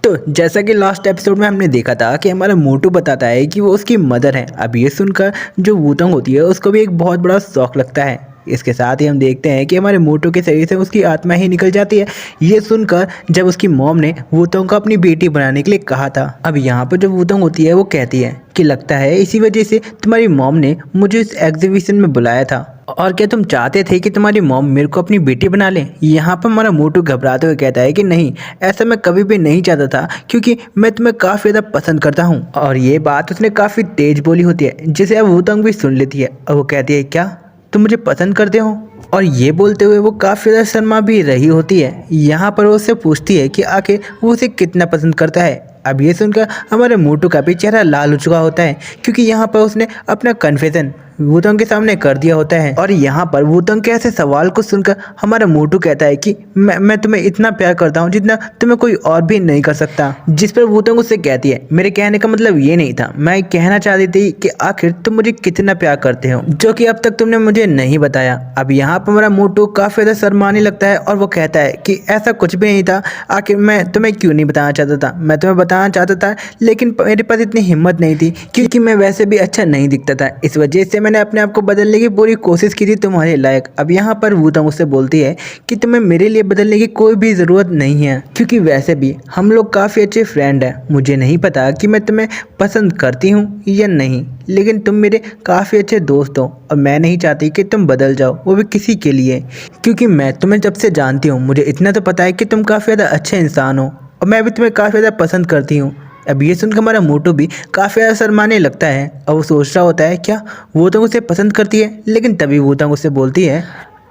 तो जैसा कि लास्ट एपिसोड में हमने देखा था कि हमारा मोटू बताता है कि वो उसकी मदर है। अब ये सुनकर जो वूतंग होती है उसको भी एक बहुत बड़ा शौक लगता है। इसके साथ ही हम देखते हैं कि हमारे मोटू के शरीर से उसकी आत्मा ही निकल जाती है। ये सुनकर जब उसकी मॉम ने वूतंग को अपनी बेटी बनाने के लिए कहा था। अब यहाँ पर जो वूतंग होती है वो कहती है कि लगता है इसी वजह से तुम्हारी मॉम ने मुझे इस एग्जीबिशन में बुलाया था। और क्या तुम चाहते थे कि तुम्हारी मॉम मेरे को अपनी बेटी बना ले? यहाँ पर हमारा मोटू घबराते हुए कहता है कि नहीं, ऐसा मैं कभी भी नहीं चाहता था, क्योंकि मैं तुम्हें काफ़ी ज़्यादा पसंद करता हूँ। और ये बात उसने काफ़ी तेज बोली होती है, जिसे अब वूतंग भी सुन लेती है और वो कहती है क्या तुम मुझे पसंद करते हो? और ये बोलते हुए वो काफ़ी ज़्यादा शर्मा भी रही होती है। यहाँ पर वो उससे पूछती है कि आखिर वो उसे कितना पसंद करता है। अब ये सुनकर हमारे मोटू का भी चेहरा लाल हो चुका होता है, क्योंकि यहाँ पर उसने अपना कन्फेशन वूतंग के सामने कर दिया होता है। और यहाँ पर वूतंग के ऐसे सवाल को सुनकर हमारा मोटू कहता है कि मैं तुम्हें इतना प्यार करता हूँ जितना तुम्हें कोई और भी नहीं कर सकता। जिस पर वूतंग उससे कहती है मेरे कहने का मतलब ये नहीं था, मैं कहना चाहती थी कि आखिर तुम मुझे कितना प्यार करते हो, जो कि अब तक तुमने मुझे नहीं बताया। अब यहाँ पर हमारा मोटू काफ़ी ज़्यादा शर्माने लगता है और वो कहता है कि ऐसा कुछ भी नहीं था, आखिर मैं तुम्हें क्यों नहीं बताना चाहता था, मैं तुम्हें बताना चाहता था लेकिन मेरे पास इतनी हिम्मत नहीं थी, क्योंकि मैं वैसे भी अच्छा नहीं दिखता था। इस वजह से मैंने अपने आप को बदलने की पूरी कोशिश की थी तुम्हारे लायक। अब यहाँ पर वूतंग उससे बोलती है कि तुम्हें मेरे लिए बदलने की कोई भी ज़रूरत नहीं है, क्योंकि वैसे भी हम लोग काफ़ी अच्छे फ्रेंड हैं। मुझे नहीं पता कि मैं तुम्हें पसंद करती हूँ या नहीं, लेकिन तुम मेरे काफ़ी अच्छे दोस्त हो और मैं नहीं चाहती कि तुम बदल जाओ, वो भी किसी के लिए, क्योंकि मैं तुम्हें जब से जानती हूँ मुझे इतना तो पता है कि तुम काफ़ी ज़्यादा अच्छे इंसान हो और मैं भी तुम्हें काफ़ी ज़्यादा पसंद करती हूँ। अब ये सुनकर हमारा मोटू भी काफ़ी ज़्यादा शर्माने लगता है और वो सोच रहा होता है क्या वूतंग उसे पसंद करती है। लेकिन तभी वूतंग उससे बोलती है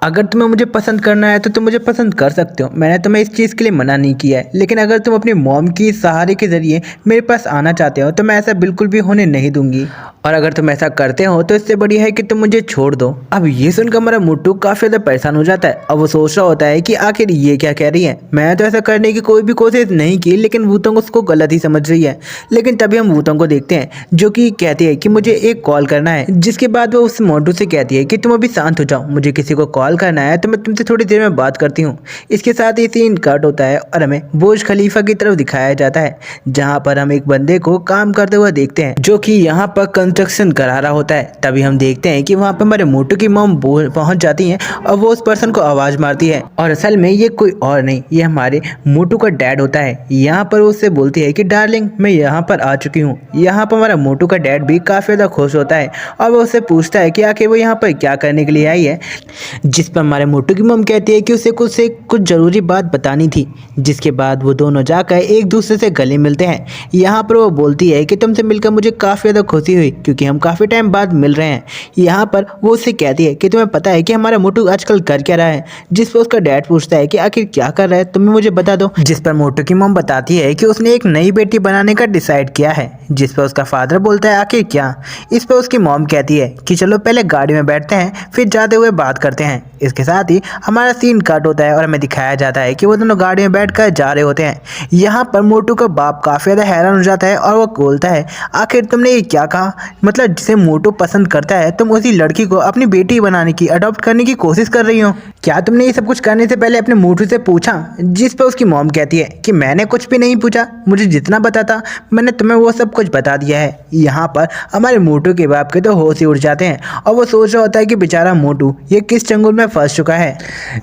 अगर तुम्हें मुझे पसंद करना है तो तुम मुझे पसंद कर सकते हो, मैंने तुम्हें इस चीज़ के लिए मना नहीं किया है, लेकिन अगर तुम अपनी मॉम की सहारे के ज़रिए मेरे पास आना चाहते हो तो मैं ऐसा बिल्कुल भी होने नहीं दूंगी, और अगर तुम ऐसा करते हो तो इससे बढ़िया है कि तुम मुझे छोड़ दो। अब ये सुनकर हमारा मोटू काफ़ी ज़्यादा परेशान हो जाता है और वो सोच रहा होता है कि आखिर ये क्या कह रही है, मैं तो ऐसा करने की कोई भी कोशिश नहीं की, लेकिन वूतंग उसको गलत ही समझ रही है। लेकिन तभी हम वूतंग को देखते हैं जो कि कहती है कि मुझे एक कॉल करना है, जिसके बाद वो उस मोटू से कहती है कि तुम अभी शांत हो जाओ, मुझे किसी को कॉल करना है तो मैं तुमसे थोड़ी देर में बात करती हूँ। इसके साथ ही सीन कट होता है और हमें बुर्ज खलीफा की तरफ दिखाया जाता है, जहाँ पर हम एक बंदे को काम करते हुए देखते हैं जो कि यहाँ पर कंस्ट्रक्शन करा रहा होता है। तभी हम देखते हैं कि वहाँ पर हमारे मोटू की मॉम पहुँच जाती हैं और वो उस पर्सन को आवाज़ मारती है, और असल में ये कोई और नहीं, ये हमारे मोटू का डैड होता है। यहाँ पर वो उससे बोलती है कि डार्लिंग मैं यहाँ पर आ चुकी हूँ। यहाँ पर हमारा मोटू का डैड भी काफ़ी ज़्यादा खुश होता है और वो उससे पूछता है कि आखिर वो यहाँ पर क्या करने के लिए आई है, जिस पर हमारे मोटू की मॉम कहती है कि उसे कुछ ज़रूरी बात बतानी थी। जिसके बाद वो दोनों जाकर एक दूसरे से गले मिलते हैं। यहाँ पर वो बोलती है कि तुमसे मिलकर मुझे काफ़ी ज़्यादा खुशी हुई, क्योंकि हम काफ़ी टाइम बाद मिल रहे हैं। यहाँ पर वो उससे कहती है कि तुम्हें पता है कि हमारा मोटू आजकल कर क्या रहा है, जिस पर उसका डैड पूछता है कि आखिर क्या कर रहा है, तुम्हें मुझे बता दो। जिस पर मोटू की मॉम बताती है कि उसने एक नई बेटी बनाने का डिसाइड किया है, जिस पर उसका फादर बोलता है आखिर क्या। इस पर उसकी मॉम कहती है कि चलो पहले गाड़ी में बैठते हैं फिर जाते हुए बात करते हैं। इसके साथ ही हमारा सीन कट होता है और हमें दिखाया जाता है कि वो दोनों गाड़ी में बैठकर जा रहे होते हैं। यहाँ पर मोटू का बाप काफ़ी ज़्यादा हैरान हो जाता है और वो बोलता है आखिर तुमने ये क्या कहा, मतलब जिसे मोटू पसंद करता है तुम उसी लड़की को अपनी बेटी बनाने की, अडॉप्ट करने की कोशिश कर रही हो? क्या तुमने ये सब कुछ करने से पहले अपने मोटू से पूछा? जिस पर उसकी मॉम कहती है कि मैंने कुछ भी नहीं पूछा, मुझे जितना पता था मैंने तुम्हें वो सब कुछ बता दिया है। यहाँ पर हमारे मोटू के बाप के तो होश ही उड़ जाते हैं और वो सोच रहा होता है कि बेचारा मोटू ये किस चंगुल में फंस चुका है।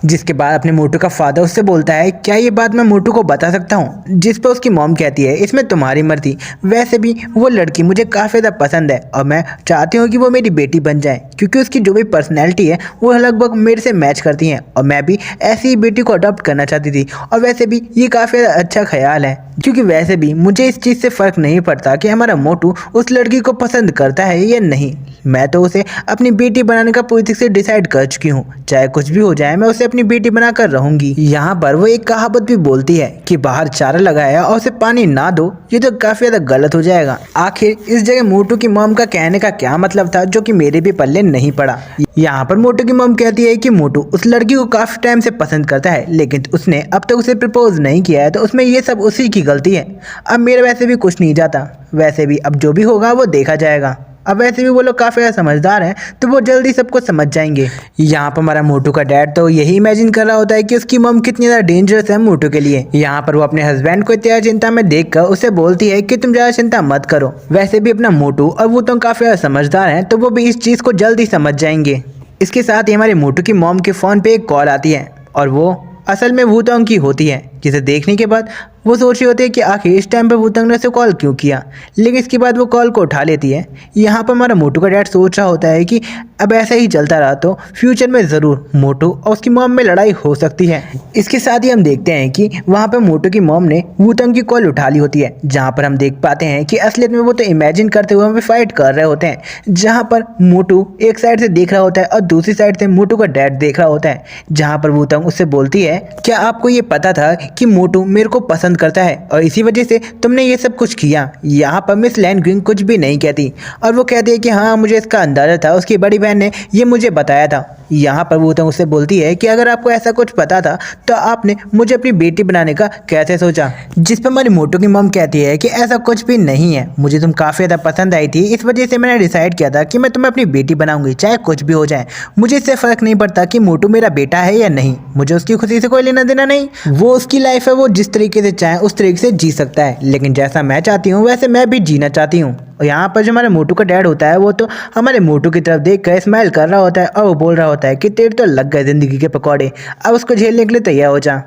जिसके बाद अपने मोटू का फादर उससे बोलता है क्या ये बात मैं मोटू को बता सकता हूँ? जिस पर उसकी मॉम कहती है इसमें तुम्हारी मर्जी, वैसे भी वो लड़की मुझे काफ़ी ज़्यादा पसंद है और मैं चाहती हूँ कि वो मेरी बेटी बन जाए, क्योंकि उसकी जो भी पर्सनैलिटी है वो लगभग मेरे से मैच करती हैं और मैं भी ऐसी ही बेटी को अडॉप्ट करना चाहती थी। और वैसे भी ये काफ़ी अच्छा ख्याल है, क्योंकि वैसे भी मुझे इस चीज़ से फ़र्क नहीं पड़ता कि हमारा मोटू उस लड़की को पसंद करता है या नहीं, मैं तो उसे अपनी बेटी बनाने का पूरी तरह से डिसाइड कर चुकी हूँ। चाहे कुछ भी हो जाए मैं उसे अपनी बेटी बनाकर रहूंगी। यहाँ पर वो एक कहावत भी बोलती है कि बाहर चारा लगाया और उसे पानी ना दो, ये तो काफ़ी ज़्यादा गलत हो जाएगा। आखिर इस जगह मोटू की मॉम का कहने का क्या मतलब था, जो कि मेरे भी पल्ले नहीं पड़ा। यहाँ पर मोटू की मॉम कहती है कि मोटू उस लड़की को काफ़ी टाइम से पसंद करता है, लेकिन उसने अब तक उसे प्रपोज नहीं किया है, तो उसमें ये सब उसी की गलती है। अब मेरा वैसे भी कुछ नहीं जाता, वैसे भी अब जो भी होगा वो देखा जाएगा। अब वैसे भी वो लोग काफ़ी ज़्यादा समझदार हैं, तो वो जल्दी सब कुछ समझ जाएंगे। यहाँ पर हमारा मोटू का डैड तो यही इमेजिन कर रहा होता है कि उसकी मम कितनी ज़्यादा डेंजरस है मोटू के लिए। यहाँ पर वो अपने हस्बैंड को इतना चिंता में देखकर उसे बोलती है कि तुम ज़्यादा चिंता मत करो। वैसे भी अपना मोटू और वो तो काफ़ी ज़्यादा समझदार हैं, तो वो भी इस चीज़ को जल्दी समझ जाएंगे। इसके साथ ही हमारे मोटू की मॉम के फ़ोन पे एक कॉल आती है और वो असल में वूतोंग की होती है, जिसे देखने के बाद वो सोच रही होती है कि आखिर इस टाइम पे वूतोंग ने उसे कॉल क्यों किया, लेकिन इसके बाद वो कॉल को उठा लेती है। यहाँ पर हमारा मोटू का डैड सोच रहा होता है कि अब ऐसा ही चलता रहा तो फ्यूचर में ज़रूर मोटू और उसकी मॉम में लड़ाई हो सकती है। इसके साथ ही हम देखते हैं कि वहाँ पर मोटू की मॉम ने वूतोंग की कॉल उठा ली होती है, जहाँ पर हम देख पाते हैं कि असलियत में वो तो इमेजिन करते हुए वहाँ पे फाइट कर रहे होते हैं, जहाँ पर मोटू एक साइड से देख रहा होता है और दूसरी साइड से मोटू का डैड देख रहा होता है। जहाँ पर वूतोंग उससे बोलती है, क्या आपको ये पता था कि मोटू मेरे को पसंद करता है और इसी वजह से तुमने ये सब कुछ किया। यहाँ पर मिस लैंडग्रीन कुछ भी नहीं कहती और वो कहती है कि हाँ मुझे इसका अंदाजा था, उसकी बड़ी बहन ने ये मुझे बताया था। यहाँ पर वो तो उससे बोलती है कि अगर आपको ऐसा कुछ पता था तो आपने मुझे अपनी बेटी बनाने का कैसे सोचा। जिस पर हमारी मोटू की मम कहती है कि ऐसा कुछ भी नहीं है, मुझे तुम काफ़ी ज़्यादा पसंद आई थी, इस वजह से मैंने डिसाइड किया था कि मैं तुम्हें अपनी बेटी बनाऊंगी, चाहे कुछ भी हो जाए। मुझे इससे फ़र्क नहीं पड़ता कि मोटू मेरा बेटा है या नहीं, मुझे उसकी खुशी से कोई लेना देना नहीं। वो उसकी लाइफ है, वो जिस तरीके से चाहे उस तरीके से जी सकता है, लेकिन जैसा मैं चाहती हूँ वैसे मैं भी जीना चाहती हूँ। और यहाँ पर जो हमारे मोटू का डैड होता है वो तो हमारे मोटू की तरफ देख कर स्माइल कर रहा होता है और वो बोल रहा होता है कि तेरे तो लग गए ज़िंदगी के पकौड़े, अब उसको झेलने के लिए तैयार हो जा।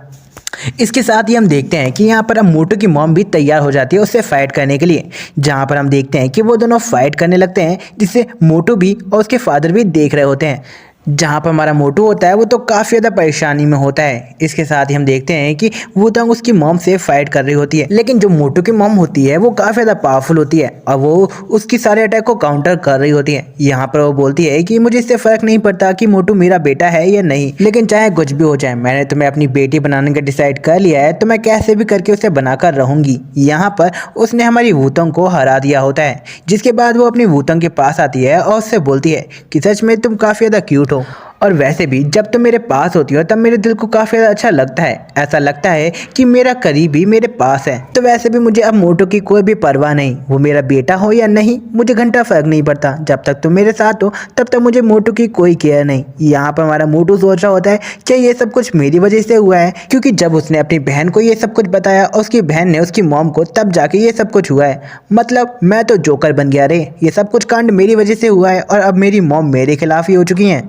इसके साथ ही हम देखते हैं कि यहाँ पर अब मोटू की मॉम भी तैयार हो जाती है उससे फाइट करने के लिए, जहाँ पर हम देखते हैं कि वो दोनों फाइट करने लगते हैं, जिससे मोटू भी और उसके फादर भी देख रहे होते हैं। जहाँ पर हमारा मोटू होता है वो तो काफ़ी ज़्यादा परेशानी में होता है। इसके साथ ही हम देखते हैं कि वूतोंग उसकी मॉम से फाइट कर रही होती है, लेकिन जो मोटू की मॉम होती है वो काफ़ी ज़्यादा पावरफुल होती है और वो उसकी सारे अटैक को काउंटर कर रही होती है। यहाँ पर वो बोलती है कि मुझे इससे फ़र्क नहीं पड़ता कि मोटू मेरा बेटा है या नहीं, लेकिन चाहे कुछ भी हो जाए मैंने तुम्हें अपनी बेटी बनाने का डिसाइड कर लिया है, तो मैं कैसे भी करके उसे बनाकर रहूँगी। यहाँ पर उसने हमारी वूतोंग को हरा दिया होता है, जिसके बाद वो अपनी वूतोंग के पास आती है और उससे बोलती है कि सच में तुम काफ़ी ज़्यादा क्यूट हो, और वैसे भी जब तुम मेरे पास होती हो तब मेरे दिल को काफ़ी ज़्यादा अच्छा लगता है, ऐसा लगता है कि मेरा करीबी मेरे पास है। तो वैसे भी मुझे अब मोटू की कोई भी परवाह नहीं, वो मेरा बेटा हो या नहीं मुझे घंटा फ़र्क नहीं पड़ता, जब तक तुम मेरे साथ हो तब तक मुझे मोटू की कोई केयर नहीं। यहाँ पर हमारा मोटू सोच रहा होता है क्या ये सब कुछ मेरी वजह से हुआ है, क्योंकि जब उसने अपनी बहन को ये सब कुछ बताया और उसकी बहन ने उसकी मॉम को, तब जाके ये सब कुछ हुआ है। मतलब मैं तो जोकर बन गया रे, ये सब कुछ कांड मेरी वजह से हुआ है और अब मेरी मॉम मेरे खिलाफ ही हो चुकी हैं।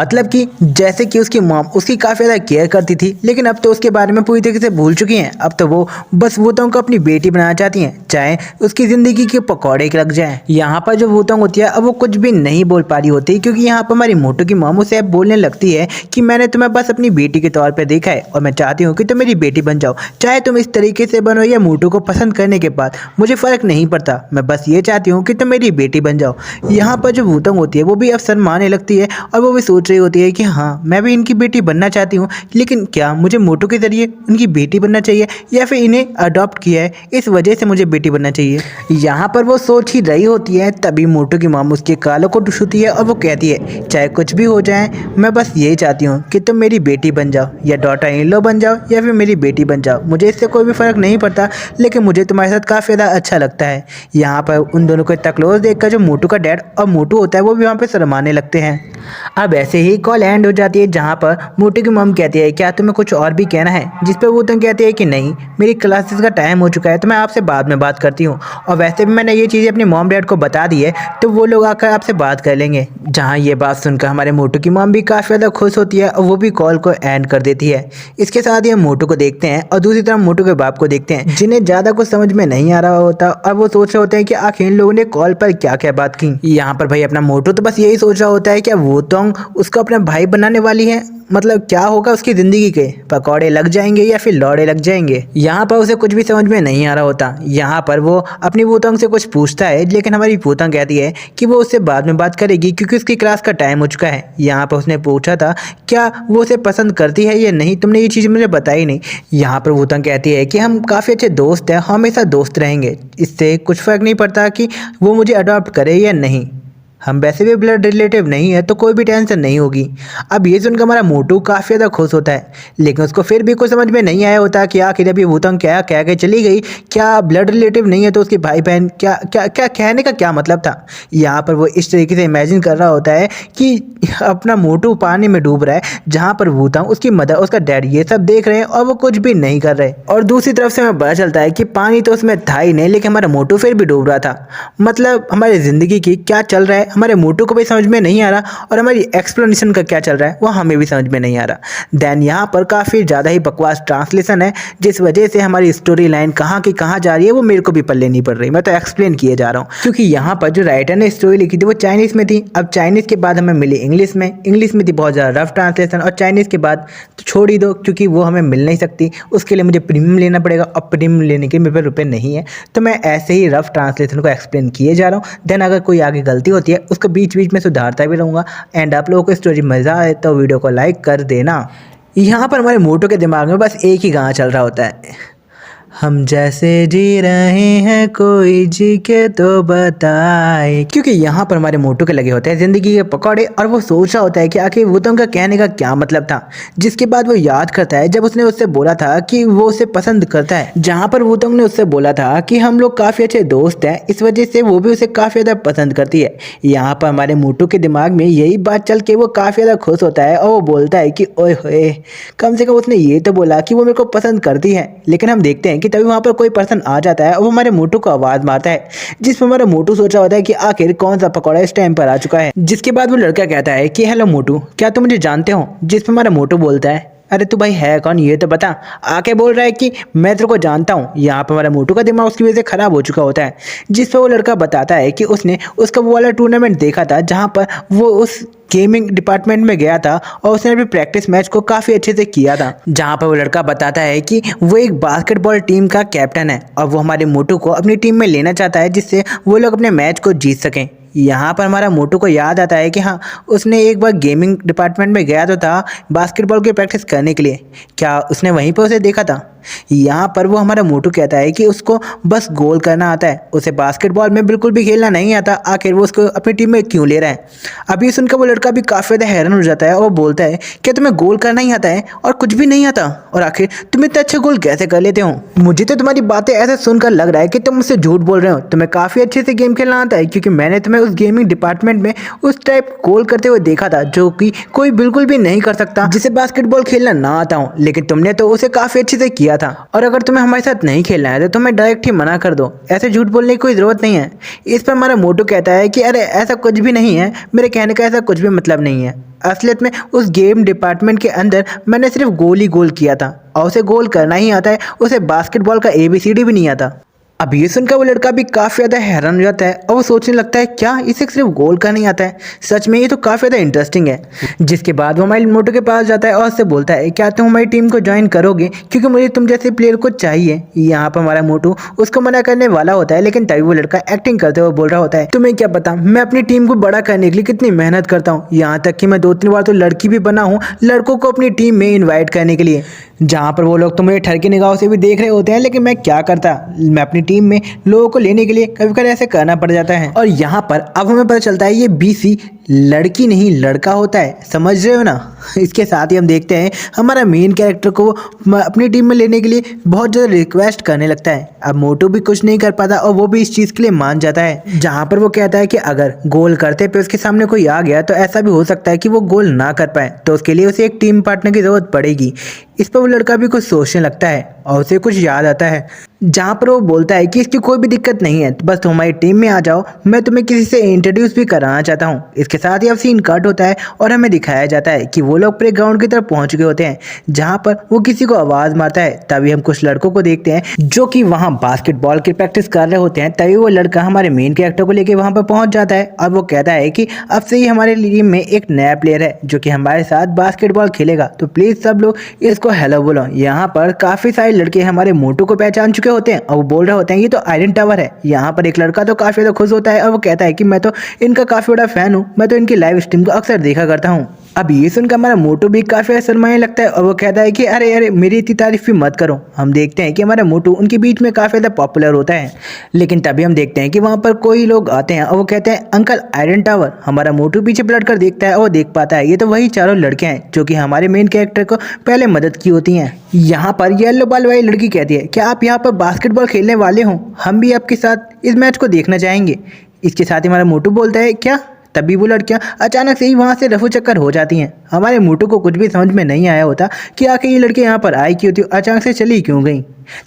मतलब कि जैसे कि उसकी मॉम उसकी काफ़ी ज़्यादा केयर करती थी, लेकिन अब तो उसके बारे में पूरी तरीके से भूल चुकी हैं। अब तो वो बस वूतोंग को अपनी बेटी बनाना चाहती हैं, चाहे उसकी ज़िंदगी के पकौड़े लग जाए। यहाँ पर जो वूतोंग होती है अब वो कुछ भी नहीं बोल पा रही होती, क्योंकि यहाँ पर हमारी मोटू की मॉम उसे अब बोलने लगती है कि मैंने तुम्हें बस अपनी बेटी के तौर पर देखा है और मैं चाहती हूँ कि तुम मेरी बेटी बन जाओ, चाहे तुम इस तरीके से बनो या मोटू को पसंद करने के बाद मुझे फ़र्क नहीं पड़ता, मैं बस ये चाहती हूँ कि तुम मेरी बेटी बन जाओ। यहाँ पर जो वूतोंग होती है वो भी अब शर्माने लगती है और वो भी सोच रही होती है कि हाँ मैं भी इनकी बेटी बनना चाहती हूँ, लेकिन क्या मुझे मोटू के जरिए उनकी बेटी बनना चाहिए या फिर इन्हें अडॉप्ट किया है इस वजह से मुझे बेटी बनना चाहिए। यहाँ पर वो सोच ही रही होती है, तभी मोटू की माम उसके कालों को टूसती है और वो कहती है चाहे कुछ भी हो जाए मैं बस यही चाहती हूँ कि तुम मेरी बेटी बन जाओ, या डॉटर इन लो बन जाओ या फिर मेरी बेटी बन जाओ, मुझे इससे कोई भी फ़र्क नहीं पड़ता, लेकिन मुझे तुम्हारे साथ काफ़ी ज़्यादा अच्छा लगता है। यहाँ पर उन दोनों को इतना क्लोज देखकर जो मोटू का डैड और मोटू होता है वो भी वहाँ पर शर्माने लगते हैं। अब ऐसे ही कॉल एंड हो जाती है, जहाँ पर मोटू की मम कहती है क्या तुम्हें कुछ और भी कहना है, जिस पर वो तो कहती है कि नहीं मेरी क्लासेस का टाइम हो चुका है, तो मैं आपसे बाद में बात करती हूँ, और वैसे भी मैंने ये चीज़ें अपनी मॉम डैड को बता दी है तो वो लोग आकर आपसे बात कर लेंगे। जहाँ ये बात सुनकर हमारे मोटू की मॉम भी काफ़ी ज़्यादा खुश होती है और वो भी कॉल को एंड कर देती है। इसके साथ ही हम मोटू को देखते हैं और दूसरी तरफ मोटू के बाप को देखते हैं, जिन्हें ज़्यादा कुछ समझ में नहीं आ रहा होता और वो सोच रहे होते हैं कि आखिर इन लोगों ने कॉल पर क्या क्या बात की। यहाँ पर भाई अपना मोटू तो बस यही सोच रहा होता है कि वूतोंग उसको अपना भाई बनाने वाली है, मतलब क्या होगा उसकी ज़िंदगी के पकौड़े लग जाएंगे या फिर लौड़े लग जाएंगे। यहाँ पर उसे कुछ भी समझ में नहीं आ रहा होता। यहाँ पर वो अपनी वूतोंग से कुछ पूछता है, लेकिन हमारी वूतोंग कहती है कि वो उससे बाद में बात करेगी क्योंकि उसकी क्लास का टाइम हो चुका है। यहाँ पर उसने पूछा था क्या वो उसे पसंद करती है या नहीं, तुमने ये चीज़ मुझे बताई नहीं। यहाँ पर वूतोंग कहती है कि हम काफ़ी अच्छे दोस्त हैं, हमेशा दोस्त रहेंगे, इससे कुछ फ़र्क नहीं पड़ता कि वो मुझे अडॉप्ट करे या नहीं, हम वैसे भी ब्लड रिलेटिव नहीं है तो कोई भी टेंशन नहीं होगी। अब ये सुनकर हमारा मोटू काफ़ी ज़्यादा खुश होता है, लेकिन उसको फिर भी कुछ समझ में नहीं आया होता कि आखिर अभी वुतंग क्या कह के चली गई, क्या ब्लड रिलेटिव नहीं है तो उसके भाई बहन क्या क्या क्या कहने का क्या मतलब था। यहाँ पर वो इस तरीके से इमेजिन कर रहा होता है कि अपना मोटू पानी में डूब रहा है, जहाँ पर वुतंग, उसकी मदर, उसका डैड ये सब देख रहे हैं और वो कुछ भी नहीं कर रहे। और दूसरी तरफ से हमें पता चलता है कि पानी तो उसमें था ही नहीं, लेकिन हमारा मोटू फिर भी डूब रहा था। मतलब हमारी ज़िंदगी की क्या चल रहा है हमारे मोटू को भी समझ में नहीं आ रहा, और हमारी एक्सप्लेनेशन का क्या चल रहा है वो हमें भी समझ में नहीं आ रहा। देन यहाँ पर काफ़ी ज़्यादा ही बकवास ट्रांसलेशन है, जिस वजह से हमारी स्टोरी लाइन कहाँ की कहाँ जा रही है वो मेरे को भी पल्ले नहीं पड़ रही। मैं तो एक्सप्लेन किए जा रहा हूँ, क्योंकि यहाँ पर जो राइटर ने स्टोरी लिखी थी वो चाइनीज़ में थी। अब चाइनीज़ के बाद हमें मिली इंग्लिश में, इंग्लिश में थी बहुत ज़्यादा रफ ट्रांसलेशन, और चाइनीज़ के बाद तो छोड़ ही दो, क्योंकि वो हमें मिल नहीं सकती, उसके लिए मुझे प्रीमियम लेना पड़ेगा, और प्रीमियम लेने के मेरे पे रुपये नहीं है। तो मैं ऐसे ही रफ ट्रांसलेशन को एक्सप्लेन किए जा रहा हूँ। देन अगर कोई आगे गलती होती है उसको बीच बीच में सुधारता भी रहूँगा। एंड आप लोगों को स्टोरी मज़ा आए तो वीडियो को लाइक कर देना। यहाँ पर हमारे मोटू के दिमाग में बस एक ही गाना चल रहा होता है, हम जैसे जी रहे हैं कोई जी के तो बताए। क्योंकि यहाँ पर हमारे मोटू के लगे होते हैं ज़िंदगी के पकौड़े, और वो सोच रहा होता है कि आखिर वुतंग का कहने का क्या मतलब था। जिसके बाद वो याद करता है जब उसने उससे बोला था कि वो उसे पसंद करता है, जहाँ पर वुतंग ने उससे बोला था कि हम लोग काफ़ी अच्छे दोस्त हैं, इस वजह से वो भी उसे काफ़ी ज़्यादा पसंद करती है। यहाँ पर हमारे मोटू के दिमाग में यही बात चल के वो काफ़ी ज़्यादा खुश होता है, और वो बोलता है कि ओए होए, कम से कम उसने ये तो बोला कि वो मेरे को पसंद करती है। लेकिन हम देखते हैं कि तभी वहाँ पर कोई पर्सन आ जाता है और वो हमारे मोटू को आवाज़ मारता है, जिसमें हमारा मोटू सोच रहा होता है कि आखिर कौन सा पकौड़ा इस टाइम पर आ चुका है। जिसके बाद वो लड़का कहता है कि हेलो मोटू, क्या तुम मुझे जानते हो? जिसमें हमारा मोटू बोलता है, अरे तू भाई है कौन ये तो बता। आके बोल रहा है कि मैं तेरे को जानता हूँ। यहाँ पर हमारा मोटू का दिमाग उसकी वजह से खराब हो चुका होता है, जिस पर वो लड़का बताता है कि उसने उसका वो वाला टूर्नामेंट देखा था जहाँ पर वो उस गेमिंग डिपार्टमेंट में गया था, और उसने भी प्रैक्टिस मैच को काफ़ी अच्छे से किया था। जहाँ पर वो लड़का बताता है कि वो एक बास्केटबॉल टीम का कैप्टन है, और वो हमारे मोटू को अपनी टीम में लेना चाहता है, जिससे वो लोग अपने मैच को जीत सकें। यहाँ पर हमारा मोटू को याद आता है कि हाँ, उसने एक बार गेमिंग डिपार्टमेंट में गया तो था बास्केटबॉल की प्रैक्टिस करने के लिए। क्या उसने वहीं पर उसे देखा था? यहाँ पर वो हमारा मोटू कहता है कि उसको बस गोल करना आता है, उसे बास्केटबॉल में बिल्कुल भी खेलना नहीं आता, आखिर वो उसको अपनी टीम में क्यों ले रहा है। अब ये सुनकर वो लड़का भी काफ़ी ज़्यादा हैरान हो जाता है, और बोलता है क्या तुम्हें गोल करना ही आता है और कुछ भी नहीं आता, और आखिर तुम इतने अच्छे गोल कैसे कर लेते हो? मुझे तो तुम्हारी बातें ऐसे सुनकर लग रहा है कि तुम मुझसे झूठ बोल रहे हो। तुम्हें काफ़ी अच्छे से गेम खेलना आता है, क्योंकि मैंने तुम्हें उस गेमिंग डिपार्टमेंट में उस टाइप गोल करते हुए देखा था, जो कि कोई बिल्कुल भी नहीं कर सकता, जिसे बास्केटबॉल खेलना ना आता हो। लेकिन तुमने तो उसे काफ़ी अच्छे से किया था, और अगर तुम्हें हमारे साथ नहीं खेलना है तो तुम्हें डायरेक्ट ही मना कर दो, ऐसे झूठ बोलने की कोई ज़रूरत नहीं है। इस पर हमारा मोटू कहता है कि अरे ऐसा कुछ भी नहीं है, मेरे कहने का ऐसा कुछ भी मतलब नहीं है। असलियत में उस गेम डिपार्टमेंट के अंदर मैंने सिर्फ गोल ही गोल किया था, और उसे गोल करना ही आता है, उसे बास्केटबॉल का ABCD भी नहीं आता। अब ये सुनकर वो लड़का भी काफ़ी ज़्यादा हैरान हो जाता है, और वो सोचने लगता है क्या इसे सिर्फ गोल का नहीं आता है? सच में ये तो काफ़ी ज़्यादा इंटरेस्टिंग है। जिसके बाद वो हमारे मोटू के पास जाता है और उससे बोलता है क्या तुम हमारी टीम को ज्वाइन करोगे, क्योंकि मुझे तुम जैसे प्लेयर को चाहिए। यहाँ पर हमारा मोटू उसको मना करने वाला होता है, लेकिन तभी वो लड़का एक्टिंग करते हुए बोल रहा होता है, तुम्हें क्या पता मैं अपनी टीम को बड़ा करने के लिए कितनी मेहनत करता हूँ। यहाँ तक कि मैं 2-3 बार तो लड़की भी बना हूँ लड़कों को अपनी टीम में इन्वाइट करने के लिए, जहाँ पर वो लोग तो मुझे ठर की निगाहों से भी देख रहे होते हैं, लेकिन मैं क्या करता, मैं अपनी टीम में लोगों को लेने के लिए कभी कभी ऐसे करना पड़ जाता है। और यहाँ पर अब हमें पता चलता है ये BC लड़की नहीं लड़का होता है, समझ रहे हो ना। इसके साथ ही हम देखते हैं हमारा मेन कैरेक्टर को अपनी टीम में लेने के लिए बहुत ज़्यादा रिक्वेस्ट करने लगता है। अब मोटू भी कुछ नहीं कर पाता, और वो भी इस चीज़ के लिए मान जाता है, जहाँ पर वो कहता है कि अगर गोल करते पे उसके सामने कोई आ गया तो ऐसा भी हो सकता है कि वो गोल ना कर पाए, तो उसके लिए उसे एक टीम पार्टनर की ज़रूरत पड़ेगी। इस पर वो लड़का भी कुछ सोचने लगता है, और उसे कुछ याद आता है, जहाँ पर वो बोलता है कि इसकी कोई भी दिक्कत नहीं है, बस तुम हमारी टीम में आ जाओ, मैं तुम्हें किसी से इंट्रोड्यूस भी कराना चाहता हूँ। इसके साथ ही अब सीन कट होता है, और हमें दिखाया जाता है कि वो लोग प्ले ग्राउंड की तरफ पहुँच चुके होते हैं, जहाँ पर वो किसी को आवाज़ मारता है। तभी हम कुछ लड़कों को देखते हैं जो कि वहाँ बास्केटबॉल की प्रैक्टिस कर रहे होते हैं। तभी वो लड़का हमारे मेन कैरेक्टर को लेकर वहाँ पर पहुँच जाता है, और वो कहता है कि अब से ही हमारे टीम में एक नया प्लेयर है जो कि हमारे साथ बास्केटबॉल खेलेगा, तो प्लीज़ सब लोग इसको हेलो बोलो। यहाँ पर काफ़ी सारे लड़के हमारे मोटू को पहचान चुके होते हैं, और वो बोल रहे होते हैं ये तो आयरन टावर है। यहाँ पर एक लड़का तो काफ़ी ज़्यादा खुश होता है, और वो कहता है कि मैं तो इनका काफ़ी बड़ा फ़ैन हूँ, मैं तो इनकी लाइव स्ट्रीम को अक्सर देखा करता हूँ। अब ये सुनकर हमारा मोटू भी काफी शर्माने लगता है और वो कहता है कि अरे अरे मेरी इतनी तारीफ भी मत करो। हम देखते हैं कि हमारा मोटू उनके बीच में काफी ज्यादा पॉपुलर होता है, लेकिन तभी हम देखते हैं कि वहां पर कोई लोग आते हैं और वो कहते हैं अंकल आयरन टावर। हमारा मोटू पीछे पलट कर देखता है और देख पाता है ये तो वही चारों लड़के हैं जो कि हमारे मेन कैरेक्टर को पहले मदद की होती हैं। यहाँ पर येलो बाल वाली लड़की कहती है क्या आप यहाँ पर बास्केटबॉल खेलने वाले हो, हम भी आपके साथ इस मैच को देखना चाहेंगे। इसके साथ ही हमारा मोटू बोलता है क्या। तभी वो लड़कियां अचानक से ही वहां से रफू चक्कर हो जाती हैं। हमारे मोटू को कुछ भी समझ में नहीं आया होता कि आखिर ये लड़के यहाँ पर आई क्यों थी, अचानक से चली क्यों गई।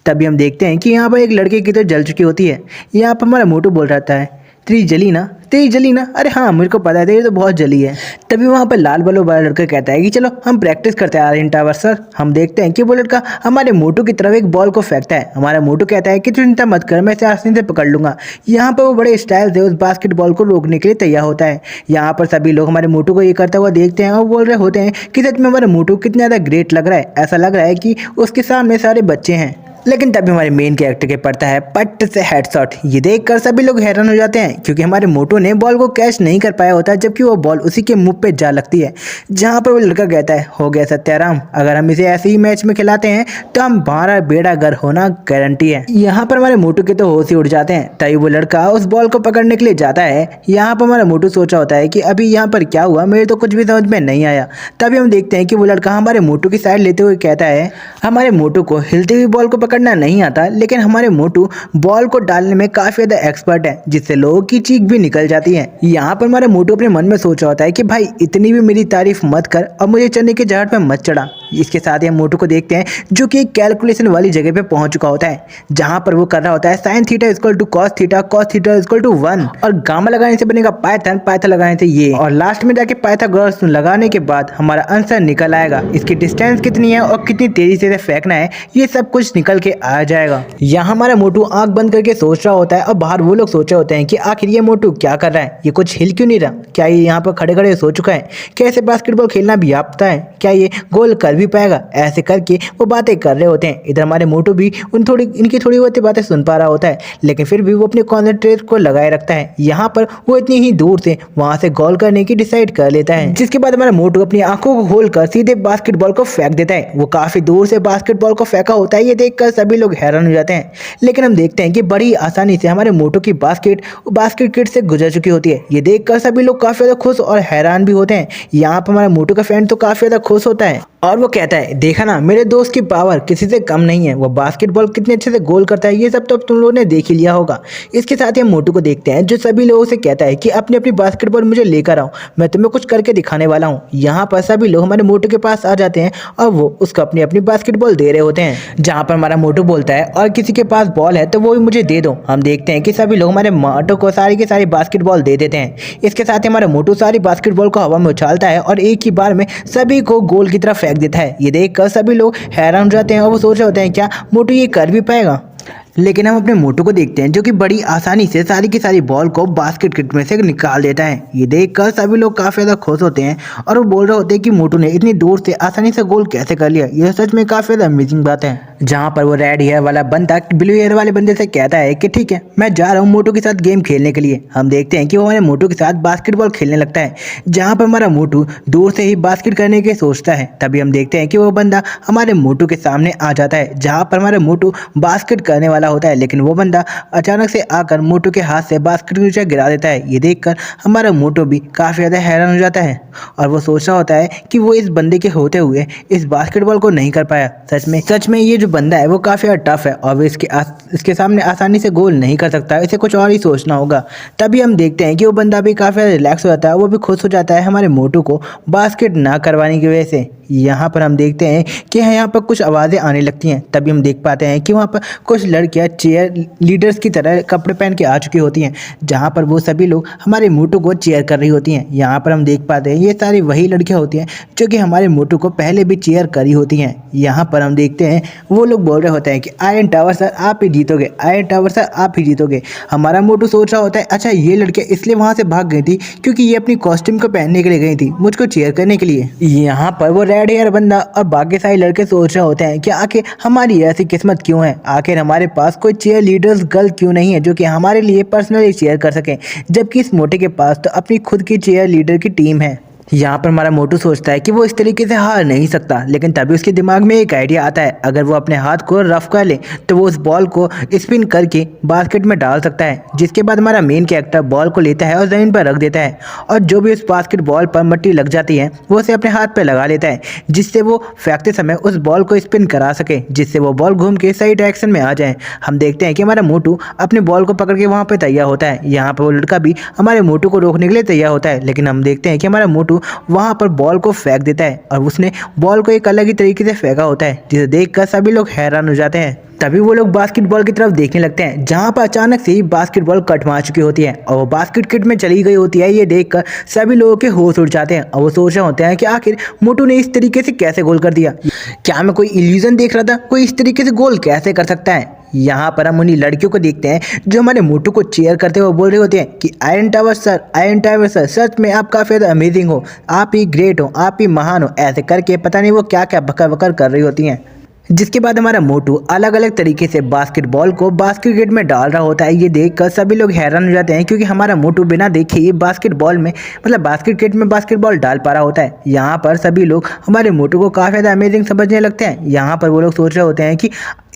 तभी हम देखते हैं कि यहाँ पर एक लड़के की तो जल चुकी होती है। यहाँ पर हमारा मोटू बोल रहता है तेरी जली ना, अरे हाँ मुझे को पता है तेरी तो बहुत जली है। तभी वहाँ पर लाल बलो वाला लड़का कहता है कि चलो हम प्रैक्टिस करते हैं आयरन टावर सर। हम देखते हैं कि वो लड़का हमारे मोटू की तरफ एक बॉल को फेंकता है। हमारा मोटू कहता है कि चिंता मत कर, मैं इसे आसानी से पकड़ लूंगा। यहाँ पर वो बड़े स्टाइल से उस बास्केटबॉल को रोकने के लिए तैयार होता है। यहाँ पर सभी लोग हमारे मोटू को ये करता हुआ देखते हैं और बोल रहे होते हैं कि सच में हमारा मोटू कितना ज़्यादा ग्रेट लग रहा है, ऐसा लग रहा है कि उसके सामने सारे बच्चे हैं। लेकिन तभी हमारे मेन कैरेक्टर के पड़ता है पट से हेडशॉट। ये देखकर सभी लोग हैरान हो जाते हैं क्योंकि हमारे मोटू ने बॉल को कैच नहीं कर पाया होता, जबकि वो बॉल उसी के मुंह पे जा लगती है। जहां पर वो लड़का कहता है हो गया सत्याराम, अगर हम इसे ऐसे ही मैच में खिलाते हैं तो हमारा बेड़ा गर्क होना गारंटी है। यहाँ पर हमारे मोटू के तो होश ही उड़ जाते हैं। तभी वो लड़का उस बॉल को पकड़ने के लिए जाता है। यहाँ पर हमारा मोटू सोचा होता है कि अभी यहाँ पर क्या हुआ, मेरे तो कुछ भी समझ में नहीं आया। तभी हम देखते हैं कि वो लड़का हमारे मोटू की साइड लेते हुए कहता है हमारे मोटू को हिलती हुई बॉल को पकड़ना नहीं आता, लेकिन हमारे मोटू बॉल को डालने में काफी ज्यादा एक्सपर्ट है, जिससे लोगों की चीख भी निकल जाती है। यहाँ पर हमारा मोटू अपने मन में सोचा होता है कि भाई इतनी भी मेरी तारीफ मत कर और मुझे चढ़ने के जहाज पे मत चढ़ा। इसके साथ ही हम मोटू को देखते हैं जो कि एक कैलकुलेशन वाली जगह पे पहुंच चुका होता है, जहां पर वो कर रहा होता है sine theta equal to cos theta, cos theta equal to 1 और गामा लगाने से बनेगा पाइथन, पाइथन लगाने से ये, और लास्ट में जाके पाइथागोरस लगाने के बाद हमारा आंसर निकल आएगा। इसकी डिस्टेंस कितनी है और कितनी तेजी से फेंकना है ये सब कुछ निकल के आ जाएगा। यहाँ हमारा मोटू आंख बंद करके सोच रहा होता है और बाहर वो लोग सोच रहे होते हैं कि आखिर ये मोटू क्या कर रहा है, ये कुछ हिल क्यों नहीं रहा, क्या ये यहाँ पर खड़े खड़े सो चुका है, कैसे बास्केटबॉल खेलना भी आता है, क्या ये गोल कर भी पाएगा। ऐसे करके वो बातें कर रहे होते हैं। इधर हमारे मोटू भी इनकी थोड़ी बहुत बातें सुन पा रहा होता है, लेकिन फिर भी वो अपने कॉन्सेंट्रेट को लगाए रखता है। यहाँ पर वो इतनी ही दूर से वहां से गोल करने की डिसाइड कर लेता है, जिसके बाद हमारा मोटू अपनी आंखों को खोलकर सीधे बास्केटबॉल को फेंक देता है। वो काफी दूर से बास्केटबॉल को फेंका होता है, ये देखकर सभी लोग हैरान हो जाते हैं। लेकिन हम देखते हैं कि बड़ी आसानी से हमारे मोटू की बास्केट किट से गुजर चुकी होती है। ये देखकर सभी लोग काफी ज्यादा खुश और हैरान भी होते हैं। यहाँ पर हमारा मोटू का फ्रेंड तो काफी ज्यादा खुश होता है और वो कहता है देखा ना मेरे दोस्त की पावर किसी से कम नहीं है, वो बास्केटबॉल कितने अच्छे से गोल करता है, ये सब तो तुम लोगों ने देख ही लिया होगा। इसके साथ ही हम मोटू को देखते हैं जो सभी लोगों से कहता है कि अपनी अपनी बास्केटबॉल मुझे लेकर आओ, मैं तुम्हें कुछ करके दिखाने वाला हूँ। यहाँ पर सभी लोग हमारे मोटू के पास आ जाते हैं और वो उसको अपनी अपनी बास्केटबॉल दे रहे होते हैं। जहाँ पर हमारा मोटू बोलता है और किसी के पास बॉल है तो वो भी मुझे दे दो। हम देखते हैं कि सभी लोग हमारे मोटू को सारी की सारी बास्केटबॉल दे देते हैं। इसके साथ ही हमारा मोटू सारी बास्केटबॉल को हवा में उछालता है और एक ही बार में सभी को गोल की तरफ फेंक देता है। ये देखकर सभी लोग हैरान हो जाते हैं और वो सोच रहे होते हैं क्या मोटू ये कर भी पाएगा। लेकिन हम अपने मोटू को देखते हैं जो कि बड़ी आसानी से सारी की सारी बॉल को बास्केट किट में से निकाल देता है। ये देखकर सभी लोग काफ़ी ज़्यादा खुश होते हैं और वो बोल रहे होते हैं कि मोटू ने इतनी दूर से आसानी से गोल कैसे कर लिया, ये सच में काफ़ी ज़्यादा अमेजिंग बात है। जहाँ पर वो रेड हेयर वाला बंदा ब्लू हेयर वाले बंदे से कहता है कि ठीक है मैं जा रहा हूँ मोटू के साथ गेम खेलने के लिए। हम देखते हैं कि वो हमारे मोटू के साथ बास्केटबॉल खेलने लगता है, जहाँ पर हमारा मोटू दूर से ही बास्केट करने के सोचता है। तभी हम देखते हैं कि वो बंदा हमारे मोटू के सामने आ जाता है, जहाँ पर हमारा मोटू बास्केट करने वाला होता है, लेकिन वो बंदा अचानक से आकर मोटू के हाथ से बास्केट नीचे गिरा देता है। ये देखकर हमारा मोटू भी काफ़ी ज़्यादा हैरान हो जाता है और वो सोच रहा होता है कि वो इस बंदे के होते हुए इस बास्केटबॉल को नहीं कर पाया। सच में ये जो बंदा है वो काफ़ी ज़्यादा टफ है और वो इसके सामने आसानी से गोल नहीं कर सकता, इसे कुछ और ही सोचना होगा। तभी हम देखते हैं कि वो बंदा भी काफ़ी ज़्यादा रिलैक्स हो जाता है, वो भी खुश हो जाता है हमारे मोटू को बास्केट ना करवाने की वजह से। यहाँ पर हम देखते हैं कि यहाँ पर कुछ आवाज़ें आने लगती हैं। तभी हम देख पाते हैं कि वहाँ पर कुछ लड़कियाँ चेयर लीडर्स की तरह कपड़े पहन के आ चुकी होती हैं, जहाँ पर वो सभी लोग हमारे मोटू को चेयर कर रही होती हैं। यहाँ पर हम देख पाते हैं ये सारी वही लड़कियाँ होती हैं जो कि हमारे मोटू को पहले भी चेयर करी होती हैं। यहाँ पर हम देखते हैं वो लोग बोल रहे होते हैं कि आयरन टावर सर आप ही जीतोगे, आयरन टावर सर आप ही जीतोगे। हमारा मोटू सोच रहा होता है अच्छा ये लड़कियाँ इसलिए वहाँ से भाग गई थी क्योंकि ये अपनी कॉस्ट्यूम को पहनने के लिए गई थी मुझको चेयर करने के लिए। यहाँ पर वो रेड हेयर बंदा और बाकी सारे लड़के सोच रहे होते हैं कि आखिर हमारी ऐसी किस्मत क्यों है, आखिर हमारे पास कोई चेयर लीडर्स गर्ल क्यों नहीं है जो कि हमारे लिए पर्सनली चेयर कर सके, जबकि इस मोटे के पास तो अपनी खुद की चेयर लीडर की टीम है। यहाँ पर हमारा मोटू सोचता है कि वो इस तरीके से हार नहीं सकता, लेकिन तभी उसके दिमाग में एक आइडिया आता है। अगर वो अपने हाथ को रफ कर ले तो वो उस बॉल को स्पिन करके बास्केट में डाल सकता है। जिसके बाद हमारा मेन कैरेक्टर बॉल को लेता है और ज़मीन पर रख देता है, और जो भी उस बास्केट बॉल पर मट्टी लग जाती है वो उसे अपने हाथ पर लगा लेता है, जिससे वो फेंकते समय उस बॉल को स्पिन करा सके, जिससे वो बॉल घूम के सही डायरेक्शन में आ जाए। हम देखते हैं कि हमारा मोटू अपने बॉल को पकड़ के वहाँ पर तैयार होता है। यहाँ पर वो लड़का भी हमारे मोटू को रोकने के लिए तैयार होता है, लेकिन हम देखते हैं कि हमारा मोटू वहां पर बॉल को फेंक देता है, और उसने बॉल को एक अलग ही तरीके से फेंका होता है, जिसे देखकर सभी लोग हैरान हो जाते हैं। तभी वो लोग बास्केटबॉल की तरफ देखने लगते हैं, जहां पर अचानक से ही बास्केटबॉल कट मार चुकी होती है और वो बास्केट किट में चली गई होती है। ये देखकर सभी लोगों के होश उड़ जाते हैं और वो सोच रहे होते हैं कि आखिर मोटू ने इस तरीके से कैसे गोल कर दिया। क्या मैं कोई इल्यूजन देख रहा था? कोई इस तरीके से गोल कैसे कर सकता है? यहाँ पर हम उन्हीं लड़कियों को देखते हैं जो हमारे मोटू को चेयर करते हुए बोल रहे होते हैं कि iron tower sir, iron tower sir, सच में आप काफ़ी ज़्यादा अमेजिंग हो, आप ही ग्रेट हो, आप ही महान हो। ऐसे करके पता नहीं वो क्या क्या बकर बकर कर रही होती हैं। जिसके बाद हमारा मोटू अलग अलग तरीके से बास्केटबॉल को बास्केट में डाल रहा होता है। ये देखकर सभी लोग हैरान हो जाते हैं, क्योंकि हमारा मोटू बिना देखे ही बास्केटबॉल में मतलब बास्केट में बास्केटबॉल डाल पा रहा होता है। यहाँ पर सभी लोग हमारे मोटू को काफ़ी ज़्यादा अमेजिंग समझने लगते हैं। यहाँ पर वो लोग सोच रहे होते हैं कि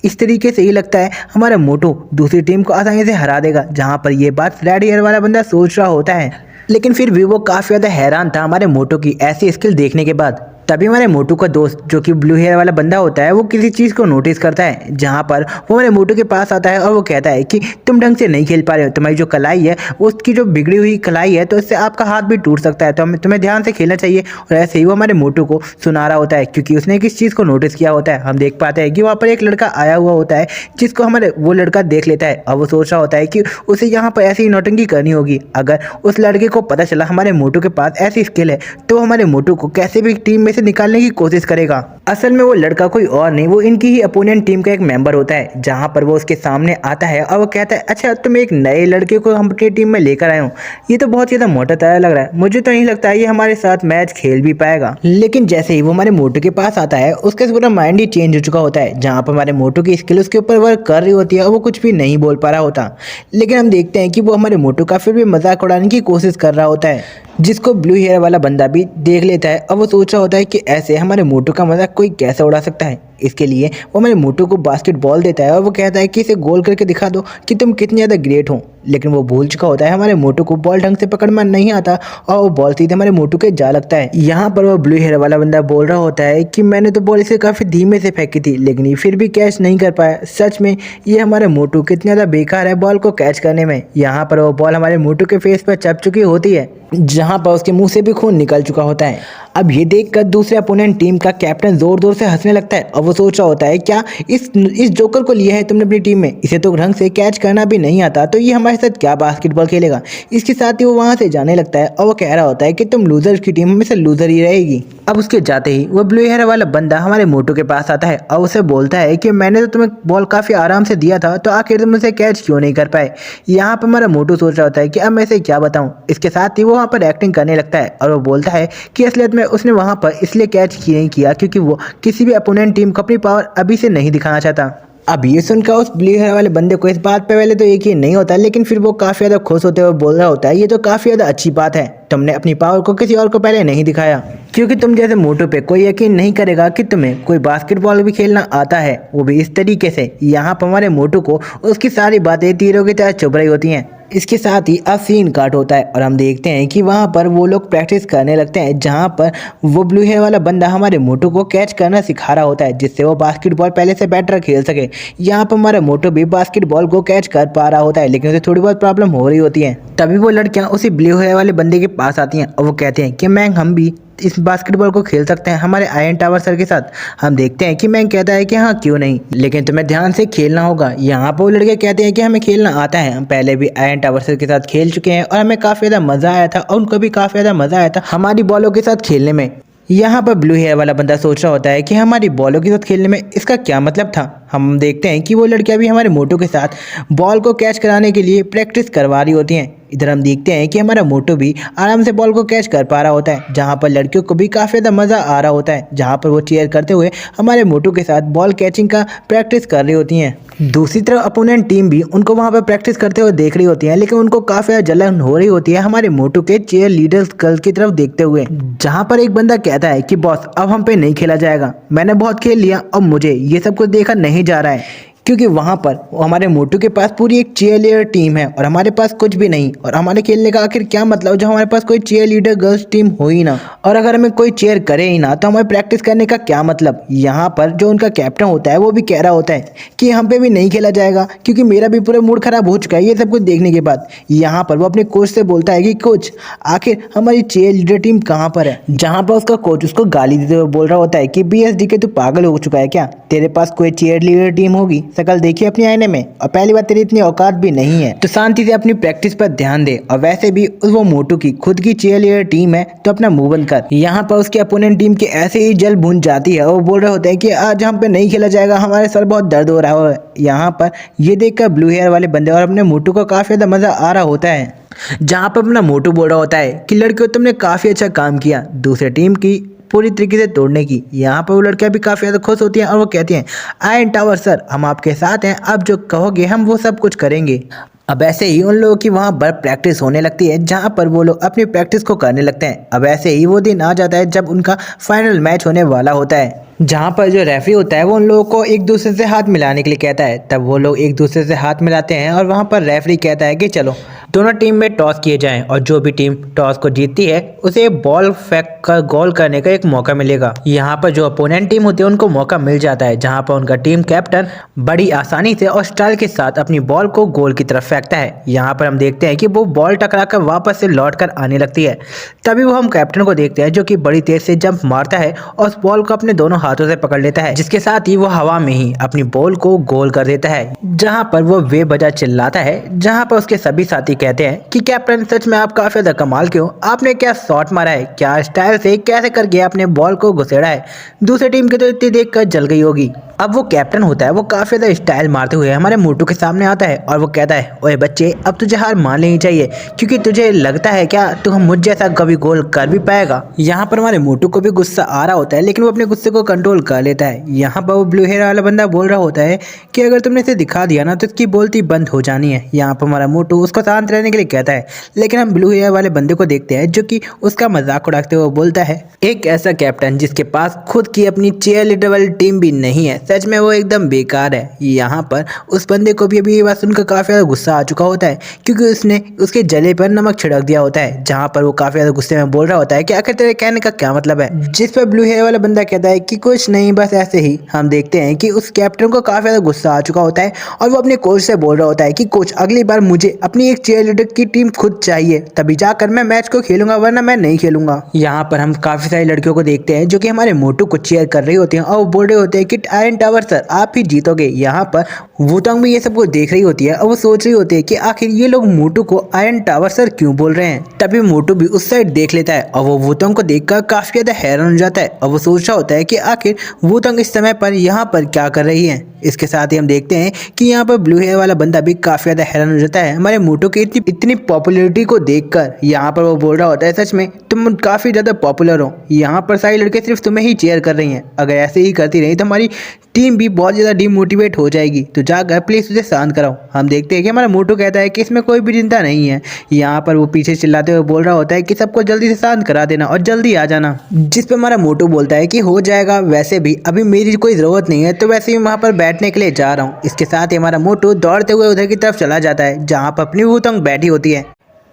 इस तरीके से ही लगता है हमारा मोटू दूसरी टीम को आसानी से हरा देगा। जहाँ पर ये बात रेड हेयर वाला बंदा सोच रहा होता है, लेकिन फिर भी वो काफ़ी ज़्यादा हैरान था हमारे मोटू की ऐसी स्किल देखने के बाद। तभी हमारे मोटू का दोस्त जो कि ब्लू हेयर वाला बंदा होता है वो किसी चीज़ को नोटिस करता है, जहाँ पर वो हमारे मोटू के पास आता है और वो कहता है कि तुम ढंग से नहीं खेल पा रहे हो, तुम्हारी जो कलाई है उसकी जो बिगड़ी हुई कलाई है तो इससे आपका हाथ भी टूट सकता है, तो हमें तुम्हें ध्यान से खेलना चाहिए। और ऐसे ही वो हमारे मोटू को सुना रहा होता है, क्योंकि उसने किस चीज़ को नोटिस किया होता है। हम देख पाते हैं कि वहाँ पर एक लड़का आया हुआ होता है, जिसको हमारे वो लड़का देख लेता है और वो सोच रहा होता है कि उसे यहाँ पर ऐसी नौटंकी करनी होगी। अगर उस लड़के को पता चला हमारे मोटू के पास ऐसी स्किल है तो हमारे मोटू को कैसे भी टीम में से निकालने की कोशिश करेगा। असल में वो लड़का कोई और नहीं, वो इनकी ही अपोनेंट टीम का एक मेंबर होता है। जहां पर वो उसके सामने आता है और वो कहता है, अच्छा तुम एक नए लड़के को हम अपनी टीम में लेकर आए हो, ये तो बहुत ज़्यादा मोटा ताजा लग रहा है, मुझे तो नहीं लगता ये हमारे साथ मैच खेल भी पाएगा। लेकिन जैसे ही वो हमारे मोटू के पास आता है उसका पूरा माइंड ही चेंज हो चुका होता है। जहाँ पर हमारे मोटू की स्किल उसके ऊपर वर्क कर रही होती है और वो कुछ भी नहीं बोल पा रहा होता, लेकिन हम देखते हैं कि वो हमारे मोटू का फिर भी मजाक उड़ाने की कोशिश कर रहा होता है, जिसको ब्लू हेयर वाला बंदा भी देख लेता है और वो सोच रहा होता है कि ऐसे हमारे मोटू का मजाक कोई कैसे उड़ा सकता है। इसके लिए वो हमारे मोटू को बास्केटबॉल देता है और वो कहता है कि इसे गोल करके दिखा दो कि तुम कितनी ज़्यादा ग्रेट हो। लेकिन वो भूल चुका होता है हमारे मोटू को बॉल ढंग से पकड़ना नहीं आता और वो बॉल सीधे हमारे मोटू के जा लगता है। यहाँ पर वो ब्लू हेयर वाला बंदा बोल रहा होता है कि मैंने तो बॉल इसे काफ़ी धीमे से फेंकी थी, लेकिन ये फिर भी कैच नहीं कर पाया। सच में ये हमारे मोटू कितना ज़्यादा बेकार है बॉल को कैच करने में। यहाँ पर वो बॉल हमारे मोटू के फेस पर चप चुकी होती है, जहाँ पर उसके मुंह से भी खून निकल चुका होता है। अब ये देखकर दूसरे अपोनेंट टीम का कैप्टन जोर जोर से हंसने लगता है और वो सोच रहा होता है, क्या इस जोकर को लिया है तुमने अपनी टीम में, इसे तो ढंग से कैच करना भी नहीं आता, तो ये हमारे साथ क्या बास्केटबॉल खेलेगा। इसके साथ ही वो वहाँ से जाने लगता है और वो कह रहा होता है कि तुम लूजर की टीम हमेशा लूजर ही रहेगी। अब उसके जाते ही वो ब्लू हेयर वाला बंदा हमारे मोटू के पास आता है और उसे बोलता है कि मैंने तो तुम्हें बॉल काफ़ी आराम से दिया था, तो आखिर तुम उसे कैच क्यों नहीं कर पाए। यहाँ पर हमारा मोटू सोच रहा होता है कि अब मैं इसे क्या बताऊँ। इसके साथ ही वो वहाँ पर एक्टिंग करने लगता है और वो बोलता है कि असलियत में उसने वहाँ पर इसलिए कैच नहीं किया क्योंकि वो किसी भी अपोनेंट टीम को अपनी पावर अभी से नहीं दिखाना चाहता। अब ये सुनकर उस ब्लू हेयर वाले बंदे को इस बात पे पहले तो यकीन नहीं होता, लेकिन फिर वो काफ़ी ज़्यादा खुश होते हुए बोल रहा होता है, ये तो काफ़ी ज़्यादा अच्छी बात है, तुमने अपनी पावर को किसी और को पहले नहीं दिखाया, क्योंकि तुम जैसे मोटू पे कोई यकीन नहीं करेगा कि तुम्हें कोई बास्केटबॉल भी खेलना आता है, वो भी इस तरीके से। यहाँ पर हमारे मोटू को उसकी सारी बातें तीरों की तरह चुभ रही होती हैं। इसके साथ ही अब सीन काट होता है और हम देखते हैं कि वहाँ पर वो लोग प्रैक्टिस करने लगते हैं, जहाँ पर वो ब्लू हेयर वाला बंदा हमारे मोटू को कैच करना सिखा रहा होता है, जिससे वो बास्केटबॉल पहले से बेटर खेल सके। यहाँ पर हमारा मोटू भी बास्केटबॉल को कैच कर पा रहा होता है, लेकिन उसे थोड़ी बहुत प्रॉब्लम हो रही होती है। तभी वो लड़कियाँ उसी ब्लू हेयर वाले बंदे के पास आती हैं और वो कहते हैं कि मैम हम भी इस बास्केटबॉल को खेल सकते हैं हमारे आयरन टावर सर के साथ। हम देखते हैं कि मैं कहता है कि हाँ क्यों नहीं, लेकिन तुम्हें ध्यान से खेलना होगा। यहाँ पर वो लड़के कहते हैं कि हमें खेलना आता है, हम पहले भी आयरन टावर सर के साथ खेल चुके हैं और हमें काफ़ी ज़्यादा मज़ा आया था और उनको भी काफ़ी ज़्यादा मज़ा आया था हमारी बॉलों के साथ खेलने में। यहाँ पर ब्लू हेयर वाला बंदा सोच रहा होता है कि हमारी बॉलों के साथ खेलने में इसका क्या मतलब था। हम देखते हैं कि वो लड़कियाँ भी हमारे मोटू के साथ बॉल को कैच कराने के लिए प्रैक्टिस करवा रही होती हैं। इधर हम देखते हैं कि हमारा मोटू भी आराम से बॉल को कैच कर पा रहा होता है, जहाँ पर लड़कियों को भी काफ़ी ज़्यादा मज़ा आ रहा होता है, जहाँ पर वो चीयर करते हुए हमारे मोटू के साथ बॉल कैचिंग का प्रैक्टिस कर रही होती हैं। दूसरी तरफ अपोनेंट टीम भी उनको वहाँ पर प्रैक्टिस करते हुए देख रही होती है, लेकिन उनको काफ़ी ज़्यादा जलन हो रही होती है हमारे मोटू के चीयर लीडर्स गर्ल की तरफ देखते हुए, जहाँ पर एक बंदा कहता है कि बॉस अब हम पे नहीं खेला जाएगा, मैंने बहुत खेल लिया, अब मुझे ये सब कुछ देखा नहीं जा रहा है, क्योंकि वहाँ पर हमारे मोटू के पास पूरी एक चीयर लीडर टीम है और हमारे पास कुछ भी नहीं। और हमारे खेलने का आखिर क्या मतलब जब हमारे पास कोई चीयर लीडर गर्ल्स टीम हो ही ना, और अगर हमें कोई चीयर करे ही ना तो हमें प्रैक्टिस करने का क्या मतलब। यहाँ पर जो उनका कैप्टन होता है वो भी कह रहा होता है कि हम पे भी नहीं खेला जाएगा, क्योंकि मेरा भी पूरा मूड खराब हो चुका है ये सब कुछ देखने के बाद। यहाँ पर वो अपने कोच से बोलता है कि कोच आखिर हमारी चीयर लीडर टीम कहाँ पर है, जहाँ पर उसका कोच उसको गाली देते हुए बोल रहा होता है कि BSDK तू पागल हो चुका है क्या, तेरे पास कोई चीयर लीडर टीम होगी, शकल देखिए अपनी आईने में, और पहली बात तेरी इतनी औकात भी नहीं है, तो शांति से अपनी प्रैक्टिस पर ध्यान दे। और वैसे भी वो मोटू की खुद की चीयर लीडर टीम है तो अपना मुंह बंद कर। यहाँ पर उसके अपोनेंट टीम के ऐसे ही जल भून जाती है और वो बोल रहे होते हैं कि आज हम पे नहीं खेला जाएगा, हमारे सर बहुत दर्द हो रहा है। यहाँ पर ये देखकर ब्लू हेयर वाले बंदे और अपने मोटू को काफी ज्यादा मजा आ रहा होता है, जहाँ पर अपना मोटू बोल रहा होता है कि लड़कियों तुमने काफी अच्छा काम किया दूसरे टीम की पूरी तरीके से तोड़ने की। यहाँ पर वो लड़कियां भी काफ़ी ज़्यादा खुश होती हैं और वो कहती हैं आयरन टावर सर हम आपके साथ हैं, आप जो कहोगे हम वो सब कुछ करेंगे। अब ऐसे ही उन लोगों की वहाँ पर प्रैक्टिस होने लगती है, जहाँ पर वो लोग अपनी प्रैक्टिस को करने लगते हैं। अब ऐसे ही वो दिन आ जाता है जब उनका फाइनल मैच होने वाला होता है, जहाँ पर जो रेफरी होता है वो उन लोगों को एक दूसरे से हाथ मिलाने के लिए कहता है। तब वो लोग एक दूसरे से हाथ मिलाते हैं और वहाँ पर रेफरी कहता है कि चलो दोनों टीम में टॉस किए जाएं और जो भी टीम टॉस को जीतती है उसे बॉल फेंक कर गोल करने का एक मौका मिलेगा। यहाँ पर जो अपोनेंट टीम होती है उनको मौका मिल जाता है, जहाँ पर उनका टीम कैप्टन बड़ी आसानी से और स्टाइल के साथ अपनी बॉल को गोल की तरफ फेंकता है। यहाँ पर हम देखते हैं कि वो बॉल टकराकर वापस से लौट कर आने लगती है। तभी वो हम कैप्टन को देखते हैं जो कि बड़ी तेज से जंप मारता है और उस बॉल को अपने दोनों हाथों से पकड़ लेता है, जिसके साथ ही वो हवा में ही अपनी बॉल को गोल कर देता है। जहाँ पर वो वे बजा चिल्लाता है, जहाँ पर उसके सभी साथी कहते हैं कि कैप्टन सच में आप काफी ज्यादा कमाल के हो, आपने क्या शॉट मारा है, क्या स्टाइल से कैसे करके आपने बॉल को घुसेड़ा है, दूसरी टीम की तो इतनी देखकर जल गई होगी। अब वो कैप्टन होता है वो काफी ज्यादा स्टाइल मारते हुए हमारे मोटू के सामने आता है और वो कहता है ओए बच्चे अब तुझे हार मान लेनी चाहिए, क्योंकि तुझे लगता है क्या तू मुझ जैसा कभी गोल कर भी पाएगा। यहाँ पर हमारे मोटू को भी गुस्सा आ रहा होता है, लेकिन वो अपने गुस्से को कंट्रोल कर लेता है। यहाँ पर वो ब्लू हेयर वाला बंदा बोल रहा होता है कि अगर तुमने इसे दिखा दिया ना तो इसकी बोलती बंद हो जानी है। यहाँ पर हमारा मोटू उसको शांत रहने के लिए कहता है, लेकिन हम ब्लू हेयर वाले बंदे को देखते हैं जो कि उसका मजाक उड़ाते हुए बोलता है एक ऐसा कैप्टन जिसके पास खुद की अपनी चीयर लीडर वाली टीम भी नहीं है, सच में वो एकदम बेकार है। यहाँ पर उस बंदे को भी अभी ये बात सुनकर काफी ज्यादा गुस्सा आ चुका होता है, क्योंकि उसने उसके जले पर नमक छिड़क दिया होता है। जहाँ पर वो काफी ज्यादा गुस्से में बोल रहा होता है कि आखिर तेरे कहने का क्या मतलब है, जिस पर ब्लू हेयर वाला बंदा कहता है कि कुछ नहीं बस ऐसे ही। हम देखते हैं कि उस कैप्टन को काफी ज्यादा गुस्सा आ चुका होता है और वो अपने कोच से बोल रहा होता है कि कोच अगली बार मुझे अपनी एक चीयर लीडर की टीम खुद चाहिए, तभी जाकर मैं मैच को खेलूंगा, वरना मैं नहीं खेलूंगा। यहाँ पर हम काफी सारी लड़कियों को देखते हैं जो कि हमारे मोटू को चीयर कर रही होती हैं और वो बोल रहे होते हैं कि आयरन टावर सर आप ही जीतोगे। यहाँ पर वुतांग भी ये सब कुछ देख रही होती है और वो सोच रही होती है कि आखिर ये लोग मोटू को आयरन टावर सर क्यों बोल रहे हैं। तभी मोटू भी उस साइड देख लेता है और वो वुतांग को देखकर काफी ज्यादा हैरान हो जाता है और वो सोच रहा होता है कि आखिर वुतांग इस समय पर यहाँ पर क्या कर रही है। इसके साथ ही हम देखते हैं कि यहाँ पर ब्लू हेयर वाला बंदा भी काफी ज्यादा हैरान हो जाता है हमारे मोटू की इतनी पॉपुलैरिटी को देखकर। यहाँ पर वो बोल रहा होता है सच में तुम काफी ज्यादा पॉपुलर हो, यहाँ पर सारी लड़के सिर्फ तुम्हें ही चीयर कर रही हैं, अगर ऐसे ही करती रही तो हमारी टीम भी बहुत ज़्यादा डिमोटिवेट हो जाएगी, तो जाकर प्लीज़ उसे शांत कराओ। हम देखते हैं कि हमारा मोटू कहता है कि इसमें कोई भी चिंता नहीं है। यहाँ पर वो पीछे चिल्लाते हुए बोल रहा होता है कि सबको जल्दी से शांत करा देना और जल्दी आ जाना, जिस पर हमारा मोटू बोलता है कि हो जाएगा, वैसे भी अभी मेरी कोई ज़रूरत नहीं है, तो वैसे ही वहाँ पर बैठने के लिए जा रहा हूँ। इसके साथ ही हमारा मोटू दौड़ते हुए उधर की तरफ चला जाता है जहाँ पर अपनी वुतांग बैठी होती है।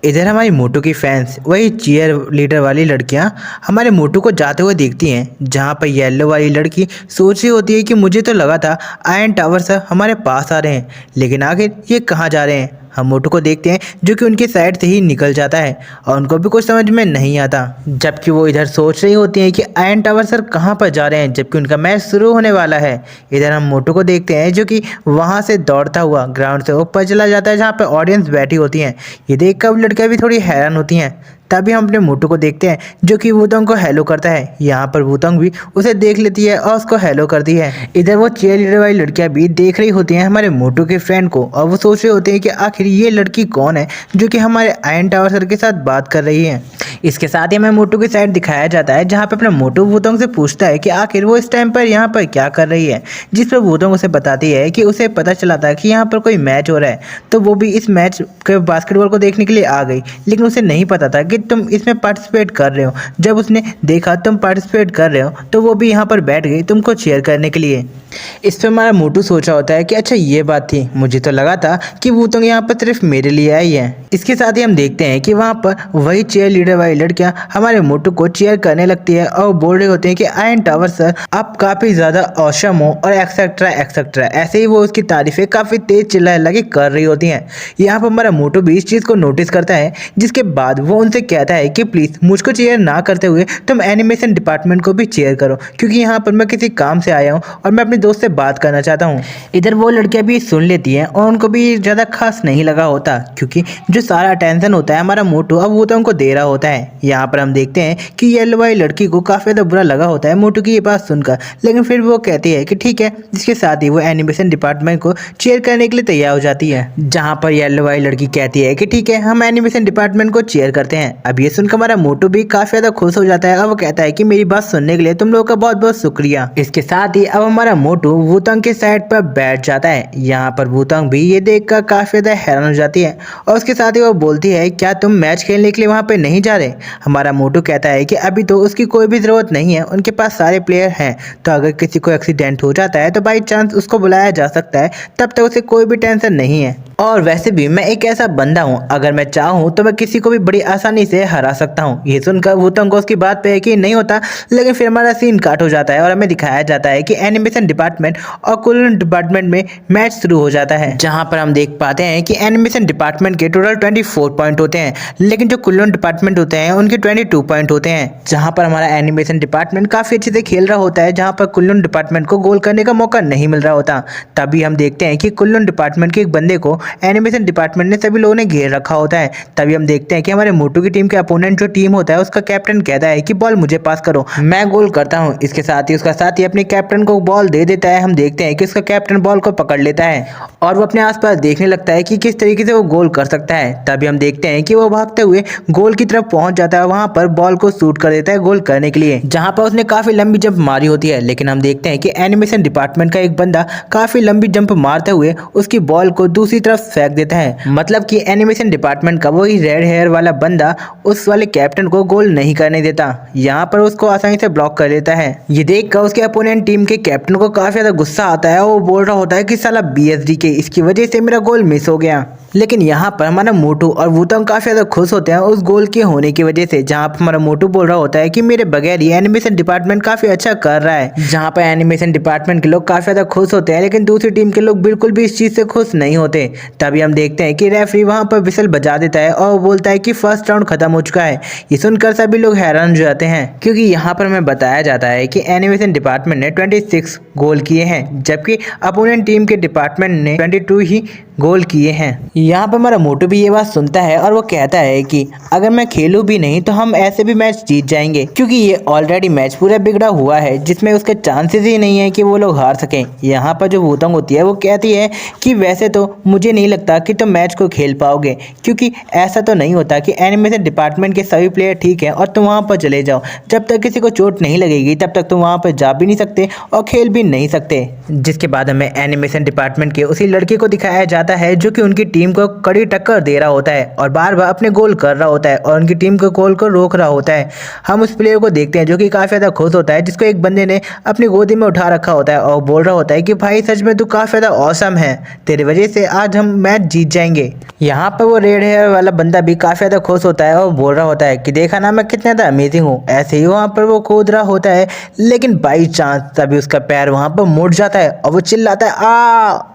इधर हमारी मोटू की फैंस वही चीयर लीडर वाली लड़कियां हमारे मोटू को जाते हुए देखती हैं, जहां पर येलो वाली लड़की सोच रही होती है कि मुझे तो लगा था आयरन टावर सर हमारे पास आ रहे हैं, लेकिन आखिर ये कहाँ जा रहे हैं। हम मोटू को देखते हैं जो कि उनके साइड से ही निकल जाता है और उनको भी कुछ समझ में नहीं आता, जबकि वो इधर सोच रही होती हैं कि आयरन टावर सर कहाँ पर जा रहे हैं, जबकि उनका मैच शुरू होने वाला है। इधर हम मोटू को देखते हैं जो कि वहाँ से दौड़ता हुआ ग्राउंड से ऊपर चला जाता है जहाँ पर ऑडियंस बैठी होती हैं। ये देख कर लड़कियाँ भी थोड़ी हैरान होती हैं। तभी हम अपने मोटू को देखते हैं जो कि वुतंग को हेलो करता है। यहाँ पर वुतंग भी उसे देख लेती है और उसको हेलो करती है। इधर वो चीयर लीडर वाली लड़कियां भी देख रही होती हैं हमारे मोटू के फ्रेंड को और वो सोच रहे होते हैं कि आखिर ये लड़की कौन है जो कि हमारे आयरन टावर सर के साथ बात कर रही है। इसके साथ ही हमें मोटू की साइड दिखाया जाता है जहाँ पे अपना मोटू वुतंग से पूछता है कि आखिर वो इस टाइम पर यहाँ पर क्या कर रही है, जिस पर वुतंग उसे बताती है कि उसे पता चला था कि यहाँ पर कोई मैच हो रहा है, तो वो भी इस मैच के बास्केटबॉल को देखने के लिए आ गई, लेकिन उसे नहीं पता था कि तुम इसमें पार्टिसिपेट कर रहे हो। जब उसने देखा तुम पार्टिसिपेट कर रहे हो तो वो भी यहाँ पर बैठ गई तुमको चीयर करने के लिए। इस पर हमारा मोटू सोचा होता है कि अच्छा ये बात थी, मुझे तो लगा था कि वुतंग यहाँ पर सिर्फ मेरे लिए आई है। इसके साथ ही हम देखते हैं कि वहाँ पर वही चीयर लीडर वाली लड़कियां हमारे मोटू को चीयर करने लगती है और बोल रहे होते हैं कि आयरन टावर सर आप काफी ज्यादा औसम हो और एक्सेट्रा एक्सेट्रा, ऐसे ही वो उसकी तारीफें काफी तेज चिल्लाने लगे कर रही होती हैं। यहाँ पर हमारा मोटू भी इस चीज को नोटिस करता है, जिसके बाद वो उनसे कहता है कि प्लीज मुझको चीयर ना करते हुए तुम एनिमेशन डिपार्टमेंट को भी चीयर करो, क्योंकि यहाँ पर मैं किसी काम से आया हूँ और मैं अपने दोस्त से बात करना चाहता हूँ। इधर वो लड़कियां भी सुन लेती हैं और उनको भी ज्यादा खास नहीं लगा होता, क्योंकि जो सारा अटेंशन होता है हमारा मोटू अब वो तो उनको दे रहा होता है। यहाँ पर हम देखते हैं कि येलो वाली लड़की को काफी ज्यादा बुरा लगा होता है मोटू की ये बात सुनकर, लेकिन फिर वो कहती है कि ठीक है, जिसके साथ ही वो एनिमेशन डिपार्टमेंट को चेयर करने के लिए तैयार हो जाती है। जहाँ पर येलो वाली लड़की कहती है कि ठीक है, हम एनिमेशन डिपार्टमेंट को चेयर करते हैं। अब ये सुनकर हमारा मोटू भी काफी ज्यादा खुश हो जाता है और वो कहता है कि मेरी बात सुनने के लिए तुम लोगों का बहुत बहुत शुक्रिया। इसके साथ ही अब हमारा मोटू वुतंग के साइड पर बैठ जाता है। यहाँ पर वुतंग भी ये देखकर काफी ज्यादा हैरान हो जाती है और उसके साथ ही वो बोलती है क्या तुम मैच खेलने के लिए वहाँ पे नहीं जा रहे? हमारा मोटू कहता है कि अभी तो उसकी कोई भी ज़रूरत नहीं है, उनके पास सारे प्लेयर हैं, तो अगर किसी को एक्सीडेंट हो जाता है तो बाई चांस उसको बुलाया जा सकता है, तब तक उसे कोई भी टेंशन नहीं है। और वैसे भी मैं एक ऐसा बंदा हूँ, अगर मैं चाहूँ तो मैं किसी को भी बड़ी आसानी से हरा सकता हूँ। ये सुनकर वुतंग को उसकी बात पे यकीन नहीं होता, लेकिन फिर हमारा सीन काट हो जाता है और हमें दिखाया जाता है कि एनिमेशन डिपार्टमेंट और कुलन डिपार्टमेंट में मैच शुरू हो जाता है, जहाँ पर हम देख पाते हैं कि एनिमेशन डिपार्टमेंट के टोटल 24 पॉइंट होते हैं, लेकिन जो कुलन डिपार्टमेंट होते हैं उनके 22 पॉइंट होते हैं। जहाँ पर हमारा एनिमेशन डिपार्टमेंट काफ़ी अच्छे से खेल रहा होता है, जहाँ पर कुलन डिपार्टमेंट को गोल करने का मौका नहीं मिल रहा होता। तभी हम देखते हैं कि कुलन डिपार्टमेंट के एक बंदे को एनिमेशन डिपार्टमेंट ने सभी लोगों ने घेर रखा होता है। तभी हम देखते हैं कि हमारे मोटू की टीम के अपोनेंट जो टीम होता है उसका कैप्टन कहता है कि बॉल मुझे पास करो, मैं गोल करता हूँ। इसके साथ ही उसका साथी अपने कैप्टन को बॉल दे देता है। हम देखते हैं कि उसका कैप्टन बॉल को पकड़ लेता है और वो अपने आसपास देखने लगता है कि किस तरीके से वो गोल कर सकता है। तभी हम देखते हैं कि वो भागते हुए गोल की तरफ पहुंच जाता है, वहां पर बॉल को शूट कर देता है गोल करने के लिए, जहां पर उसने काफी लंबी जंप मारी होती है। लेकिन हम देखते हैं कि एनिमेशन डिपार्टमेंट का एक बंदा काफी लंबी जंप मारते हुए उसकी बॉल को दूसरी तरफ फेंक देता है। मतलब कि एनिमेशन डिपार्टमेंट का वही रेड हेयर वाला बंदा उस वाले कैप्टन को गोल नहीं करने देता, यहाँ पर उसको आसानी से ब्लॉक कर लेता है। ये देखकर उसके अपोनेंट टीम के कैप्टन को काफी ज्यादा गुस्सा आता है और वो बोल रहा होता है कि साला BSD के, इसकी वजह से मेरा गोल मिस हो गया। लेकिन यहाँ पर हमारा मोटू और वुतंग काफी ज्यादा खुश होते हैं उस गोल के होने की वजह से, जहाँ पर हमारा मोटू बोल रहा होता है कि मेरे बगैर ही एनिमेशन डिपार्टमेंट काफी अच्छा कर रहा है। जहाँ पर एनिमेशन डिपार्टमेंट के लोग काफी ज्यादा खुश होते हैं, लेकिन दूसरी टीम के लोग बिल्कुल भी इस चीज से खुश नहीं होते। तभी हम देखते हैं कि रेफरी वहाँ पर विसल बजा देता है और बोलता है कि फर्स्ट राउंड खत्म हो चुका है। ये सुनकर सभी लोग हैरान हो जाते हैं, क्योंकि यहाँ पर हमें बताया जाता है कि एनिमेशन डिपार्टमेंट ने 26 गोल किए हैं, जबकि अपोनेंट टीम के डिपार्टमेंट ने 22 ही गोल किए हैं। यहाँ पर हमारा मोटू भी ये बात सुनता है और वो कहता है कि अगर मैं खेलूं भी नहीं तो हम ऐसे भी मैच जीत जाएंगे, क्योंकि ये ऑलरेडी मैच पूरा बिगड़ा हुआ है जिसमें उसके चांसेस ही नहीं है कि वो लोग हार सकें। यहाँ पर जो वुतंग होती है वो कहती है कि वैसे तो मुझे नहीं लगता कि तुम मैच को खेल पाओगे, क्योंकि ऐसा तो नहीं होता कि एनिमेशन डिपार्टमेंट के सभी प्लेयर ठीक हैं और तुम वहाँ पर चले जाओ। जब तक किसी को चोट नहीं लगेगी तब तक तुम वहाँ पर जा भी नहीं सकते और खेल भी नहीं सकते। जिसके बाद हमें एनिमेशन डिपार्टमेंट के उसी लड़के को दिखाया जाता है जो कि उनकी टीम को कड़ी टक्कर दे रहा होता है और बार बार अपने गोल कर रहा होता है और उनकी टीम के गोल को रोक रहा होता है। हम उस प्लेयर को देखते हैं जो कि काफ़ी ज़्यादा खुश होता है, जिसको एक बंदे ने अपनी गोदी में उठा रखा होता है और बोल रहा होता है कि भाई सच में तू काफ़ी ज़्यादा औसम है, तेरी वजह से आज हम मैच जीत जाएंगे। यहाँ पर वो रेड हेयर वाला बंदा भी काफ़ी ज़्यादा खुश होता है और बोल रहा होता है कि देखा ना मैं कितना ज़्यादा अमेजिंग हूँ। ऐसे ही वहाँ पर वो कूद रहा होता है, लेकिन बाई चांस तभी उसका पैर वहाँ पर मुड़ जाता है और वो चिल्लाता है आ।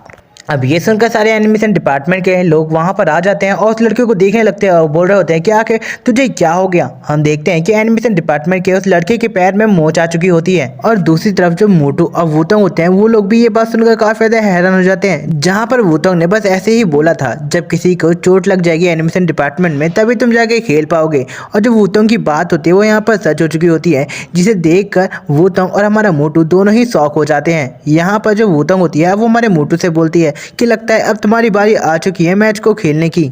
अब ये सुनकर सारे एनिमेशन डिपार्टमेंट के लोग वहां पर आ जाते हैं और उस लड़के को देखने लगते हैं और बोल रहे होते हैं कि आखिर तुझे क्या हो गया। हम देखते हैं कि एनिमेशन डिपार्टमेंट के उस लड़के के पैर में मोच आ चुकी होती है और दूसरी तरफ जो मोटू और वूतंग होते हैं वो लोग भी ये बात सुनकर काफी ज्यादा हैरान हो जाते हैं। जहाँ पर वूतंग ने बस ऐसे ही बोला था जब किसी को चोट लग जाएगी एनिमेशन डिपार्टमेंट में तभी तुम जाके खेल पाओगे, और जो वूतंग की बात होती है वो यहाँ पर सच हो चुकी होती है, जिसे देखकर वूतंग और हमारा मोटू दोनों ही शॉक हो जाते हैं। यहाँ पर जो वूतंग होती है वो हमारे मोटू से बोलती है कि लगता है अब तुम्हारी बारी आ चुकी है मैच को खेलने की,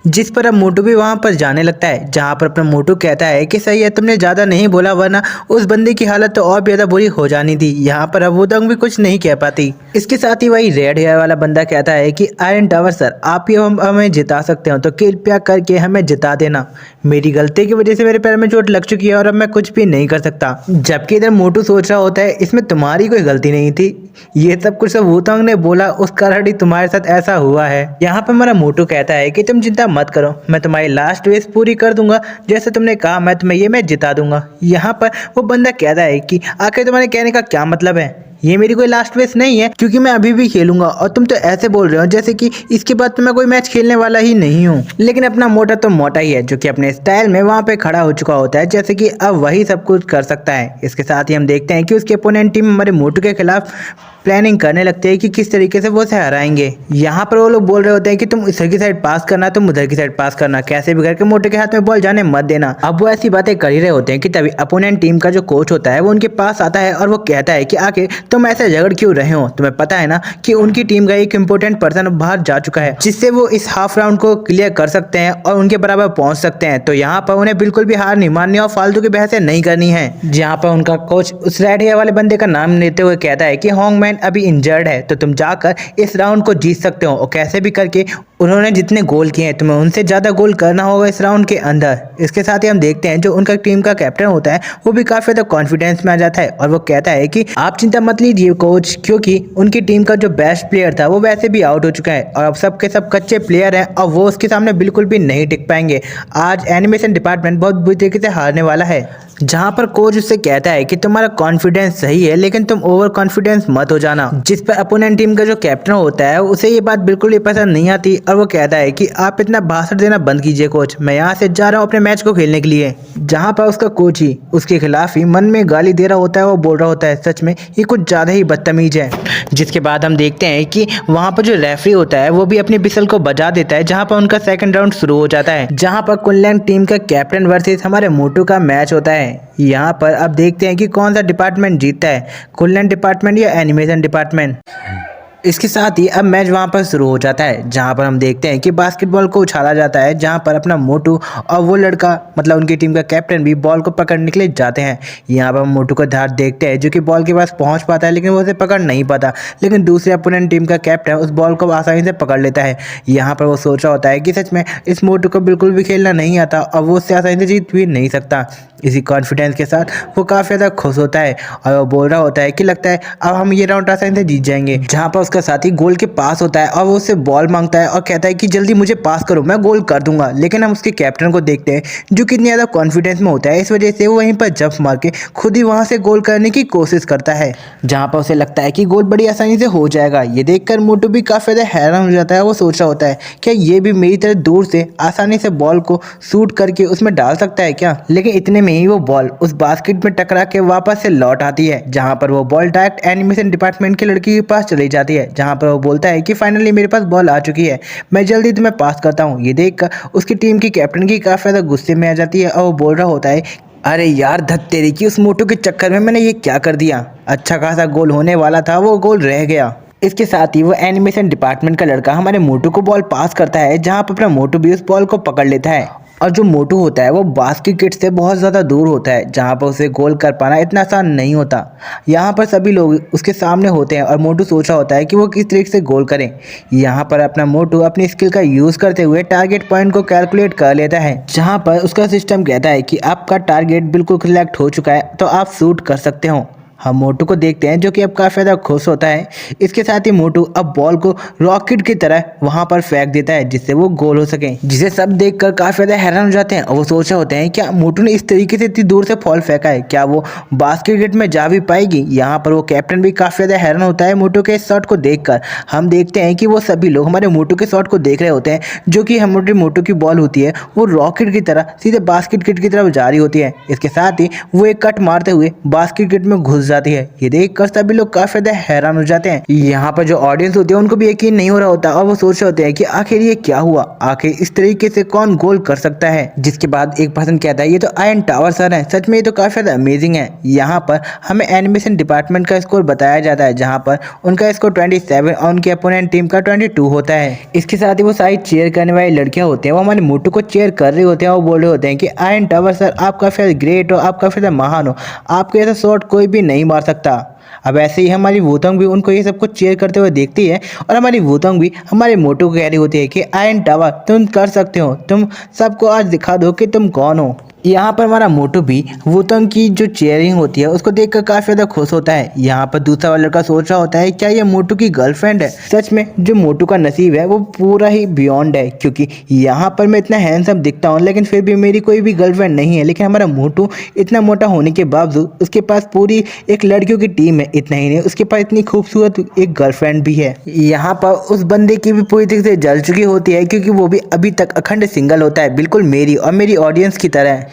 जिस पर अब मोटू भी वहां पर जाने लगता है। जहां पर अपना मोटू कहता है कि सही है तुमने ज़्यादा नहीं बोला वरना उस बंदे की हालत तो और भी ज़्यादा बुरी हो जानी थी। यहाँ पर अब वूतंग भी कुछ नहीं कह पाती। इसके साथ ही वही रेड हेयर वाला बंदा कहता है कि आयरन टावर सर आप ही हमें जिता सकते हो तो कृपया करके हमें जिता देना, मेरी गलती की वजह से मेरे पैर में चोट लग चुकी है और अब मैं कुछ भी नहीं कर सकता। जबकि इधर मोटू सोच रहा होता है इसमें तुम्हारी कोई गलती नहीं थी, ये सब कुछ वूतंग ने बोला उस कारण ही तुम्हारे साथ ऐसा हुआ है। यहाँ पर हमारा मोटू कहता है कि तुम चिंता मत करो, मैं तुम्हारी लास्ट विश पूरी कर दूंगा, जैसे तुमने कहा मैं तुम्हें ये मैच जिता दूंगा। यहाँ पर वो बंदा कहता है कि आखिर तुम्हारे कहने का क्या मतलब है, ये मेरी कोई लास्ट विश नहीं है क्योंकि मैं अभी भी खेलूंगा और तुम तो ऐसे बोल रहे हो जैसे कि इसके बाद तो मैं कोई मैच खेलने वाला ही नहीं हूँ। लेकिन अपना मोटा तो मोटा ही है जो कि अपने स्टाइल में वहाँ पे खड़ा हो चुका होता है जैसे कि अब वही सब कुछ कर सकता है। इसके साथ ही हम देखते हैं कि उसके अपोनेंट टीम हमारे मोटू के खिलाफ प्लानिंग करने लगते हैं कि किस तरीके से वो उसे हराएंगे। यहाँ पर वो लोग बोल रहे होते हैं कि तुम इधर की साइड पास करना, तुम उधर की साइड पास करना, कैसे भी करके मोटे के हाथ में बॉल जाने मत देना। अब वो ऐसी बातें कर ही रहे होते हैं कि तभी अपोनेंट टीम का जो कोच होता है वो उनके पास आता है और वो कहता है कि आखिर तुम ऐसे झगड़ क्यों रहे हो, तुम्हें पता है ना कि उनकी टीम का एक इंपॉर्टेंट पर्सन बाहर जा चुका है जिससे वो इस हाफ राउंड को क्लियर कर सकते हैं और उनके बराबर पहुंच सकते हैं। तो यहाँ पर उन्हें बिल्कुल भी हार नहीं माननी और फालतू की बहसें नहीं करनी है। जहाँ पर उनका कोच उस रेड हेयर वाले बंदे का नाम लेते हुए कहता है कि हॉन्गमैन अभी इंजर्ड है तो तुम जाकर इस राउंड को जीत सकते हो और कैसे भी करके उन्होंने जितने गोल किए हैं तुम्हें उनसे ज़्यादा गोल करना होगा इस राउंड के अंदर। इसके साथ ही हम देखते हैं जो उनका टीम का कैप्टन होता है वो भी काफ़ी ज़्यादा कॉन्फिडेंस में आ जाता है और वो कहता है कि आप चिंता मत लीजिए कोच, क्योंकि उनकी टीम का जो बेस्ट प्लेयर था वो वैसे भी आउट हो चुका है और अब सब के सब कच्चे प्लेयर हैं और वो उसके सामने बिल्कुल भी नहीं टिक पाएंगे। आज एनिमेशन डिपार्टमेंट बहुत बुरी तरीके से हारने वाला है। जहाँ पर कोच उससे कहता है कि तुम्हारा कॉन्फिडेंस सही है लेकिन तुम ओवर कॉन्फिडेंस मत हो जाना, जिस पर अपोनेंट टीम का जो कैप्टन होता है उसे ये बात बिल्कुल भी पसंद नहीं आती और वो कहता है कि आप इतना भाषण देना बंद कीजिए कोच, मैं यहाँ से जा रहा हूँ अपने मैच को खेलने के लिए। जहाँ पर उसका कोच ही उसके खिलाफ ही मन में गाली दे रहा होता है, वो बोल रहा होता है सच में ये कुछ ज़्यादा ही बदतमीज है। जिसके बाद हम देखते हैं कि वहाँ पर जो रेफरी होता है वो भी अपनी बिसल को बजा देता है, जहाँ पर उनका सेकंड राउंड शुरू हो जाता है, जहाँ पर कुनलैंग टीम का कैप्टन वर्सेस हमारे मोटू का मैच होता है। यहाँ पर अब देखते हैं कि कौन सा डिपार्टमेंट जीतता है, कुनलैंग डिपार्टमेंट या एनिमेशन डिपार्टमेंट। इसके साथ ही अब मैच वहाँ पर शुरू हो जाता है, जहाँ पर हम देखते हैं कि बास्केटबॉल को उछाला जाता है, जहाँ पर अपना मोटू और वो लड़का मतलब उनकी टीम का कैप्टन भी बॉल को पकड़ने के लिए जाते हैं। यहाँ पर हम मोटू का धार देखते हैं जो कि बॉल के पास पहुँच पाता है लेकिन वो उसे पकड़ नहीं पाता, लेकिन दूसरे अपोनेंट टीम का कैप्टन उस बॉल को आसानी से पकड़ लेता है। यहाँ पर वो सोच रहा होता है कि सच में इस मोटू को बिल्कुल भी खेलना नहीं आता और वो उससे आसानी से जीत भी नहीं सकता। इसी कॉन्फिडेंस के साथ वो काफ़ी ज़्यादा खुश होता है और वो बोल रहा होता है कि लगता है अब हम ये राउंड आसानी से जीत जाएंगे। जहाँ पर उसका साथी गोल के पास होता है और वो उससे बॉल मांगता है और कहता है कि जल्दी मुझे पास करो मैं गोल कर दूंगा, लेकिन हम उसके कैप्टन को देखते हैं जो कितनी ज़्यादा कॉन्फिडेंस में होता है, इस वजह से वो वहीं पर जंप मार के खुद ही वहाँ से गोल करने की कोशिश करता है, जहाँ पर उसे लगता है कि गोल बड़ी आसानी से हो जाएगा। ये देखकर मोटू भी काफ़ी ज़्यादा हैरान हो जाता है, वो सोच रहा होता है क्या ये भी मेरी तरह दूर से आसानी से बॉल को शूट करके उसमें डाल सकता है क्या। लेकिन इतने में ही वो बॉल उस बास्केट में टकरा के वापस से लौट आती है, जहाँ पर वो बॉल डायरेक्ट एनिमेशन डिपार्टमेंट के लड़की के पास चली जाती है, जहाँ पर वो बोलता है कि फाइनली मेरे पास बॉल आ चुकी है, मैं जल्दी तुम्हें पास करता हूँ। ये देखकर उसकी टीम की कैप्टन की काफ़ी ज़्यादा गुस्से में आ जाती है और वो बोल रहा होता है अरे यार धत तेरी की, उस मोटू के चक्कर में मैंने ये क्या कर दिया, अच्छा खासा गोल होने वाला था वो गोल रह गया। इसके साथ ही वो एनिमेशन डिपार्टमेंट का लड़का हमारे मोटू को बॉल पास करता है, जहाँ पर अपना मोटू भी उस बॉल को पकड़ लेता है और जो मोटू होता है वो बास्केट से बहुत ज़्यादा दूर होता है, जहाँ पर उसे गोल कर पाना इतना आसान नहीं होता। यहाँ पर सभी लोग उसके सामने होते हैं और मोटू सोच रहा होता है कि वो किस तरीके से गोल करें। यहाँ पर अपना मोटू अपनी स्किल का यूज़ करते हुए टारगेट पॉइंट को कैलकुलेट कर लेता है, जहाँ पर उसका सिस्टम कहता है कि आपका टारगेट बिल्कुल सिलेक्ट हो चुका है तो आप शूट कर सकते हो। हम मोटू को देखते हैं जो कि अब काफ़ी ज़्यादा खुश होता है। इसके साथ ही मोटू अब बॉल को रॉकेट की तरह वहां पर फेंक देता है जिससे वो गोल हो सके, जिसे सब देखकर काफ़ी ज़्यादा हैरान हो जाते हैं और वो सोच रहे होते हैं क्या मोटू ने इस तरीके से इतनी दूर से बॉल फेंका है, क्या वो बास्केट में जा भी पाएगी। यहाँ पर वो कैप्टन भी काफ़ी ज़्यादा हैरान होता है मोटू के शॉट को देखकर। हम देखते हैं कि वो सभी लोग हमारे मोटू के शॉट को देख रहे होते हैं जो कि हमारे मोटू की बॉल होती है वो रॉकेट की तरह सीधे बास्केट की तरफ जा रही होती है। इसके साथ ही वो एक कट मारते हुए बास्केट में घुस जाती है। ये देखकर सभी लोग काफी ज्यादा हैरान हो जाते हैं। यहाँ पर जो ऑडियंस होती है उनको भी यकीन नहीं हो रहा होता और वो सोच रहे होते हैं कि आखिर ये क्या हुआ, आखिर इस तरीके से कौन गोल कर सकता है। जिसके बाद एक पर्सन कहता है ये तो आयरन टावर सर है, सच में ये तो काफी ज्यादा अमेजिंग है। यहाँ पर हमें एनिमेशन डिपार्टमेंट का स्कोर बताया जाता है जहाँ पर उनका स्कोर 27 और उनके अपोनेंट टीम का 22 होता है। इसके साथ ही वो सारी चेयर करने वाली लड़कियां होती हैं वो हमारे मोटू को चेयर कर रहे होते हैं और बोल रहे होते हैं कि आयरन टावर सर आप काफी ग्रेट हो, आप काफी महान हो, आपके ऐसा शॉट कोई भी नहीं मार सकता। अब ऐसे ही हमारी वुतंग भी उनको ये सब कुछ चेयर करते हुए देखती है और हमारी वुतंग भी हमारे मोटू को कह रही होती है कि आयरन टावर तुम कर सकते हो, तुम सबको आज दिखा दो कि तुम कौन हो। यहाँ पर हमारा मोटू भी वुतंग की जो चेयरिंग होती है उसको देखकर काफी ज्यादा खुश होता है। यहाँ पर दूसरा वाला लड़का सोच रहा होता है क्या ये मोटू की गर्लफ्रेंड है। सच में जो मोटू का नसीब है वो पूरा ही बियॉन्ड है, क्योंकि यहाँ पर मैं इतना हैंडसम दिखता हूँ लेकिन फिर भी मेरी कोई भी गर्लफ्रेंड नहीं है। लेकिन हमारा मोटू इतना मोटा होने के बावजूद उसके पास पूरी एक लड़कियों की टीम है, इतना ही नहीं उसके पास इतनी खूबसूरत एक गर्लफ्रेंड भी है। यहाँ पर उस बंदे की भी पूरी तरीके से जल चुकी होती है क्योंकि वो भी अभी तक अखंड सिंगल होता है, बिल्कुल मेरी और मेरी ऑडियंस की तरह।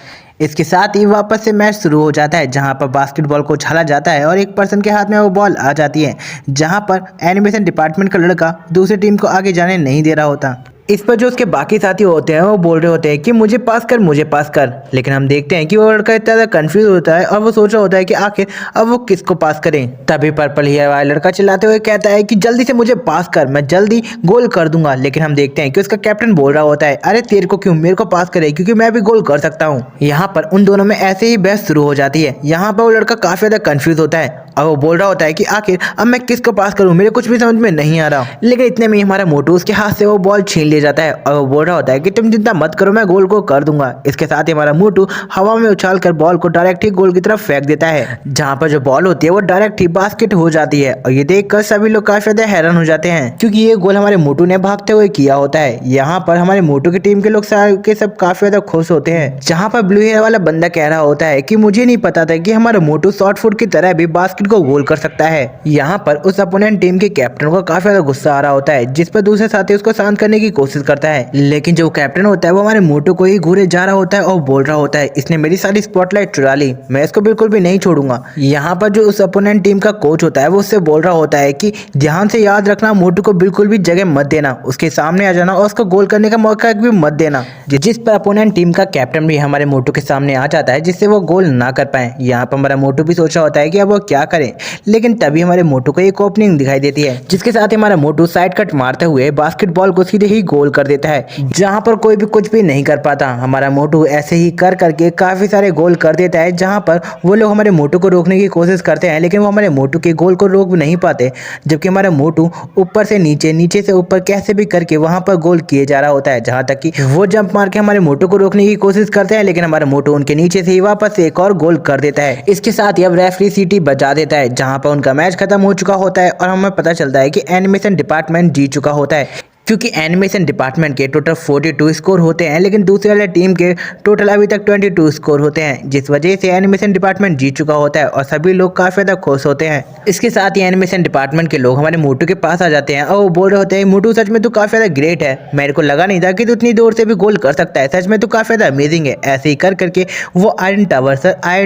इसके साथ ही वापस से मैच शुरू हो जाता है जहां पर बास्केटबॉल को उछाला जाता है और एक पर्सन के हाथ में वो बॉल आ जाती है जहां पर एनिमेशन डिपार्टमेंट का लड़का दूसरी टीम को आगे जाने नहीं दे रहा होता। इस पर जो उसके बाकी साथी होते हैं वो बोल रहे होते हैं कि मुझे पास कर, मुझे पास कर। लेकिन हम देखते हैं कि वो लड़का इतना ज़्यादा कंफ्यूज होता है और वो सोच रहा होता है कि आखिर अब वो किसको पास करें। तभी पर्पल हेयर वाला लड़का चिल्लाते हुए कहता है कि जल्दी से मुझे पास कर, मैं जल्दी गोल कर दूंगा। लेकिन हम देखते हैं कि उसका कैप्टन बोल रहा होता है अरे तेरे को क्यों, मेरे को पास करे क्योंकि मैं भी गोल कर सकता हूँ। यहाँ पर उन दोनों में ऐसे ही बहस शुरू हो जाती है। यहाँ पर वो लड़का काफी ज्यादा कंफ्यूज होता है और वो बोल रहा होता है कि आखिर अब मैं किसको पास करूं, मेरे कुछ भी समझ में नहीं आ रहा। लेकिन इतने में हमारा मोटू उसके हाथ से वो बॉल छीन ले जाता है और वो बोल रहा होता है कि तुम चिंता मत करो, मैं गोल को कर दूंगा। इसके साथ ही हमारा मोटू हवा में उछाल कर बॉल को डायरेक्ट ही गोल की तरफ फेंक देता है जहां पर जो बॉल होती है वो डायरेक्ट ही बास्केट हो जाती है। और ये देखकर सभी लोग काफी ज्यादा हैरान हो जाते हैं क्योंकि ये गोल हमारे मोटू ने भागते हुए किया होता है। यहाँ पर हमारे मोटू की टीम के लोग के सब काफी ज्यादा खुश होते हैं जहाँ पर ब्लू हेयर वाला बंदा कह रहा होता है कि मुझे नहीं पता था कि हमारा मोटू शॉर्ट फुट की तरह भी बास्केट को गोल कर सकता है। यहाँ पर उस अपोनेंट टीम के कैप्टन को काफी ज्यादा गुस्सा आ रहा होता है जिस पर दूसरे साथी उसको शांत करने की कोशिश करता है। लेकिन जो कैप्टन होता है वो हमारे मोटू को ही घूरे जा रहा होता है और बोल रहा होता है इसने मेरी सारी स्पॉटलाइट चुरा ली, मैं इसको बिल्कुल भी नहीं छोड़ूंगा। यहाँ पर जो उस अपोनेंट टीम का कोच होता है वो उससे बोल रहा होता है कि ध्यान से याद रखना, मोटू को बिल्कुल भी जगह मत देना, उसके सामने आ जाना और उसको गोल करने का मौका भी मत देना। जिस पर अपोनेंट टीम का कैप्टन भी हमारे मोटू के सामने आ जाता है जिससे वो गोल ना कर पाए। यहाँ पर हमारा मोटू भी सोच रहा होता है कि अब वो क्या करे, लेकिन तभी हमारे मोटू को एक ओपनिंग दिखाई देती है जिसके साथ ही हमारा मोटू साइड कट मारते हुए बास्केटबॉल को सीधे ही गोल कर देता है जहां पर कोई भी कुछ भी नहीं कर पाता। हमारा मोटू ऐसे ही कर करके काफी सारे गोल कर देता है जहां पर वो लोग हमारे मोटू को रोकने की कोशिश करते हैं लेकिन वो हमारे मोटू के गोल को रोक नहीं पाते, जबकि हमारा मोटू ऊपर से नीचे, नीचे से ऊपर कैसे भी करके वहां पर गोल किए जा रहा होता है जहां तक कि वो जंप मार के हमारे मोटू को रोकने की कोशिश करते हैं लेकिन हमारा मोटू उनके नीचे से ही वापस एक और गोल कर देता है। इसके साथ ही अब रेफरी सीटी बजा देता है जहां पर उनका मैच खत्म हो चुका होता है और हमें पता चलता है कि एनिमेशन डिपार्टमेंट जीत चुका होता है क्योंकि एनिमेशन डिपार्टमेंट के टोटल 42 स्कोर होते हैं लेकिन दूसरे वाले टीम के टोटल अभी तक 22 स्कोर होते हैं, जिस वजह से एनिमेशन डिपार्टमेंट जीत चुका होता है और सभी लोग काफी ज्यादा खुश होते हैं। इसके साथ ही एनिमेशन डिपार्टमेंट के लोग हमारे मोटू के पास आ जाते हैं और वो बोल रहे होते हैं मोटू सच में तू काफी ज्यादा ग्रेट है, मेरे को लगा नहीं था कि तू इतनी दूर से भी गोल कर सकता है, सच में तू काफी ज्यादा अमेजिंग है। ऐसे ही कर करके वो आयरन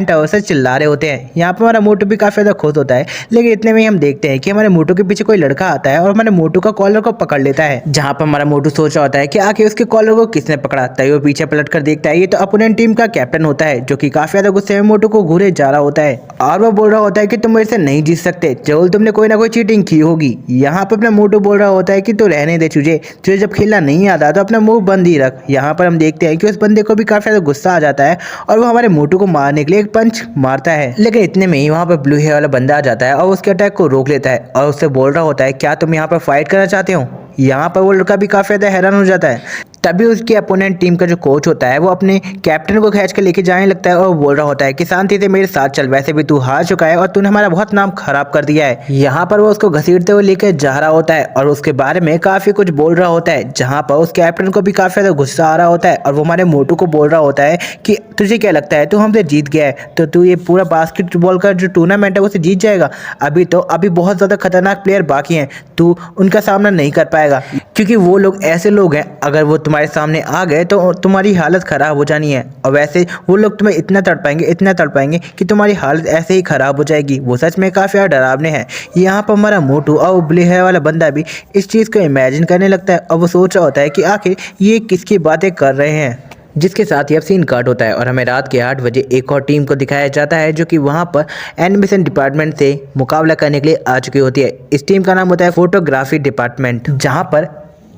टावर से चिल्ला रहे होते हैं। यहाँ पर हमारा मोटू भी काफी ज्यादा खुश होता है लेकिन इतने में हम देखते हैं कि हमारे मोटू के पीछे कोई लड़का आता है और हमारे मोटू का कॉलर को पकड़ लेता है जहाँ पर हमारा मोटू सोच रहा होता है कि आखिर उसके कॉलर को किसने पकड़ा। तभी वो पीछे पलट कर देखता है ये तो अपोनेंट टीम का कैप्टन होता है जो कि काफी ज्यादा गुस्से में मोटू को घूरे जा रहा होता है और वो बोल रहा होता है कि तुम मेरे से नहीं जीत सकते, जरूर तुमने कोई ना कोई चीटिंग की होगी। यहाँ पर अपना मोटू बोल रहा होता है कि तू रहने दे, तुझे जब खेलना नहीं आता तो अपना मुंह बंद ही रख। यहाँ पर हम देखते हैं कि उस बंदे को भी काफी ज्यादा गुस्सा आ जाता है और वो हमारे मोटू को मारने के लिए एक पंच मारता है लेकिन इतने में ही वहाँ पर ब्लू हेयर वाला बंदा आ जाता है और उसके अटैक को रोक लेता है और उससे बोल रहा होता है क्या तुम यहाँ पर फाइट करना चाहते हो। यहाँ पर वो लड़का भी काफी ज्यादा हैरान हो जाता है। तभी उसकी अपोनेंट टीम का जो कोच होता है वो अपने कैप्टन को खींच के लेके जाने लगता है और बोल रहा होता है कि शांति से मेरे साथ चल, वैसे भी तू हार चुका है और तूने हमारा बहुत नाम खराब कर दिया है। यहाँ पर वो उसको घसीटते हुए लेकर जा रहा होता है और उसके बारे में काफी कुछ बोल रहा होता है, जहाँ पर उस कैप्टन को भी काफी ज्यादा गुस्सा आ रहा होता है और वो हमारे मोटू को बोल रहा होता है कि तुझे क्या लगता है तू हमसे जीत गया है तो तू ये पूरा बास्केटबॉल का जो टूर्नामेंट है उसे जीत जाएगा। अभी बहुत ज्यादा खतरनाक प्लेयर बाकी हैं, तू उनका सामना नहीं कर पाएगा क्योंकि वो लोग ऐसे लोग हैं, अगर वो तुम्हारे सामने आ गए तो तुम्हारी हालत खराब हो जानी है और वैसे वो लोग तुम्हें इतना तड़पाएंगे कि तुम्हारी हालत ऐसे ही खराब हो जाएगी। वो सच में काफी ज्यादा डरावने हैं। यहाँ पर हमारा मोटू और वो ब्लू हेयर वाला बंदा भी इस चीज को इमेजिन करने लगता है और वो सोच रहा होता है कि आखिर ये किसकी बातें कर रहे हैं। जिसके साथ ही अब सीन कट होता है और हमें रात के 8 बजे एक और टीम को दिखाया जाता है जो कि वहां पर एनिमेशन डिपार्टमेंट से मुकाबला करने के लिए आ चुकी होती है। इस टीम का नाम होता है फोटोग्राफी डिपार्टमेंट, जहां पर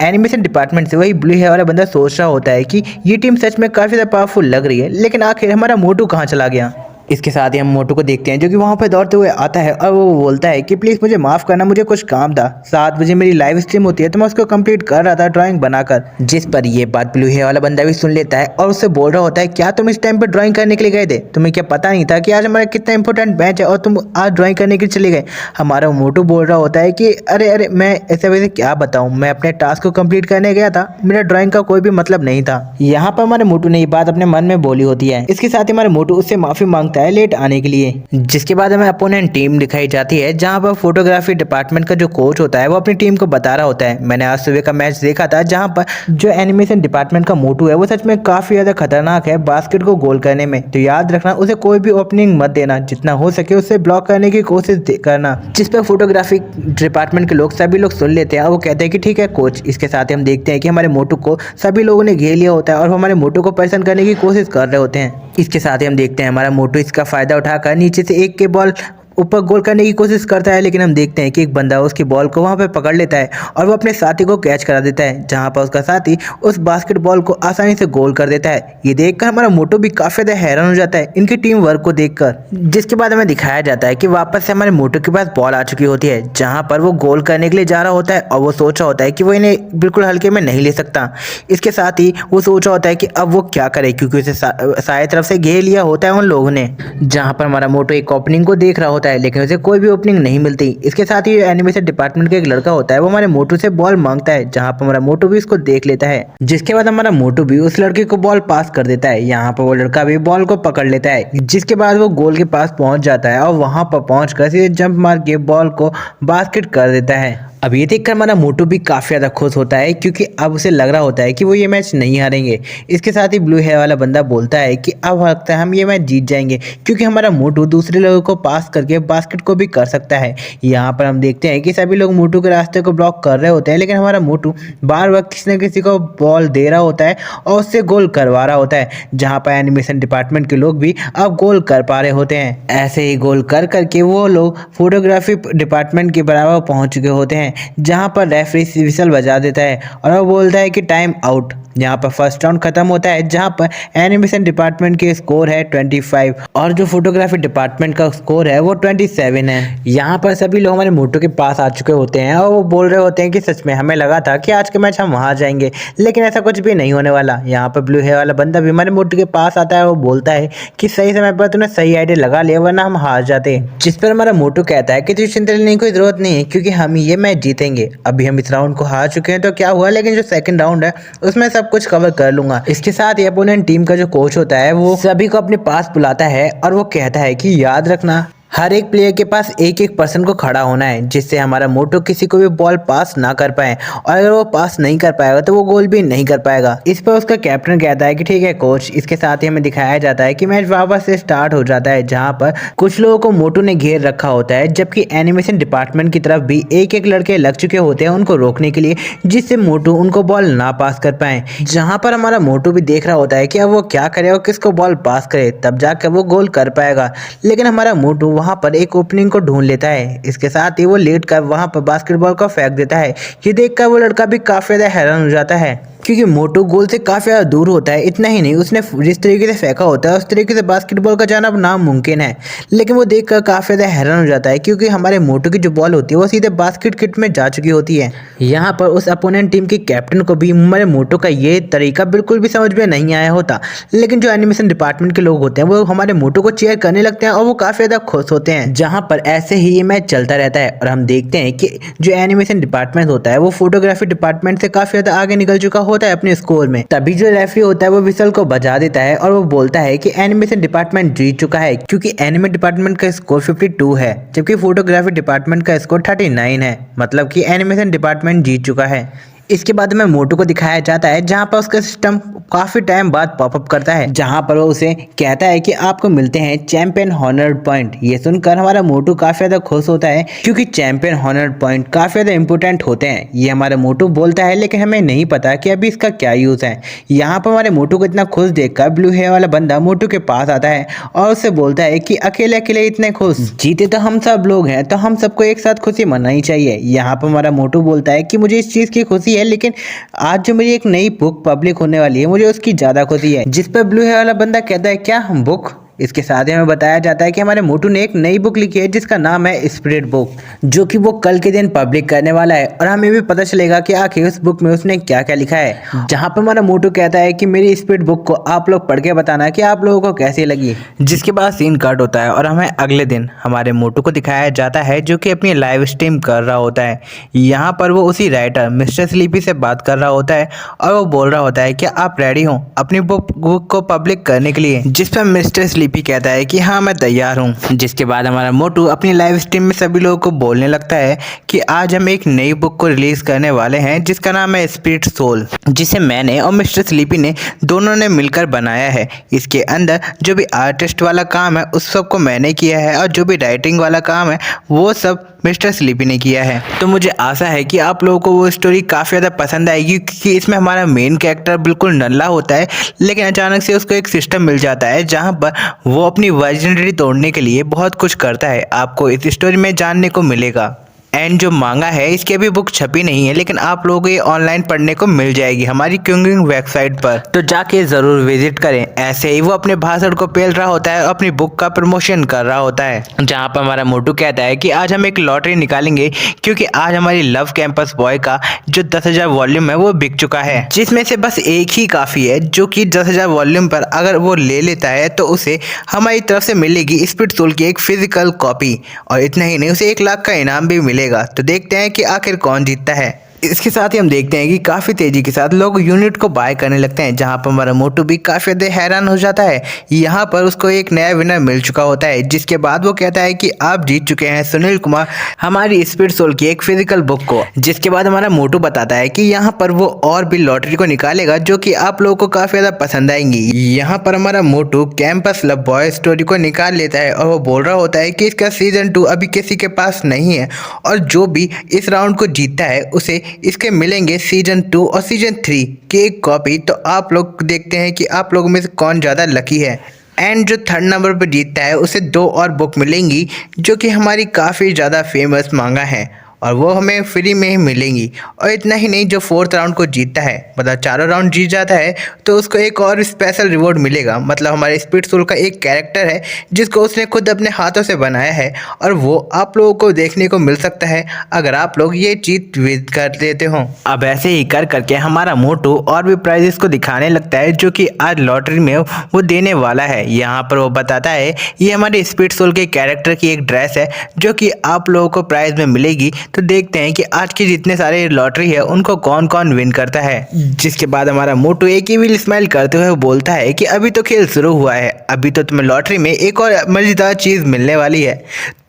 एनिमेशन डिपार्टमेंट से वही ब्लू हेयर वाला बंदा सोच रहा होता है कि ये टीम सच में काफ़ी ज़्यादा पावरफुल लग रही है, लेकिन आखिर हमारा मोटू कहाँ चला गया। इसके साथ ही हम मोटू को देखते हैं जो कि वहाँ पे दौड़ते हुए आता है और वो बोलता है कि प्लीज़ मुझे माफ़ करना, मुझे कुछ काम था, 7 बजे मेरी लाइव स्ट्रीम होती है तो मैं उसको कंप्लीट कर रहा था ड्राइंग बनाकर। जिस पर ये बात ब्लू हेयर वाला बंदा भी सुन लेता है और उससे बोल रहा होता है क्या तुम इस टाइम पर ड्राइंग करने के लिए गए थे, तुम्हें क्या पता नहीं था कि आज हमारा कितना इंपॉर्टेंट मैच है और तुम आज ड्राइंग करने के लिए चले गए। हमारा मोटू बोल रहा होता है कि अरे मैं ऐसे वैसे क्या बताऊँ, मैं अपने टास्क को कंप्लीट करने गया था, मेरा ड्राइंग का कोई भी मतलब नहीं था। यहाँ पर हमारे मोटू ने ये बात अपने मन में बोली होती है। इसके साथ ही हमारे मोटू उससे माफ़ी मांगता है लेट आने के लिए। जिसके बाद हमें अपोनेंट टीम दिखाई जाती है जहां पर फोटोग्राफी डिपार्टमेंट का जो कोच होता है वो अपनी टीम को बता रहा होता है मैंने आज सुबह का मैच देखा था जहां पर जो एनिमेशन डिपार्टमेंट का मोटू है वो सच में काफी ज्यादा खतरनाक है बास्केट को गोल करने में, तो याद रखना उसे कोई भी ओपनिंग मत देना, जितना हो सके उसे ब्लॉक करने की कोशिश करना। जिस पर फोटोग्राफी डिपार्टमेंट के लोग सभी लोग सुन लेते हैं और वो कहते हैं कि ठीक है कोच। इसके साथ ही हम देखते हैं कि हमारे मोटू को सभी लोगों ने घेर लिया होता है और वो हमारे मोटू को परेशान करने की कोशिश कर रहे होते हैं। इसके साथ ही हम देखते हैं हमारा मोटू इसका फायदा उठाकर नीचे से एक के बॉल ऊपर गोल करने की कोशिश करता है, लेकिन हम देखते हैं कि एक बंदा उसकी बॉल को वहां पे पकड़ लेता है और वो अपने साथी को कैच करा देता है, जहां पर उसका साथी उस बास्केटबॉल को आसानी से गोल कर देता है। ये देखकर हमारा मोटू भी काफी ज्यादा हैरान हो जाता है इनकी टीम वर्क को देखकर। जिसके बाद हमें दिखाया जाता है कि वापस से हमारे मोटू के पास बॉल आ चुकी होती है, जहां पर वो गोल करने के लिए जा रहा होता है और वो सोच रहा होता है कि वो इन्हें बिल्कुल हल्के में नहीं ले सकता। इसके साथ ही वो सोच रहा होता है कि अब वो क्या करे, क्योंकि उसे सारी तरफ से घेर लिया होता है उन लोगों ने। जहां पर हमारा मोटू एक ओपनिंग को देख रहा होता है लेकिन उसे कोई भी ओपनिंग नहीं मिलती। इसके साथ ही एनिमेशन डिपार्टमेंट का एक लड़का होता है वो हमारे मोटू से बॉल मांगता है, जहां पर हमारा मोटू भी उसको देख लेता है। जिसके बाद हमारा मोटू भी उस लड़के को बॉल पास कर देता है। यहाँ पर वो लड़का भी बॉल को पकड़ लेता है, जिसके बाद वो गोल के पास पहुंच जाता है और वहां पर पहुंचकर सीधे जंप मार के बॉल को बास्केट कर देता है। अब ये देखकर हमारा मोटू भी काफ़ी ज़्यादा खुश होता है क्योंकि अब उसे लग रहा होता है कि वो ये मैच नहीं हारेंगे। इसके साथ ही ब्लू हेयर वाला बंदा बोलता है कि अब लगता है हम ये मैच जीत जाएंगे क्योंकि हमारा मोटू दूसरे लोगों को पास करके बास्केट को भी कर सकता है। यहाँ पर हम देखते हैं कि सभी लोग मोटू के रास्ते को ब्लॉक कर रहे होते हैं, लेकिन हमारा मोटू बार बार किसी न किसी को बॉल दे रहा होता है और उससे गोल करवा रहा होता है, जहाँ पर एनिमेशन डिपार्टमेंट के लोग भी अब गोल कर पा रहे होते हैं। ऐसे ही गोल कर करके वो लोग फोटोग्राफी डिपार्टमेंट के बराबर पहुँच चुके होते हैं, जहां पर रेफरी विसल बजा देता है और वो बोलता है कि टाइम आउट। यहाँ पर फर्स्ट राउंड खत्म होता है, जहां पर एनिमेशन डिपार्टमेंट के स्कोर है 25 और जो फोटोग्राफी डिपार्टमेंट का स्कोर है वो 27 है। यहाँ पर सभी लोग हमारे मोटू के पास आ चुके होते हैं और वो बोल रहे होते हैं कि सच में हमें लगा था कि आज के मैच हम वहां जाएंगे, लेकिन ऐसा कुछ भी नहीं होने वाला। यहाँ पर ब्लू हेयर वाला बंदा भी हमारे मोटू के पास आता है और वो बोलता है कि सही समय पर तूने सही आइडिया लगा लिया वरना हम हार जाते। जिस पर हमारा मोटू कहता है कि तुझे चिंता लेने की कोई जरूरत नहीं है क्योंकि हम ये मैच जीतेंगे। अभी हम इस राउंड को हार चुके हैं तो क्या हुआ, लेकिन जो सेकंड राउंड है उसमें सब कुछ कवर कर लूंगा। इसके साथ ही अपोनेंट टीम का जो कोच होता है वो सभी को अपने पास बुलाता है और वो कहता है कि याद रखना हर एक प्लेयर के पास एक एक पर्सन को खड़ा होना है, जिससे हमारा मोटू किसी को भी बॉल पास ना कर पाए और अगर वो पास नहीं कर पाएगा तो वो गोल भी नहीं कर पाएगा। इस पर उसका कैप्टन कहता है कि ठीक है कोच। इसके साथ ही हमें दिखाया जाता है कि मैच वापस से स्टार्ट हो जाता है, जहां पर कुछ लोगों को मोटू ने घेर रखा होता है, जबकि एनिमेशन डिपार्टमेंट की तरफ भी एक एक लड़के लग चुके होते हैं उनको रोकने के लिए, जिससे मोटू उनको बॉल ना पास कर पाए। जहां पर हमारा मोटू भी देख रहा होता है कि अब वो क्या करे और किसको बॉल पास करे, तब जाकर वो गोल कर पाएगा। लेकिन हमारा मोटू वहां पर एक ओपनिंग को ढूंढ लेता है। इसके साथ ही वो लेट कर वहां पर बास्केटबॉल को फेंक देता है। ये देखकर वो लड़का भी काफी ज्यादा हैरान हो जाता है। क्योंकि मोटू गोल से काफ़ी ज़्यादा दूर होता है। इतना ही नहीं, उसने जिस तरीके से फेंका होता है उस तरीके से बास्केटबॉल का जाना अब नामुमकिन है। लेकिन वो देखकर काफ़ी ज़्यादा हैरान हो जाता है क्योंकि हमारे मोटू की जो बॉल होती है वो सीधे बास्केट किट में जा चुकी होती है। यहाँ पर उस अपोनेंट टीम के कैप्टन को भी हमारे मोटू का ये तरीका बिल्कुल भी समझ में नहीं आया होता। लेकिन जो एनिमेशन डिपार्टमेंट के लोग होते हैं वो हमारे मोटू को चीयर करने लगते हैं और वो काफ़ी ज़्यादा खुश होते हैं। जहाँ पर ऐसे ही ये मैच चलता रहता है और हम देखते हैं कि जो एनिमेशन डिपार्टमेंट होता है वो फोटोग्राफी डिपार्टमेंट से काफ़ी ज़्यादा आगे निकल चुका होता है अपने स्कोर में। तभी जो रेफरी होता है वो विसल को बजा देता है और वो बोलता है कि एनिमेशन डिपार्टमेंट जीत चुका है क्योंकि एनिमे डिपार्टमेंट का स्कोर 52 है जबकि फोटोग्राफी डिपार्टमेंट का स्कोर 39 है। मतलब कि एनिमेशन डिपार्टमेंट जीत चुका है। इसके बाद में मोटू को दिखाया जाता है जहां पर उसका सिस्टम काफ़ी टाइम बाद पॉपअप करता है, जहां पर वो उसे कहता है कि आपको मिलते हैं चैंपियन हॉनर पॉइंट। ये सुनकर हमारा मोटू काफ़ी ज़्यादा खुश होता है क्योंकि चैंपियन हॉनर पॉइंट काफ़ी ज़्यादा इंपॉर्टेंट होते हैं। ये हमारा मोटू बोलता है लेकिन हमें नहीं पता कि अभी इसका क्या यूज़ है। यहाँ पर हमारे मोटू को इतना खुश देखकर ब्लू हेयर वाला बंदा मोटू के पास आता है और उससे बोलता है कि अकेले अकेले इतने खुश, जीते तो हम सब लोग हैं तो हम सबको एक साथ खुशी मनानी चाहिए। यहाँ पर हमारा मोटू बोलता है कि मुझे इस चीज़ की खुशी है लेकिन आज जो मेरी एक नई बुक पब्लिक होने वाली है मुझे उसकी ज़्यादा खुशी है। जिस पर ब्लू हेयर वाला बंदा कहता है क्या हम बुक। इसके साथ ही हमें बताया जाता है कि हमारे मोटू ने एक नई बुक लिखी है जिसका नाम है स्पिरिट बुक, जो कि वो कल के दिन पब्लिक करने वाला है और हमें भी पता चलेगा कि आखिर उस बुक में उसने क्या क्या लिखा है। जहां पर हमारा मोटू कहता है कि मेरी स्पिरिट बुक को आप लोग पढ़ के बताना कि आप लोगों को कैसी लगी। जिसके बाद सीन कट होता है और हमें अगले दिन हमारे मोटू को दिखाया जाता है जो कि अपनी लाइव स्ट्रीम कर रहा होता है। यहाँ पर वो उसी राइटर मिस्टर स्लीपी से बात कर रहा होता है और वो बोल रहा होता है कि आप रेडी हो अपनी बुक को पब्लिक करने के लिए, जिस पर मिस्टर स्लीपी कहता है कि हाँ मैं तैयार हूँ। जिसके बाद हमारा मोटू अपनी लाइव स्ट्रीम में सभी लोगों को बोलने लगता है कि आज हम एक नई बुक को रिलीज करने वाले हैं जिसका नाम है स्पिरिट सोल, जिसे मैंने और मिस्टर स्लीपी ने दोनों ने मिलकर बनाया है। इसके अंदर जो भी आर्टिस्ट वाला काम है उस सब को मैंने किया है और जो भी राइटिंग वाला काम है वो सब मिस्टर स्लीपी ने किया है। तो मुझे आशा है कि आप लोगों को वो स्टोरी काफ़ी ज़्यादा पसंद आएगी क्योंकि इसमें हमारा मेन कैरेक्टर बिल्कुल नल्ला होता है लेकिन अचानक से उसको एक सिस्टम मिल जाता है जहां पर वो अपनी वर्जिनिटी तोड़ने के लिए बहुत कुछ करता है। आपको इस स्टोरी में जानने को मिलेगा। एंड जो मांगा है इसकी अभी बुक छपी नहीं है लेकिन आप लोगों को ये ऑनलाइन पढ़ने को मिल जाएगी हमारी क्यूंगिंग वेबसाइट पर, तो जाके ज़रूर विजिट करें। ऐसे ही वो अपने भाषण को पेल रहा होता है और अपनी बुक का प्रमोशन कर रहा होता है, जहाँ पर हमारा मोटू कहता है कि आज हम एक लॉटरी निकालेंगे क्योंकि आज हमारी लव कैंपस बॉय का जो 10,000 वॉल्यूम है वो बिक चुका है, जिसमें से बस एक ही काफ़ी है जो कि 10,000 वॉल्यूम पर अगर वो ले लेता है तो उसे हमारी तरफ से मिलेगी स्पिरिट सोल की एक फिजिकल कॉपी और इतना ही नहीं उसे 1 लाख का इनाम भी मिलेगा। तो देखते हैं कि आखिर कौन जीतता है। इसके साथ ही हम देखते हैं कि काफ़ी तेज़ी के साथ लोग यूनिट को बाय करने लगते हैं, जहां पर हमारा मोटू भी काफ़ी ज़्यादा हैरान हो जाता है। यहाँ पर उसको एक नया विनर मिल चुका होता है जिसके बाद वो कहता है कि आप जीत चुके हैं सुनील कुमार हमारी स्पिरिट सोल की एक फिजिकल बुक को। जिसके बाद हमारा मोटू बताता है कि यहाँ पर वो और भी लॉटरी को निकालेगा जो कि आप लोगों को काफ़ी ज़्यादा पसंद आएंगी। यहाँ पर हमारा मोटू कैंपस लव बॉय स्टोरी को निकाल लेता है और वो बोल रहा होता है कि इसका सीजन 2 अभी किसी के पास नहीं है और जो भी इस राउंड को जीतता है उसे इसके मिलेंगे सीजन 2 और सीजन 3 की एक कॉपी। तो आप लोग देखते हैं कि आप लोगों में से कौन ज़्यादा लकी है। एंड जो 3rd नंबर पर जीतता है उसे 2 और बुक मिलेंगी जो कि हमारी काफ़ी ज़्यादा फेमस मांगा है और वो हमें फ्री में ही मिलेंगी। और इतना ही नहीं, जो 4th राउंड को जीतता है मतलब चारों राउंड जीत जाता है तो उसको एक और स्पेशल रिवॉर्ड मिलेगा। मतलब हमारे स्पिरिट सोल का एक कैरेक्टर है जिसको उसने खुद अपने हाथों से बनाया है और वो आप लोगों को देखने को मिल सकता है अगर आप लोग ये चीज विजिट कर देते हो। अब ऐसे ही कर करके हमारा मोटू और भी प्राइजेस को दिखाने लगता है जो कि आज लॉटरी में वो देने वाला है। यहाँ पर वो बताता है ये हमारे स्पिरिट सोल के कैरेक्टर की एक ड्रेस है जो कि आप लोगों को प्राइज में मिलेगी। तो देखते हैं कि आज के जितने सारे लॉटरी है उनको कौन कौन विन करता है। जिसके बाद हमारा मोटू एक ही स्माइल करते हुए बोलता है कि अभी तो खेल शुरू हुआ है, अभी तो तुम्हें लॉटरी में एक और मजेदार चीज मिलने वाली है,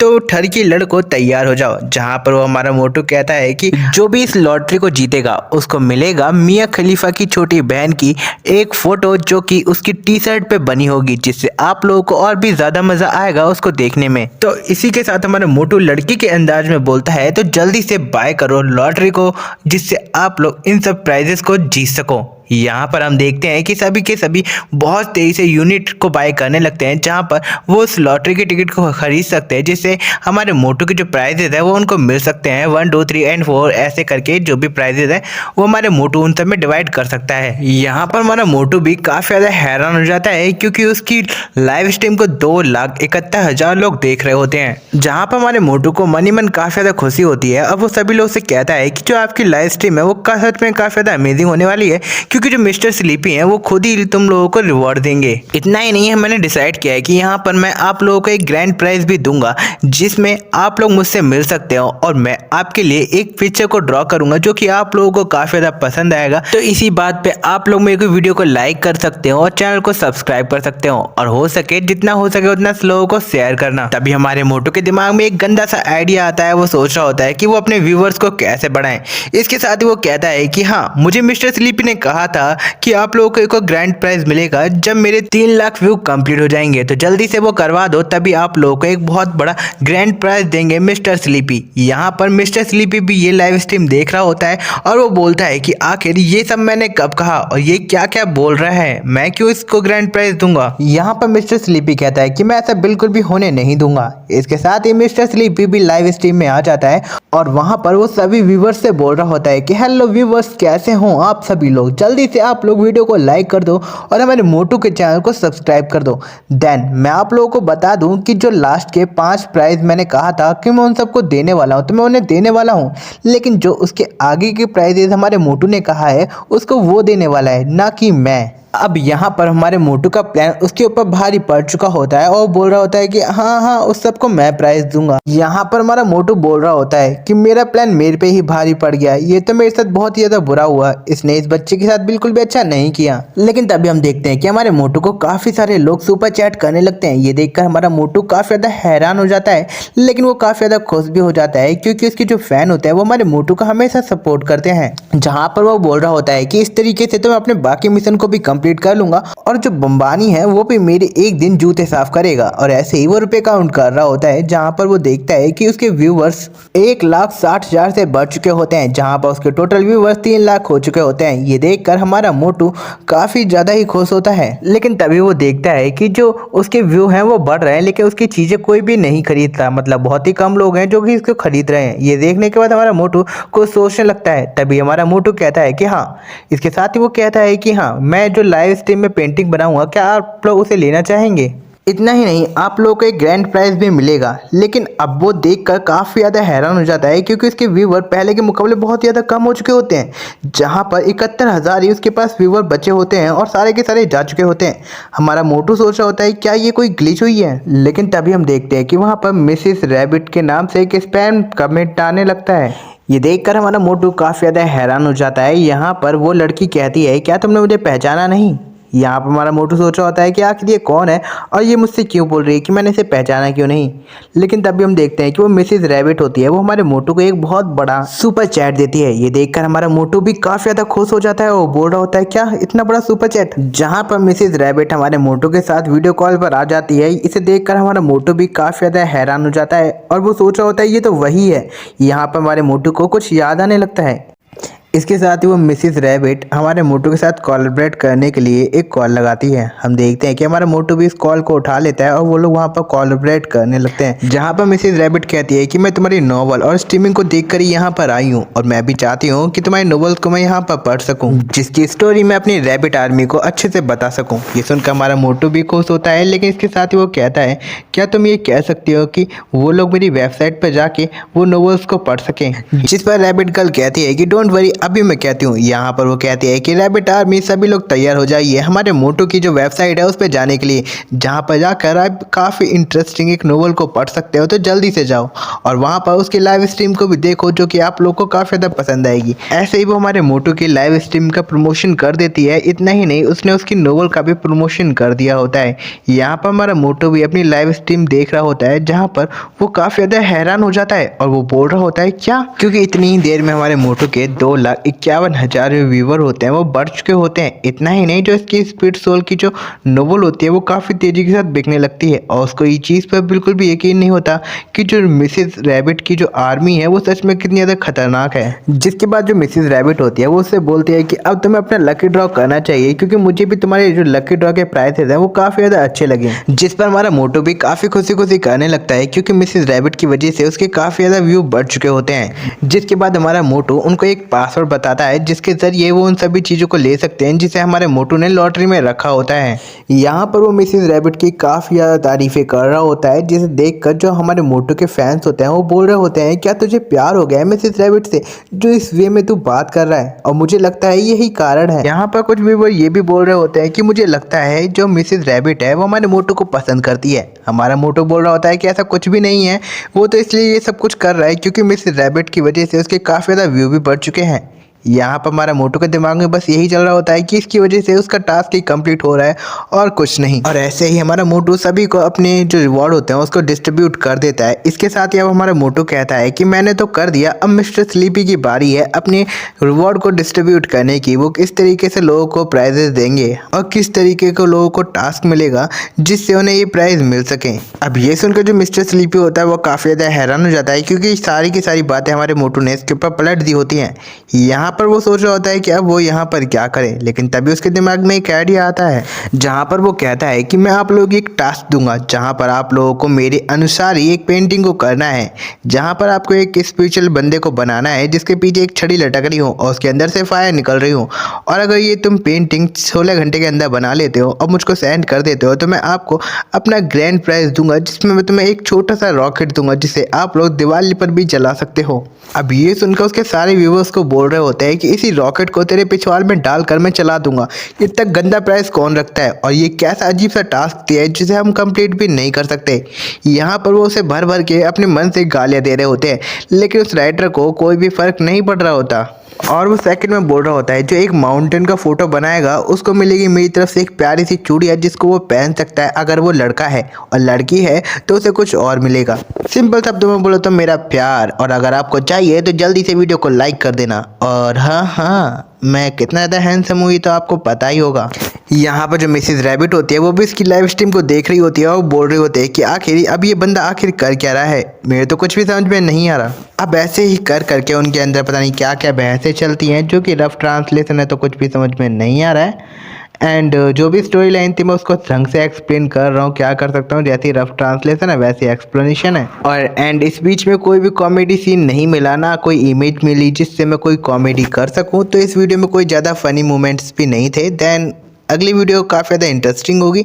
तो ठरकी लड़को तैयार हो जाओ। जहां पर वो हमारा मोटू कहता है कि जो भी इस लॉटरी को जीतेगा उसको मिलेगा मियां खलीफा की छोटी बहन की एक फोटो जो कि उसकी टी-शर्ट पे बनी होगी, जिससे आप लोगों को और भी ज्यादा मजा आएगा उसको देखने में। तो इसी के साथ हमारा मोटू लड़की के अंदाज में बोलता है तो जल्दी से बाय करो लॉटरी को जिससे आप लोग इन सब प्राइजेस को जीत सको। यहाँ पर हम देखते हैं कि सभी के सभी बहुत तेजी से यूनिट को बाय करने लगते हैं, जहाँ पर वो उस लॉटरी की टिकट को खरीद सकते हैं, जिससे हमारे मोटू के जो प्राइजेज है वो उनको मिल सकते हैं। 1 2 3 एंड 4 ऐसे करके जो भी प्राइजेज है वो हमारे मोटू उन सब में डिवाइड कर सकता है। यहाँ पर हमारा मोटू भी काफी ज्यादा हैरान हो जाता है, क्योंकि उसकी लाइव स्ट्रीम को 2,71,000 लोग देख रहे होते हैं, जहाँ पर हमारे मोटू को मनी मन काफी ज्यादा खुशी होती है। अब वो सभी लोग से कहता है कि जो आपकी लाइव स्ट्रीम है वो सच में काफी ज्यादा अमेजिंग होने वाली है, क्योंकि जो मिस्टर स्लीपी हैं वो खुद ही तुम लोगों को रिवॉर्ड देंगे। इतना ही नहीं है, मैंने डिसाइड किया है कि यहाँ पर मैं आप लोगों को एक ग्रैंड प्राइज भी दूंगा, जिसमें आप लोग मुझसे मिल सकते हो, और मैं आपके लिए एक पिक्चर को ड्रॉ करूंगा जो कि आप लोगों को काफी ज्यादा पसंद आएगा। तो इसी बात पे आप लोग मेरे को वीडियो को लाइक कर सकते हो और चैनल को सब्सक्राइब कर सकते हो, और हो सके जितना हो सके उतना लोगों को शेयर करना। तभी हमारे मोटू के दिमाग में एक गंदा सा आइडिया आता है। वो सोच रहा होता है कि वो अपने व्यूवर्स को कैसे बढ़ाएं। इसके साथ ही वो कहता है कि हाँ, मुझे मिस्टर स्लीपी ने कहा था कि आप लोगों को एक ग्रैंड प्राइज मिलेगा जब मेरे 3 लाख व्यू कंप्लीट हो जाएंगे, तो जल्दी से वो करवा दो, तभी आप लोगों को एक बहुत बड़ा ग्रैंड प्राइज देंगे मिस्टर स्लीपी। यहाँ पर मिस्टर स्लीपी भी ये लाइव स्ट्रीम देख रहा होता है और वो बोलता है कि आखिर ये सब मैंने कब कहा और ये क्या क्या बोल रहा है, मैं क्यों इसको ग्रैंड प्राइज दूंगा। यहाँ पर मिस्टर स्लीपी कहता है कि मैं ऐसा बिल्कुल भी होने नहीं दूंगा। इसके साथ ही मिस्टर स्लीपी भी लाइव स्ट्रीम में आ जाता है और वहां पर वो सभी व्यूवर्स से बोल रहा होता है कि हेलो व्यूवर्स, कैसे हो आप सभी लोग, जल्दी से आप लोग वीडियो को लाइक कर दो और हमारे मोटू के चैनल को सब्सक्राइब कर दो। देन मैं आप लोगों को बता दूं कि जो लास्ट के 5 प्राइज मैंने कहा था कि मैं उन सबको देने वाला हूं, तो मैं उन्हें देने वाला हूं, लेकिन जो उसके आगे के प्राइजेज हमारे मोटू ने कहा है उसको वो देने वाला है, ना कि मैं। अब यहाँ पर हमारे मोटू का प्लान उसके ऊपर भारी पड़ चुका होता है और बोल रहा होता है कि हाँ हाँ उस सबको मैं प्राइज दूंगा। यहाँ पर हमारा मोटू बोल रहा होता है कि मेरा प्लान मेरे पे ही भारी पड़ गया, ये तो मेरे साथ बहुत ही ज्यादा बुरा हुआ, इसने इस बच्चे के साथ बिल्कुल भी अच्छा नहीं किया। लेकिन तभी हम देखते हैं कि हमारे मोटू को काफी सारे लोग सुपर चैट करने लगते हैं। ये देखकर हमारा मोटू काफी ज्यादा हैरान हो जाता है, लेकिन वो काफी ज्यादा खुश भी हो जाता है, क्योंकि उसके जो फैन होते हैं वो हमारे मोटू का हमेशा सपोर्ट करते हैं। जहाँ पर वो बोल रहा होता है कि इस तरीके से तो मैं अपने बाकी मिशन को भी कंप्लीट कर लूंगा और जो बम्बानी है वो भी मेरे एक दिन जूते साफ करेगा। और ऐसे ही वो रुपए काउंट कर रहा होता है, जहां पर वो देखता है कि उसके व्यूवर्स 1,60,000 से बढ़ चुके होते हैं, जहां पर उसके टोटल व्यूवर्स 3 लाख हो चुके होते हैं। ये देखकर हमारा मोटू काफी ज्यादा ही खुश होता है। लेकिन तभी वो देखता है कि जो उसके व्यू हैं वो बढ़ रहे हैं, लेकिन उसकी चीजें कोई भी नहीं खरीदता, मतलब बहुत ही कम लोग हैं जो कि इसको खरीद रहे हैं। ये देखने के बाद हमारा मोटू को सोचने लगता है। तभी हमारा मोटू कहता है कि हाँ, इसके साथ ही वो कहता है कि हाँ, मैं जो लाइव स्ट्रीम में पेंटिंग बनाऊंगा, क्या आप लोग उसे लेना चाहेंगे। इतना ही नहीं, आप लोगों को एक ग्रैंड प्राइज भी मिलेगा। लेकिन अब वो देखकर काफ़ी ज़्यादा हैरान हो जाता है, क्योंकि उसके व्यूवर पहले के मुकाबले बहुत ज़्यादा कम हो चुके होते हैं, जहां पर 71,000 ही उसके पास व्यूवर बचे होते हैं और सारे के सारे जा चुके होते हैं। हमारा मोटू सोच रहा होता है क्या ये कोई ग्लिच हुई है। लेकिन तभी हम देखते हैं कि वहाँ पर मिसिस रैबिट के नाम से एक स्पैम कमेंट आने लगता है। ये देखकर हमारा मोटू काफ़ी ज़्यादा हैरान हो जाता है। यहाँ पर वो लड़की कहती है, क्या तुमने मुझे पहचाना नहीं। यहाँ पर हमारा मोटू सोच रहा होता है कि आखिर ये कौन है और ये मुझसे क्यों बोल रही है कि मैंने इसे पहचाना क्यों नहीं। लेकिन तभी हम देखते हैं कि वो मिसिस रैबिट होती है, वो हमारे मोटू को एक बहुत बड़ा सुपर चैट देती है। ये देखकर हमारा मोटू भी काफ़ी ज़्यादा खुश हो जाता है और बोल रहा होता है क्या इतना बड़ा सुपर चैट। जहाँ पर मिसिस रैबिट हमारे मोटू के साथ वीडियो कॉल पर आ जाती है। इसे देखकर हमारा मोटू भी काफ़ी ज़्यादा हैरान हो जाता है और वो सोच रहा होता है ये तो वही है। यहाँ पर हमारे मोटू को कुछ याद आने लगता है। इसके साथ ही वो मिसिस रैबिट हमारे मोटू के साथ कोलैबोरेट करने के लिए एक कॉल लगाती है। हम देखते हैं कि हमारा मोटू भी इस कॉल को उठा लेता है और वो लोग वहाँ पर कोलैबोरेट करने लगते हैं, जहाँ पर मिसिस रैबिट कहती है कि मैं तुम्हारी नॉवल और स्ट्रीमिंग को देखकर ही यहाँ पर आई हूँ और मैं भी चाहती हूँ कि तुम्हारी नॉवल्स को मैं यहाँ पर पढ़ सकूँ, जिसकी स्टोरी मैं अपनी रैबिट आर्मी को अच्छे से बता सकूँ। ये सुनकर हमारा मोटू भी खुश होता है, लेकिन इसके साथ ही वो कहता है क्या तुम ये कह सकती हो कि वो लोग मेरी वेबसाइट पर जाके वो नॉवल्स को पढ़ सकें। जिस पर रैबिट गर्ल कहती है कि डोंट वरी, अभी मैं कहती हूँ। यहाँ पर वो कहती है कि रैबिट आर्मी सभी लोग तैयार हो जाइए हमारे मोटू की जो वेबसाइट है उस पर जाने के लिए, जहाँ पर जाकर आप काफ़ी इंटरेस्टिंग एक नोवेल को पढ़ सकते हो, तो जल्दी से जाओ और वहाँ पर उसकी लाइव स्ट्रीम को भी देखो, जो कि आप लोग को काफ़ी ज़्यादा पसंद आएगी। ऐसे ही वो हमारे मोटू की लाइव स्ट्रीम का प्रमोशन कर देती है। इतना ही नहीं, उसने उसकी नोवेल का भी प्रमोशन कर दिया होता है। यहाँ पर हमारा मोटू भी अपनी लाइव स्ट्रीम देख रहा होता है, जहाँ पर वो काफ़ी ज़्यादा हैरान हो जाता है और वो बोल रहा होता है क्या, क्योंकि इतनी ही देर में हमारे मोटू के 2 7,51,000 व्यूवर होते हैं वो बढ़ चुके होते हैं। इतना ही नहीं, जो इसकी स्पीड सोल की जो नोवेल होती है वो काफ़ी तेज़ी के साथ बिकने लगती है और उसको ये चीज़ पर बिल्कुल भी यकीन नहीं होता कि जो मिसेस रैबिट की जो आर्मी है वो सच में कितनी ज़्यादा खतरनाक है। जिसके बाद जो मिसेस रैबिट होती है वो उससे बोलती है कि अब तुम्हें अपना लकी ड्रॉ करना चाहिए, क्योंकि मुझे भी तुम्हारे जो लकी ड्रॉ के प्राइसेस हैं वो काफ़ी ज़्यादा अच्छे लगे। जिस पर हमारा मोटू भी काफ़ी खुशी खुशी करने लगता है, क्योंकि मिसेस रैबिट की वजह से उसके काफ़ी ज़्यादा व्यू बढ़ चुके होते हैं। जिसके बाद हमारा मोटू उनको एक पासवर्ड बताता है जिसके ज़रिए वो उन सभी चीज़ों को ले सकते हैं जिसे हमारे मोटू ने लॉटरी में रखा होता है। यहाँ पर वो मिसेस रैबिट की काफ़ी ज़्यादा तारीफ़ें कर रहा होता है, जिसे देखकर जो हमारे मोटू के फैंस होते हैं वो बोल रहे होते हैं, क्या तुझे प्यार हो गया है मिसेस रैबिट से, जो इस वे में तू बात कर रहा है? और मुझे लगता है यही कारण है। यहाँ पर कुछ भी वो ये भी बोल रहे होते हैं कि मुझे लगता है जो मिसेस रैबिट है वो हमारे मोटू को पसंद करती है। हमारा मोटू बोल रहा होता है कि ऐसा कुछ भी नहीं है, वो तो इसलिए ये सब कुछ कर रहा है क्योंकि मिसेस रैबिट की वजह से उसके काफ़ी ज़्यादा व्यू भी बढ़ चुके हैं। यहाँ पर हमारा मोटू के दिमाग में बस यही चल रहा होता है कि इसकी वजह से उसका टास्क ही कंप्लीट हो रहा है और कुछ नहीं। और ऐसे ही हमारा मोटू सभी को अपने जो रिवॉर्ड होते हैं उसको डिस्ट्रीब्यूट कर देता है। इसके साथ ही अब हमारा मोटू कहता है कि मैंने तो कर दिया, अब मिस्टर स्लीपी की बारी है अपने रिवॉर्ड को डिस्ट्रीब्यूट करने की। वो किस तरीके से लोगों को प्राइजेस देंगे और किस तरीके को लोगों को टास्क मिलेगा जिससे उन्हें ये प्राइज मिल सके। अब ये सुनकर जो मिस्टर स्लीपी होता है वो काफ़ी ज़्यादा हैरान हो जाता है, क्योंकि सारी की सारी बातें हमारे मोटू ने इसके ऊपर पलट दी होती हैं। यहाँ पर वो सोच रहा होता है कि अब वो यहाँ पर क्या करे, लेकिन तभी उसके दिमाग में एक आइडिया आता है जहाँ पर वो कहता है कि मैं आप लोगों को एक टास्क दूंगा जहाँ पर आप लोगों को मेरे अनुसार ही एक पेंटिंग को करना है, जहाँ पर आपको एक स्पिरिचुअल बंदे को बनाना है जिसके पीछे एक छड़ी लटक रही हो और उसके अंदर से फायर निकल रही हो। और अगर ये तुम पेंटिंग 16 घंटे के अंदर बना लेते हो और मुझको सेंड कर देते हो तो मैं आपको अपना ग्रैंड प्राइज दूंगा, जिसमें मैं तुम्हें एक छोटा सा रॉकेट दूंगा जिसे आप लोग दिवाली पर भी जला सकते हो। अब ये सुनकर उसके सारे व्यूवर्स को बोल रहे होते हैं कि इसी रॉकेट को तेरे पिछवाड़ में डालकर मैं चला दूंगा। इतना गंदा प्राइस कौन रखता है और ये कैसा अजीब सा टास्क दिया है जिसे हम कंप्लीट भी नहीं कर सकते। यहाँ पर वो उसे भर भर के अपने मन से गालियाँ दे रहे होते हैं, लेकिन उस राइटर को कोई भी फर्क नहीं पड़ रहा होता और वो सेकंड में बोल रहा होता है जो एक माउंटेन का फोटो बनाएगा उसको मिलेगी मेरी तरफ से एक प्यारी सी चूड़िया जिसको वो पहन सकता है अगर वो लड़का है, और लड़की है तो उसे कुछ और मिलेगा। सिंपल शब्दों में बोलो तो मेरा प्यार। और अगर आपको चाहिए तो जल्दी से वीडियो को लाइक कर देना। और हाँ, मैं कितना ज़्यादा हैंडसम हुई तो आपको पता ही होगा। यहाँ पर जो मिसेस रैबिट होती है वो भी इसकी लाइव स्ट्रीम को देख रही होती है और बोल रही होती है कि आखिर अब ये बंदा आखिर कर क्या रहा है, मेरे तो कुछ भी समझ में नहीं आ रहा। अब ऐसे ही कर करके उनके अंदर पता नहीं क्या क्या बहसें चलती हैं, जो कि रफ ट्रांसलेशन है तो कुछ भी समझ में नहीं आ रहा है। एंड जो भी स्टोरी लाइन थी मैं उसको ढंग से एक्सप्लेन कर रहा हूँ, क्या कर सकता हूँ, जैसी रफ ट्रांसलेशन है वैसी एक्सप्लेनेशन है। और एंड इस बीच में कोई भी कॉमेडी सीन नहीं मिला, ना कोई इमेज मिली जिससे मैं कोई कॉमेडी कर सकूँ, तो इस वीडियो में कोई ज़्यादा फनी मोमेंट्स भी नहीं थे। देन अगली वीडियो काफ़ी ज़्यादा इंटरेस्टिंग होगी,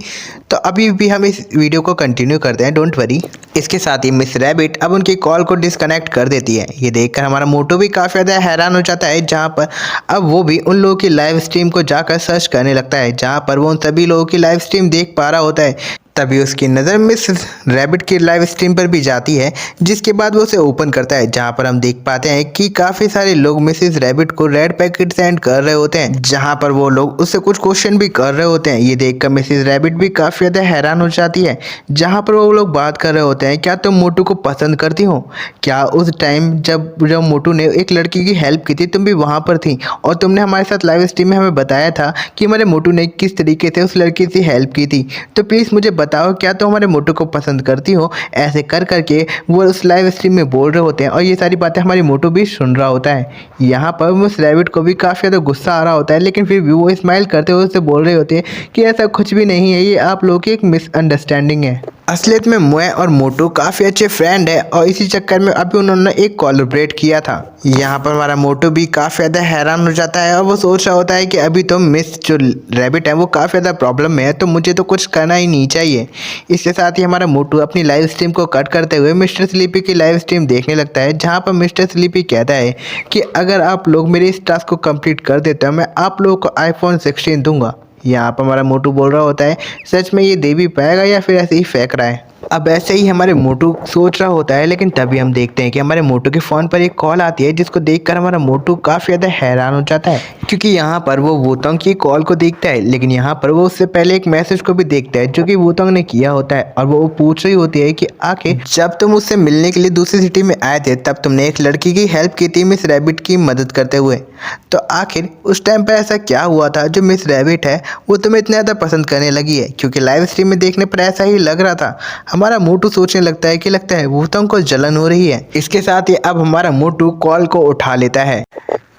तो अभी भी हम इस वीडियो को कंटिन्यू करते हैं, डोंट वरी। इसके साथ ही मिस रैबिट अब उनकी कॉल को डिस्कनेक्ट कर देती है। ये देखकर हमारा मोटू भी काफ़ी ज़्यादा हैरान हो जाता है, जहाँ पर अब वो भी उन लोगों की लाइव स्ट्रीम को जाकर सर्च करने लगता है, जहाँ पर वो उन सभी लोगों की लाइव स्ट्रीम देख पा रहा होता है। तभी उसकी नज़र मिस रैबिट की लाइव स्ट्रीम पर भी जाती है, जिसके बाद वो उसे ओपन करता है, जहाँ पर हम देख पाते हैं कि काफ़ी सारे लोग मिसेस रैबिट को रेड पैकेट सेंड कर रहे होते हैं, जहाँ पर वो लोग उससे कुछ क्वेश्चन भी कर रहे होते हैं। ये देखकर मिसेस रैबिट भी काफ़ी ज़्यादा हैरान हो जाती है, जहाँ पर वो लोग बात कर रहे होते हैं, क्या तुम मोटू को पसंद करती हो? क्या उस टाइम जब मोटू ने एक लड़की की हेल्प की थी तुम भी वहाँ पर थी और तुमने हमारे साथ लाइव स्ट्रीम में हमें बताया था कि हमारे मोटू ने किस तरीके से उस लड़की से हेल्प की थी, तो प्लीज़ मुझे बताओ क्या तुम हमारे मोटू को पसंद करती हो? ऐसे कर करके वो उस लाइव स्ट्रीम में बोल रहे होते हैं और ये सारी बातें हमारी मोटू भी सुन रहा होता है। यहाँ पर उस रैबिट को भी काफ़ी ज़्यादा गुस्सा आ रहा होता है, लेकिन फिर भी वो स्माइल करते हुए उससे बोल रहे होते हैं कि ऐसा कुछ भी नहीं है, ये आप लोगों की एक मिसअंडरस्टैंडिंग है। असलियत में मैं और मोटू काफ़ी अच्छे फ्रेंड है और इसी चक्कर में अभी उन्होंने एक कोलैबोरेट किया था। यहाँ पर हमारा मोटू भी काफ़ी ज़्यादा हैरान हो जाता है और वो सोच रहा होता है कि अभी तो मिस जो रैबिट है वो काफ़ी ज़्यादा प्रॉब्लम में है, तो मुझे तो कुछ करना ही नहीं चाहिए। इसके साथ ही हमारा मोटू अपनी लाइव स्ट्रीम को कट करते हुए मिस्टर स्लीपी की लाइव स्ट्रीम देखने लगता है, जहाँ पर मिस्टर स्लीपी कहता है कि अगर आप लोग मेरे इस टास्क को कंप्लीट कर देते हो मैं आप लोगों को iPhone 16 दूंगा। यहाँ पर हमारा मोटू बोल रहा होता है, सच में ये दे भी पाएगा या फिर ऐसे ही फेंक रहा है? अब ऐसे ही हमारे मोटू सोच रहा होता है, लेकिन तभी हम देखते हैं कि हमारे मोटू के फ़ोन पर एक कॉल आती है, जिसको देखकर हमारा मोटू काफ़ी ज़्यादा हैरान हो जाता है, क्योंकि यहाँ पर वो वूतोंग की कॉल को देखता है, लेकिन यहाँ पर वो उससे पहले एक मैसेज को भी देखता है जो कि वूतोंग ने किया होता है। और वो पूछ रही होती है कि आखिर जब तुम उससे मिलने के लिए दूसरी सिटी में आए थे, तब तुमने एक लड़की की हेल्प की थी मिस रैबिट की मदद करते हुए। तो आखिर उस टाइम पर ऐसा क्या हुआ था जो मिस रैबिट है वो तुम्हें इतना ज़्यादा पसंद करने लगी है, क्योंकि लाइव स्ट्रीम में देखने पर ऐसा ही लग रहा था। हमारा मोटू सोचने लगता है वूतोंग को जलन हो रही है। इसके साथ ही अब हमारा मोटू कॉल को उठा लेता है,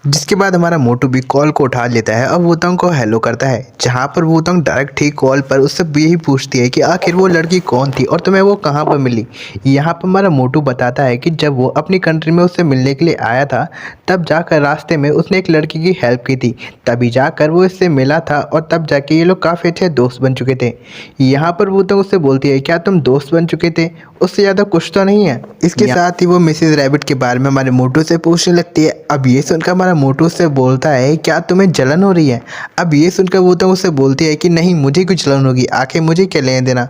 जिसके बाद हमारा मोटू भी कॉल को उठा लेता है और वूतोंग को हेलो करता है, जहाँ पर वूतोंग डायरेक्ट ही कॉल पर उससे यही पूछती है कि आखिर वो लड़की कौन थी और तुम्हें वो कहाँ पर मिली। यहाँ पर हमारा मोटू बताता है कि जब वो अपनी कंट्री में उससे मिलने के लिए आया था, तब जाकर रास्ते में उसने एक लड़की की हेल्प की थी, तभी जाकर वो इससे मिला था और तब जाके ये लोग काफ़ी अच्छे दोस्त बन चुके थे। यहाँ पर वूतोंग उससे बोलती है, क्या तुम दोस्त बन चुके थे, उससे ज़्यादा कुछ तो नहीं है। इसके साथ ही वो मिसेज रैबिट के बारे में हमारे मोटू से पूछने लगती है। अब ये सुनकर हमारा मोटू से बोलता है, क्या तुम्हें जलन हो रही है। अब ये सुनकर वूतोंग उससे बोलती है कि नहीं, मुझे कुछ जलन होगी, आखिर मुझे क्या लेने देना।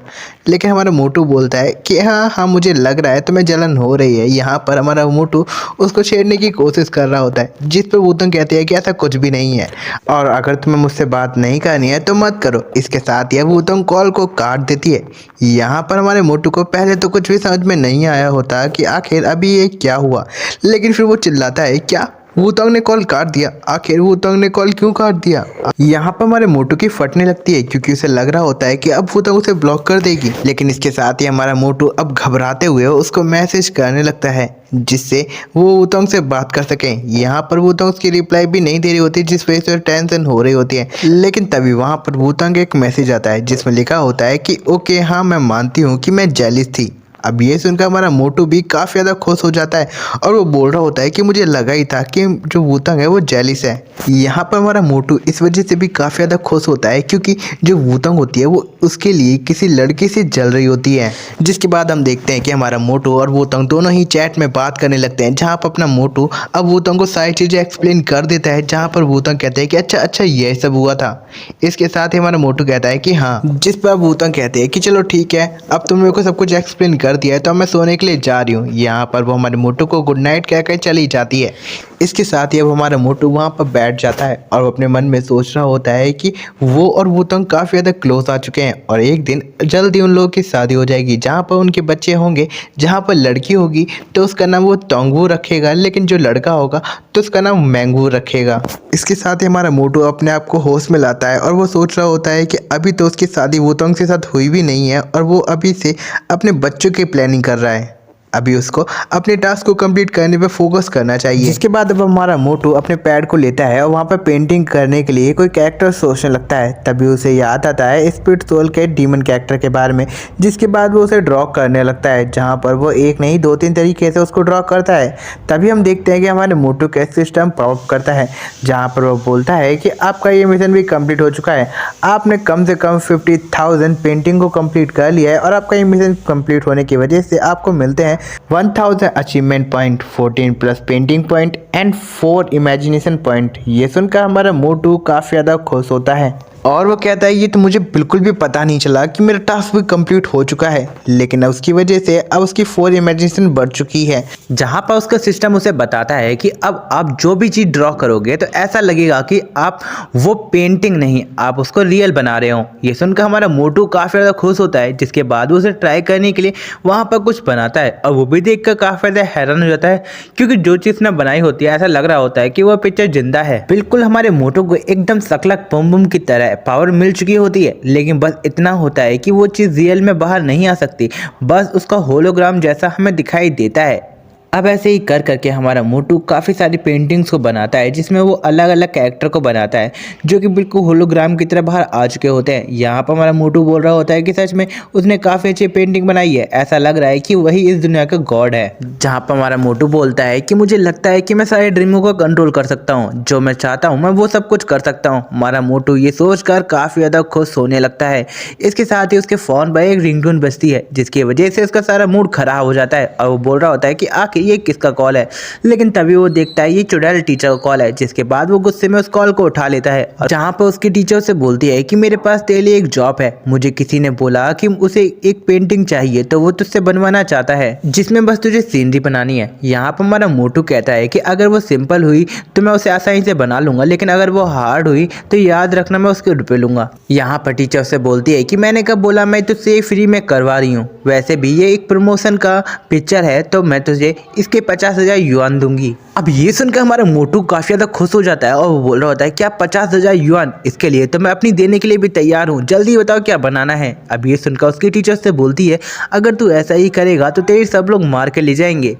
लेकिन हमारा मोटू बोलता है कि हाँ हाँ मुझे लग रहा है तुम्हें जलन हो रही है। यहाँ पर हमारा मोटू उसको छेड़ने की कोशिश कर रहा होता है, जिस पर वूतोंग कहते हैं कि ऐसा कुछ भी नहीं है और अगर तुम्हें मुझसे बात नहीं करनी है तो मत करो। इसके साथ ही वूतोंग कॉल को काट देती है। यहाँ पर हमारे मोटू को पहले तो कुछ भी समझ में नहीं आया होता कि आखिर अभी ये क्या हुआ, लेकिन फिर वो चिल्लाता है, क्या वूतोंग ने कॉल काट दिया, आखिर वूतोंग ने कॉल क्यों काट दिया। यहाँ पर हमारे मोटू की फटने लगती है, क्योंकि उसे लग रहा होता है कि अब वूतोंग उसे ब्लॉक कर देगी। लेकिन इसके साथ ही हमारा मोटू अब घबराते हुए उसको मैसेज करने लगता है, जिससे वो वूतोंग से बात कर सकें। यहाँ पर वूतोंग उसकी रिप्लाई भी नहीं दे रही होती, जिस वजह से टेंशन हो रही होती है। लेकिन तभी वहाँ पर वूतोंग एक मैसेज आता है, जिसमें लिखा होता है कि ओके हाँ मैं मानती हूँ कि मैं जेलिस थी। अब ये सुनकर हमारा मोटू भी काफ़ी ज़्यादा खुश हो जाता है और वो बोल रहा होता है कि मुझे लगा ही था कि जो वूतोंग है वो जेलिस है। यहाँ पर हमारा मोटू इस वजह से भी काफ़ी ज़्यादा खुश होता है, क्योंकि जो वूतोंग होती है वो उसके लिए किसी लड़की से जल रही होती है। जिसके बाद हम देखते हैं कि हमारा मोटू और वूतोंग दोनों ही चैट में बात करने लगते हैं, जहाँ पर अपना मोटू अब वूतोंग को सारी चीज़ें एक्सप्लेन कर देता है, जहाँ पर वूतोंग कहते हैं कि अच्छा अच्छा ये सब हुआ था। इसके साथ ही हमारा मोटू कहता है कि हाँ, जिस पर वूतोंग कहते हैं कि चलो ठीक है, अब तुम मेरे को सब कुछ एक्सप्लेन कर दिया है तो मैं सोने के लिए जा रही हूँ। यहाँ पर वो हमारे मोटू को गुड नाइट कहकर चली जाती है। इसके साथ ही अब हमारा मोटू वहाँ पर बैठ जाता है और वो अपने मन में सोच रहा होता है कि वो और वूतोंग काफ़ी ज़्यादा क्लोज आ चुके हैं और एक दिन जल्दी उन लोगों की शादी हो जाएगी, जहाँ पर उनके बच्चे होंगे। जहाँ पर लड़की होगी तो उसका नाम वो तोंगवू रखेगा, लेकिन जो लड़का होगा तो उसका नाम मैंगवू रखेगा। इसके साथ ही हमारा मोटू अपने आप को होश में लाता है और वो सोच रहा होता है कि अभी तो उसकी शादी वूतोंग के साथ हुई भी नहीं है और वो अभी से अपने बच्चों की प्लानिंग कर रहा है। अभी उसको अपने टास्क को कंप्लीट करने पे फोकस करना चाहिए। जिसके बाद अब हमारा मोटू अपने पैड को लेता है और वहाँ पर पेंटिंग करने के लिए कोई कैरेक्टर सोचने लगता है। तभी उसे याद आता है स्पिरिट सोल के डीमन कैरेक्टर के बारे में, जिसके बाद वो उसे ड्रॉ करने लगता है, जहाँ पर वो एक नहीं दो तीन तरीके से उसको ड्रॉ करता है। तभी हम देखते हैं कि हमारे मोटू का सिस्टम पॉप करता है, जहाँ पर वो बोलता है कि आपका ये मिशन भी कंप्लीट हो चुका है, आपने कम से कम 50,000 पेंटिंग को कंप्लीट कर लिया है और आपका ये मिशन कंप्लीट होने की वजह से आपको मिलते हैं 1000 achievement point, 14 plus painting point and 4 imagination point. ये सुनकर हमारा मोटू काफ़ी ज़्यादा खुश होता है और वो कहता है ये तो मुझे बिल्कुल भी पता नहीं चला कि मेरा टास्क भी कंप्लीट हो चुका है, लेकिन अब उसकी वजह से अब उसकी 4 इमेजिनेशन बढ़ चुकी है, जहाँ पर उसका सिस्टम उसे बताता है कि अब आप जो भी चीज़ ड्रॉ करोगे तो ऐसा लगेगा कि आप वो पेंटिंग नहीं, आप उसको रियल बना रहे हो। ये सुनकर हमारा मोटू काफ़ी ज़्यादा खुश होता है, जिसके बाद वो उसे ट्राई करने के लिए वहाँ पर कुछ बनाता है और वो भी देख कर काफ़ी ज़्यादा हैरान हो जाता है, क्योंकि जो चीज़ ने बनाई होती है ऐसा लग रहा होता है कि वह पिक्चर जिंदा है। बिल्कुल हमारे मोटू को एकदम सकलक बम बम की तरह पावर मिल चुकी होती है, लेकिन बस इतना होता है कि वो चीज़ रियल में बाहर नहीं आ सकती, बस उसका होलोग्राम जैसा हमें दिखाई देता है। अब ऐसे ही कर करके हमारा मोटू काफ़ी सारी पेंटिंग्स को बनाता है, जिसमें वो अलग अलग कैरेक्टर को बनाता है जो कि बिल्कुल होलोग्राम की तरह बाहर आ चुके होते हैं। यहाँ पर हमारा मोटू बोल रहा होता है कि सच में उसने काफ़ी अच्छी पेंटिंग बनाई है, ऐसा लग रहा है कि वही इस दुनिया का गॉड है। जहाँ पर हमारा मोटू बोलता है कि मुझे लगता है कि मैं सारे ड्रीमों को कंट्रोल कर सकता हूँ, जो मैं चाहता हूँ मैं वो सब कुछ कर सकता हूँ। हमारा मोटू ये सोच कर काफ़ी ज़्यादा खुश होने लगता है। इसके साथ ही उसके फ़ोन पर एक रिंगटोन बजती है, जिसकी वजह से उसका सारा मूड खराब हो जाता है और वो बोल रहा होता है कि आखिर ये किसका कॉल है, लेकिन तभी वो देखता है ये चुड़ैल टीचर का कॉल है। जिसके बाद वो गुस्से में उस कॉल को उठा लेता है और जहाँ पर उसकी टीचर से बोलती है कि मेरे पास तेरे लिए एक जॉब है, मुझे किसी ने बोला कि उसे एक पेंटिंग चाहिए तो वो तुझसे बनवाना चाहता है जिसमें बस तुझे सीनरी बनानी है। यहाँ पर हमारा मोटू कहता है कि अगर वो सिंपल हुई तो मैं उसे आसानी से बना लूंगा, लेकिन अगर वो हार्ड हुई तो याद रखना मैं उसके रुपए लूंगा। यहाँ पर टीचर से बोलती है कि मैंने कब बोला, मैं तुझसे फ्री में करवा रही हूँ, वैसे भी ये एक प्रमोशन का पिक्चर है तो मैं तुझे इसके 50,000 युआन दूंगी। अब ये सुनकर हमारा मोटू काफी ज्यादा खुश हो जाता है और वो बोल रहा होता है क्या 50,000 युआन, इसके लिए तो मैं अपनी देने के लिए भी तैयार हूँ, जल्दी बताओ क्या बनाना है। अब ये सुनकर उसकी टीचर से बोलती है अगर तू ऐसा ही करेगा तो तेरे सब लोग मार के ले जाएंगे।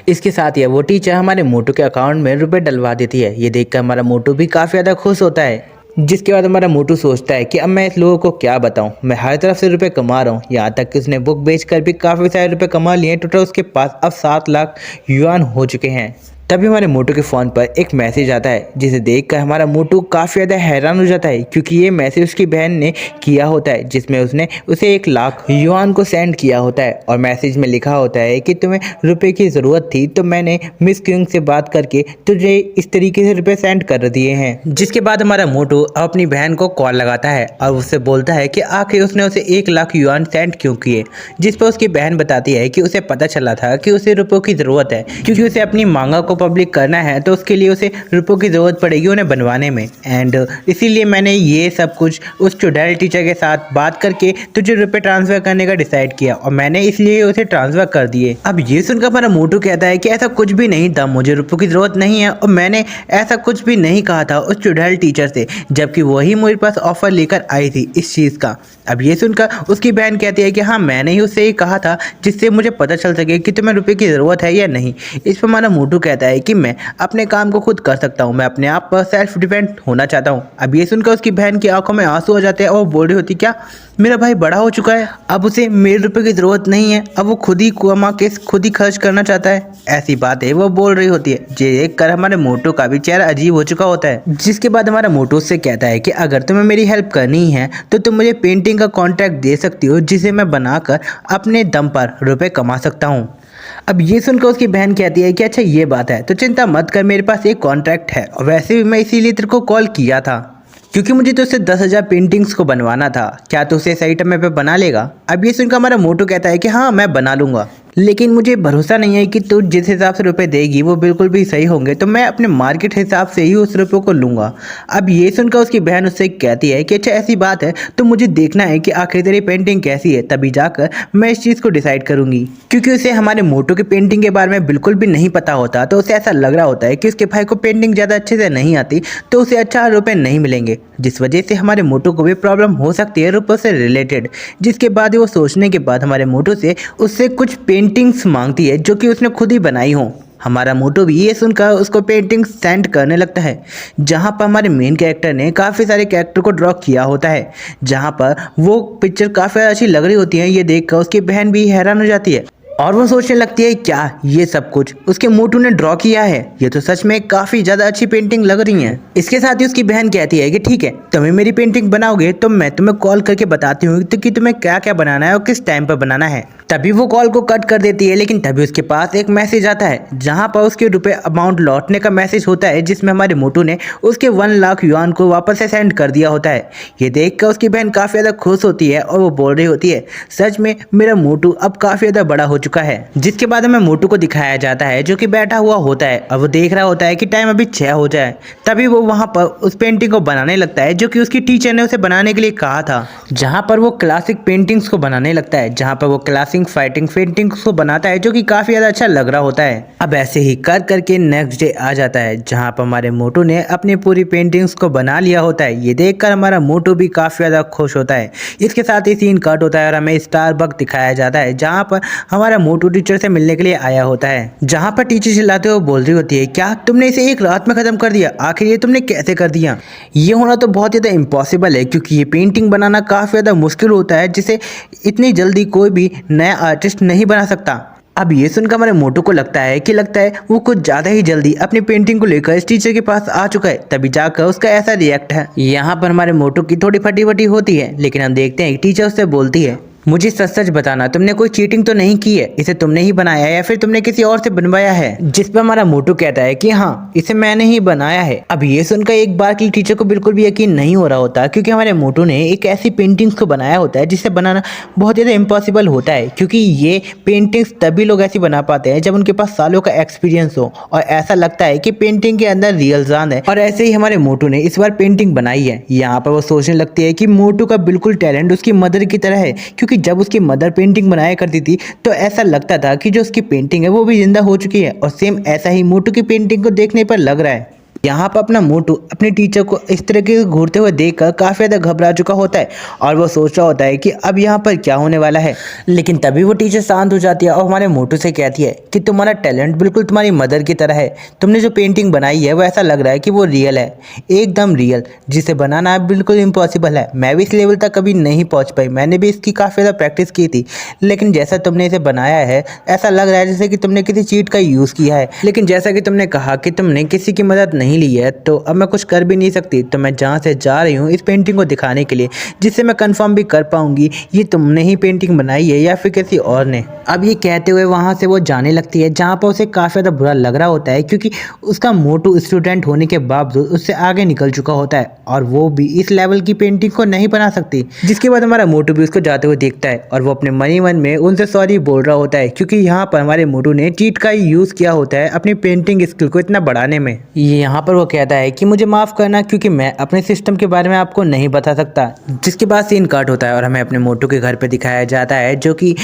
इसके साथ ही वो टीचर हमारे मोटू के अकाउंट में रुपए डलवा देती है। ये देखकर हमारा मोटू भी काफी ज्यादा खुश होता है। जिसके बाद हमारा मोटू सोचता है कि अब मैं इस लोगों को क्या बताऊं, मैं हर तरफ से रुपए कमा रहा हूं, यहाँ तक कि उसने बुक बेचकर भी काफ़ी सारे रुपए कमा लिए। टोटल उसके पास अब 7 लाख युआन हो चुके हैं। तभी हमारे मोटू के फ़ोन पर एक मैसेज आता है जिसे देखकर हमारा मोटू काफ़ी ज़्यादा हैरान हो जाता है, क्योंकि ये मैसेज उसकी बहन ने किया होता है जिसमें उसने उसे 1 लाख युआन को सेंड किया होता है और मैसेज में लिखा होता है कि तुम्हें रुपए की ज़रूरत थी तो मैंने मिस क्यूंग से बात करके तुझे इस तरीके से रुपए सेंड कर दिए हैं। जिसके बाद हमारा मोटू अपनी बहन को कॉल लगाता है और उससे बोलता है कि आखिर उसने उसे 1 लाख युआन सेंड क्यों किए। जिस पर उसकी बहन बताती है कि उसे पता चला था कि उसे रुपयों की ज़रूरत है, क्योंकि उसे अपनी मांगा को पब्लिक करना है तो उसके लिए उसे रुपयों की ज़रूरत पड़ेगी उन्हें बनवाने में। एंड इसीलिए मैंने ये सब कुछ उस चुड़ैल टीचर के साथ बात करके तुझे रुपए ट्रांसफ़र करने का डिसाइड किया और मैंने इसलिए उसे ट्रांसफ़र कर दिए। अब ये सुनकर हमारा मोटू कहता है कि ऐसा कुछ भी नहीं था, मुझे रुपयों की ज़रूरत नहीं है और मैंने ऐसा कुछ भी नहीं कहा था उस चुड़ैल टीचर से, जबकि वही मेरे पास ऑफर लेकर आई थी इस चीज़ का। अब ये सुनकर उसकी बहन कहती है कि हाँ मैंने ही उससे ही कहा था जिससे मुझे पता चल सके कि तुम्हें रुपए की ज़रूरत है या नहीं। इस पर हमारा मोटू कहता है कि मैं अपने काम को खुद कर सकता हूँ, मैं अपने आप पर सेल्फ डिपेंड होना चाहता हूँ। अब ये सुनकर उसकी बहन की आंखों में आंसू आ जाते हैं और वो बोल रही होती क्या मेरा भाई बड़ा हो चुका है, अब उसे मेरे रुपए की ज़रूरत नहीं है, अब वो खुद ही कमा के खुद ही खर्च करना चाहता है। ऐसी बातें वो बोल रही होती है। ये देखकर हमारे मोटू का भी चेहरा अजीब हो चुका होता है। जिसके बाद हमारा मोटू उससे कहता है कि अगर तुम्हें मेरी हेल्प करनी है तो तुम मुझे पेंटिंग का कॉन्ट्रैक्ट दे सकती हो जिसे मैं बनाकर अपने दम पर रुपए कमा सकता हूँ। अब ये सुनकर उसकी बहन कहती है कि अच्छा ये बात है तो चिंता मत कर, मेरे पास एक कॉन्ट्रैक्ट है और वैसे भी मैं इसीलिए तेरे को कॉल किया था क्योंकि मुझे तो उससे 10,000 पेंटिंग्स को बनवाना था, क्या तू उसे सही टाइम पे बना लेगा। अब ये सुनकर हमारा मोटू कहता है कि हाँ मैं बना लूँगा, लेकिन मुझे भरोसा नहीं है कि तू जिस हिसाब से रुपए देगी वो बिल्कुल भी सही होंगे, तो मैं अपने मार्केट हिसाब से ही उस रुपये को लूँगा। अब ये सुनकर उसकी बहन उससे कहती है कि अच्छा ऐसी बात है तो मुझे देखना है कि आखिर तेरी पेंटिंग कैसी है, तभी जाकर मैं इस चीज़ को डिसाइड करूँगी। क्योंकि उसे हमारे मोटू की पेंटिंग के बारे में बिल्कुल भी नहीं पता होता, तो उसे ऐसा लग रहा होता है कि उसके भाई को पेंटिंग ज़्यादा अच्छे से नहीं आती तो उसे अच्छा रुपये नहीं मिलेंगे, जिस वजह से हमारे मोटू को भी प्रॉब्लम हो सकती है रुपयों से रिलेटेड। जिसके बाद वो सोचने के बाद हमारे मोटू से उससे कुछ पेंटिंग्स मांगती है जो कि उसने खुद ही बनाई हो। हमारा मोटू भी ये सुनकर उसको पेंटिंग सेंड करने लगता है, जहाँ पर हमारे मेन कैरेक्टर ने काफ़ी सारे कैरेक्टर को ड्रॉ किया होता है, जहाँ पर वो पिक्चर काफ़ी अच्छी लग रही होती है। ये देखकर उसकी बहन भी हैरान हो जाती है और वो सोचने लगती है क्या ये सब कुछ उसके मोटू ने ड्रॉ किया है, ये तो सच में काफ़ी ज़्यादा अच्छी पेंटिंग लग रही है। इसके साथ ही उसकी बहन कहती है कि ठीक है तुम्हें मेरी पेंटिंग बनाओगे तो मैं तुम्हें कॉल करके बताती हूँ तो कि तुम्हें क्या क्या बनाना है और किस टाइम पर बनाना है। तभी वो कॉल को कट कर देती है, लेकिन तभी उसके पास एक मैसेज आता है जहाँ पर उसके रुपए अमाउंट लौटने का मैसेज होता है, जिसमें हमारे मोटू ने उसके 1 लाख युआन को वापस से सेंड कर दिया होता है। ये देखकर उसकी बहन काफ़ी ज़्यादा खुश होती है और वो बोल रही होती है सच में मेरा मोटू अब काफ़ी ज़्यादा बड़ा हो चुका है। जिसके बाद हमें मोटू को दिखाया जाता है जो कि बैठा हुआ होता है और वो देख रहा होता है कि टाइम अभी 6 हो जाए। तभी वो वहाँ पर उस पेंटिंग को बनाने लगता है जो कि उसकी टीचर ने उसे बनाने के लिए कहा था, जहाँ पर वो क्लासिक पेंटिंग्स को बनाने लगता है, जहाँ पर वो क्लासिक फाइटिंग पेंटिंग्स को बनाता है जो कि काफ़ी ज़्यादा अच्छा लग रहा होता है। अब ऐसे ही कर करके नेक्स्ट डे आ जाता है जहाँ पर हमारे मोटू ने अपनी पूरी पेंटिंग्स को बना लिया होता है। ये देखकर हमारा मोटू भी काफ़ी ज़्यादा खुश होता है। इसके साथ ही सीन कट होता है और हमें स्टारबक्स दिखाया जाता है जहाँ पर हमारा मोटू टीचर से मिलने के लिए आया होता है, जहाँ पर टीचर चिल्लाते हुए बोल रही होती है क्या तुमने इसे 1 रात में ख़त्म कर दिया, आखिर ये तुमने कैसे कर दिया। ये होना तो बहुत ज़्यादा इम्पॉसिबल है क्योंकि ये पेंटिंग बनाना काफ़ी ज़्यादा मुश्किल होता है जिसे इतनी जल्दी कोई भी नया आर्टिस्ट नहीं बना सकता। अब ये सुनकर हमारे मोटू को लगता है वो कुछ ज़्यादा ही जल्दी अपनी पेंटिंग को लेकर इस टीचर के पास आ चुका है, तभी जाकर उसका ऐसा रिएक्ट है। यहाँ पर हमारे मोटू की थोड़ी फटी फटी होती है, लेकिन हम देखते हैं टीचर उससे बोलती है मुझे सच सच बताना, तुमने कोई चीटिंग तो नहीं की है, इसे तुमने ही बनाया है या फिर तुमने किसी और से बनवाया है? जिस पर हमारा मोटू कहता है कि हाँ, इसे मैंने ही बनाया है। अब ये सुनकर एक बार के टीचर को बिल्कुल भी यकीन नहीं हो रहा होता, क्योंकि हमारे मोटू ने एक ऐसी पेंटिंग्स को बनाया होता है जिसे बनाना बहुत ज़्यादा इम्पॉसिबल होता है, क्योंकि ये पेंटिंग्स तभी लोग ऐसी बना पाते हैं जब उनके पास सालों का एक्सपीरियंस हो और ऐसा लगता है कि पेंटिंग के अंदर रियल जान है। और ऐसे ही हमारे मोटू ने इस बार पेंटिंग बनाई है। यहाँ पर वो सोचने लगती है कि मोटू का बिल्कुल टैलेंट उसकी मदर की तरह है, क्योंकि जब उसकी मदर पेंटिंग बनाया करती थी तो ऐसा लगता था कि जो उसकी पेंटिंग है वो भी जिंदा हो चुकी है, और सेम ऐसा ही मोटू की पेंटिंग को देखने पर लग रहा है। यहाँ पर अपना मोटू अपने टीचर को इस तरह के घूरते हुए देखकर काफ़ी ज़्यादा घबरा चुका होता है और वो सोच रहा होता है कि अब यहाँ पर क्या होने वाला है। लेकिन तभी वो टीचर शांत हो जाती है और हमारे मोटू से कहती है कि तुम्हारा टैलेंट बिल्कुल तुम्हारी मदर की तरह है। तुमने जो पेंटिंग बनाई है वो ऐसा लग रहा है कि वो रियल है, एकदम रियल, जिसे बनाना बिल्कुल इम्पॉसिबल है। मैं भी इस लेवल तक कभी नहीं पहुँच पाई, मैंने भी इसकी काफ़ी ज़्यादा प्रैक्टिस की थी, लेकिन जैसा तुमने इसे बनाया है ऐसा लग रहा है जैसे कि तुमने किसी चीट का यूज़ किया है। लेकिन जैसा कि तुमने कहा कि तुमने किसी की मदद नहीं ली है, तो अब मैं कुछ कर भी नहीं सकती। तो मैं जहाँ से जा रही हूँ इस पेंटिंग को दिखाने के लिए, जिससे मैं कंफर्म भी कर पाऊंगी ये तुमने ही पेंटिंग बनाई है या फिर किसी और ने। अब ये कहते हुए वहाँ से वो जाने लगती है, जहाँ पर उसे काफ़ी ज़्यादा बुरा लग रहा होता है, क्योंकि उसका मोटू स्टूडेंट होने के बावजूद उससे आगे निकल चुका होता है और वो भी इस लेवल की पेंटिंग को नहीं बना सकती। जिसके बाद हमारा मोटू भी उसको जाते हुए देखता है और वो अपने मन में उनसे सॉरी बोल रहा होता है, क्योंकि यहाँ पर हमारे मोटू ने चीट का यूज़ किया होता है अपनी पेंटिंग स्किल को इतना बढ़ाने में। यहाँ पर वो कहता है कि मुझे माफ़ करना, क्योंकि मैं अपने सिस्टम के बारे में आपको नहीं बता सकता। जिसके बाद सीन कट होता है और हमें अपने मोटू के घर पे दिखाया जाता है, जो कि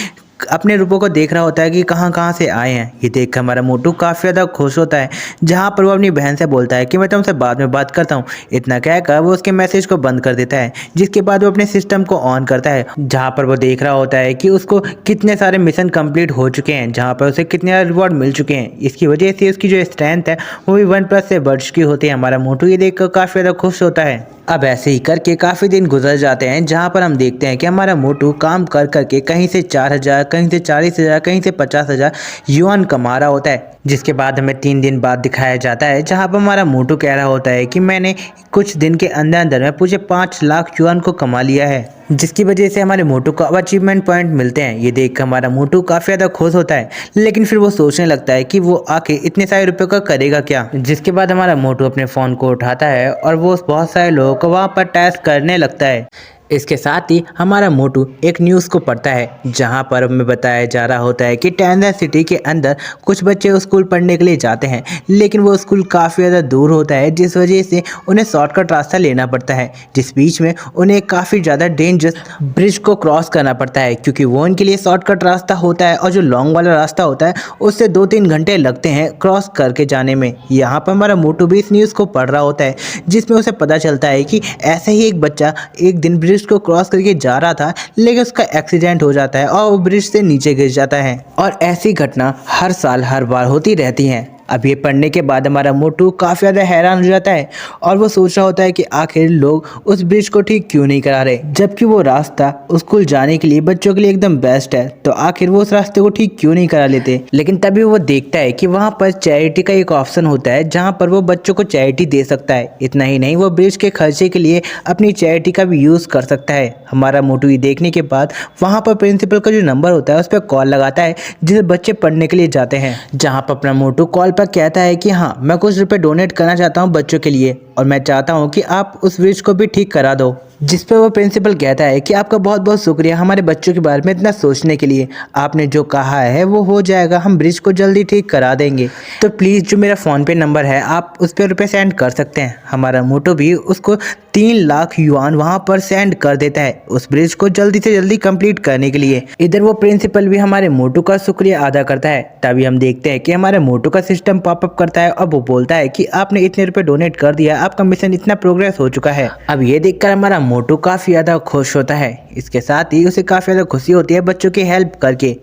अपने रूपों को देख रहा होता है कि कहाँ कहाँ से आए हैं। ये देख कर हमारा मोटू काफ़ी ज़्यादा खुश होता है, जहाँ पर वो अपनी बहन से बोलता है कि मैं तुमसे बाद में बात करता हूँ। इतना कहकर वो उसके मैसेज को बंद कर देता है, जिसके बाद वो अपने सिस्टम को ऑन करता है, जहाँ पर वो देख रहा होता है कि उसको कितने सारे मिशन कंप्लीट हो चुके हैं, जहाँ पर उसे कितने रिवॉर्ड मिल चुके हैं। इसकी वजह से उसकी जो स्ट्रेंथ है वो भी 1+ से बढ़ चुकी होती है। हमारा मोटू ये देख कर काफ़ी ज़्यादा खुश होता है। अब ऐसे ही करके काफ़ी दिन गुजर जाते हैं, जहाँ पर हम देखते हैं कि हमारा मोटू काम कर करके कहीं से 4,000, कहीं से 40,000, कहीं से 50,000 युआन कमा रहा होता है। जिसके बाद हमें 3 दिन बाद दिखाया जाता है, जहाँ पर हमारा मोटू कह रहा होता है कि मैंने कुछ दिन के अंदर अंदर में पूरे 5 लाख युआन को कमा लिया है, जिसकी वजह से हमारे मोटू को अब अचीवमेंट पॉइंट मिलते हैं। ये देखकर हमारा मोटू काफ़ी ज़्यादा खुश होता है, लेकिन फिर वो सोचने लगता है कि वो आके इतने सारे रुपए का करेगा क्या। जिसके बाद हमारा मोटू अपने फ़ोन को उठाता है और वो बहुत सारे लोगों को वहाँ पर टैग करने लगता है। इसके साथ ही हमारा मोटू एक न्यूज़ को पढ़ता है, जहां पर हमें बताया जा रहा होता है कि टेंजा सिटी के अंदर कुछ बच्चे स्कूल पढ़ने के लिए जाते हैं, लेकिन वो स्कूल काफ़ी ज़्यादा दूर होता है, जिस वजह से उन्हें शॉर्टकट रास्ता लेना पड़ता है, जिस बीच में उन्हें काफ़ी ज़्यादा डेंजरस ब्रिज को क्रॉस करना पड़ता है, क्योंकि वो उनके लिए शॉर्टकट रास्ता होता है और जो लॉन्ग वाला रास्ता होता है उससे 2-3 घंटे लगते हैं क्रॉस करके जाने में। यहाँ पर हमारा मोटू भी इस न्यूज़ को पढ़ रहा होता है, जिसमें उसे पता चलता है कि ऐसे ही एक बच्चा एक दिन ब्रिज को क्रॉस करके जा रहा था, लेकिन उसका एक्सीडेंट हो जाता है और वो ब्रिज से नीचे गिर जाता है। और ऐसी घटना हर साल हर बार होती रहती हैं। अब ये पढ़ने के बाद हमारा मोटू काफ़ी ज़्यादा हैरान हो जाता है और वो सोच रहा होता है कि आखिर लोग उस ब्रिज को ठीक क्यों नहीं करा रहे, जबकि वो रास्ता स्कूल जाने के लिए बच्चों के लिए एकदम बेस्ट है, तो आखिर वो उस रास्ते को ठीक क्यों नहीं करा लेते। लेकिन तभी वो देखता है कि वहाँ पर चैरिटी का एक ऑप्शन होता है, जहाँ पर वो बच्चों को चैरिटी दे सकता है। इतना ही नहीं, वो ब्रिज के खर्चे के लिए अपनी चैरिटी का भी यूज़ कर सकता है। हमारा मोटू ये देखने के बाद वहाँ पर प्रिंसिपल का जो नंबर होता है उस पर कॉल लगाता है, जिसे बच्चे पढ़ने के लिए जाते हैं, जहाँ पर अपना मोटू कॉल पर कहता है कि हाँ, मैं कुछ रुपए डोनेट करना चाहता हूँ बच्चों के लिए और मैं चाहता हूँ कि आप उस ब्रिज को भी ठीक करा दो। जिस पर वो प्रिंसिपल कहता है कि आपका बहुत बहुत शुक्रिया हमारे बच्चों के बारे में इतना सोचने के लिए, आपने जो कहा है वो हो जाएगा, हम ब्रिज को जल्दी ठीक करा देंगे, तो प्लीज़ जो मेरा फ़ोन पे नंबर है आप उस पर रुपये सेंड कर सकते हैं। हमारा मोटू भी उसको 3 लाख युआन वहाँ पर सेंड कर देता है उस ब्रिज को जल्दी से जल्दी कंप्लीट करने के लिए। इधर वो प्रिंसिपल भी हमारे मोटू का शुक्रिया अदा करता है। तभी हम देखते हैं कि हमारे मोटू का सिस्टम पॉपअप करता है और वो बोलता है कि आपने इतने रुपए डोनेट कर दिया, आपका मिशन इतना प्रोग्रेस हो चुका है। अब ये देखकर हमारा मोटू काफ़ी ज़्यादा खुश होता है। इसके साथ ही उसे काफ़ी ज़्यादा खुशी होती है बच्चों की हेल्प करके।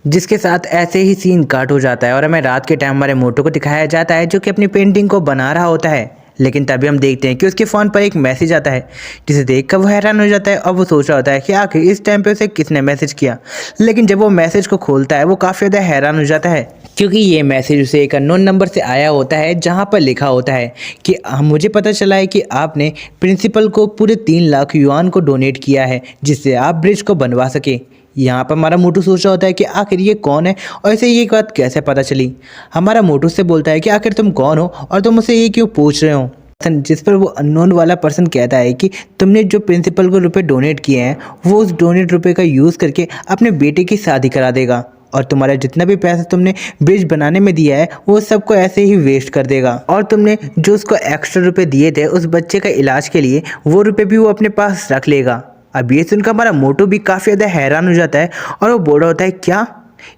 जिसके साथ ऐसे ही सीन काट हो जाता है और हमें रात के टाइम हमारे मोटू को दिखाया जाता है, जो कि अपनी पेंटिंग को बना रहा होता है। लेकिन तभी हम देखते हैं कि उसके फ़ोन पर एक मैसेज आता है, जिसे देखकर वो हैरान हो जाता है और वो सोच रहा होता है कि आखिर इस टाइम पे उसे किसने मैसेज किया। लेकिन जब वो मैसेज को खोलता है वो काफ़ी ज़्यादा हैरान हो जाता है, क्योंकि ये मैसेज उसे एक अननोन नंबर से आया होता है, जहाँ पर लिखा होता है कि मुझे पता चला है कि आपने प्रिंसिपल को पूरे 3 लाख युआन को डोनेट किया है, जिससे आप ब्रिज को बनवा सके। यहाँ पर हमारा मोटू सोच रहा होता है कि आखिर ये कौन है और इसे ये बात कैसे पता चली। हमारा मोटू से बोलता है कि आखिर तुम कौन हो और तुम मुझसे ये क्यों पूछ रहे हो। जिस पर वो अननोन वाला पर्सन कहता है कि तुमने जो प्रिंसिपल को रुपए डोनेट किए हैं वो उस डोनेट रुपए का यूज़ करके अपने बेटे की शादी करा देगा और तुम्हारा जितना भी पैसा तुमने ब्रिज बनाने में दिया है वो सबको ऐसे ही वेस्ट कर देगा और तुमने जो उसको एक्स्ट्रा रुपए दिए थे उस बच्चे का इलाज के लिए वो रुपए भी वो अपने पास रख लेगा। अब ये सुनकर हमारा मोटू भी काफ़ी ज़्यादा हैरान हो जाता है और वो बोल रहा होता है क्या।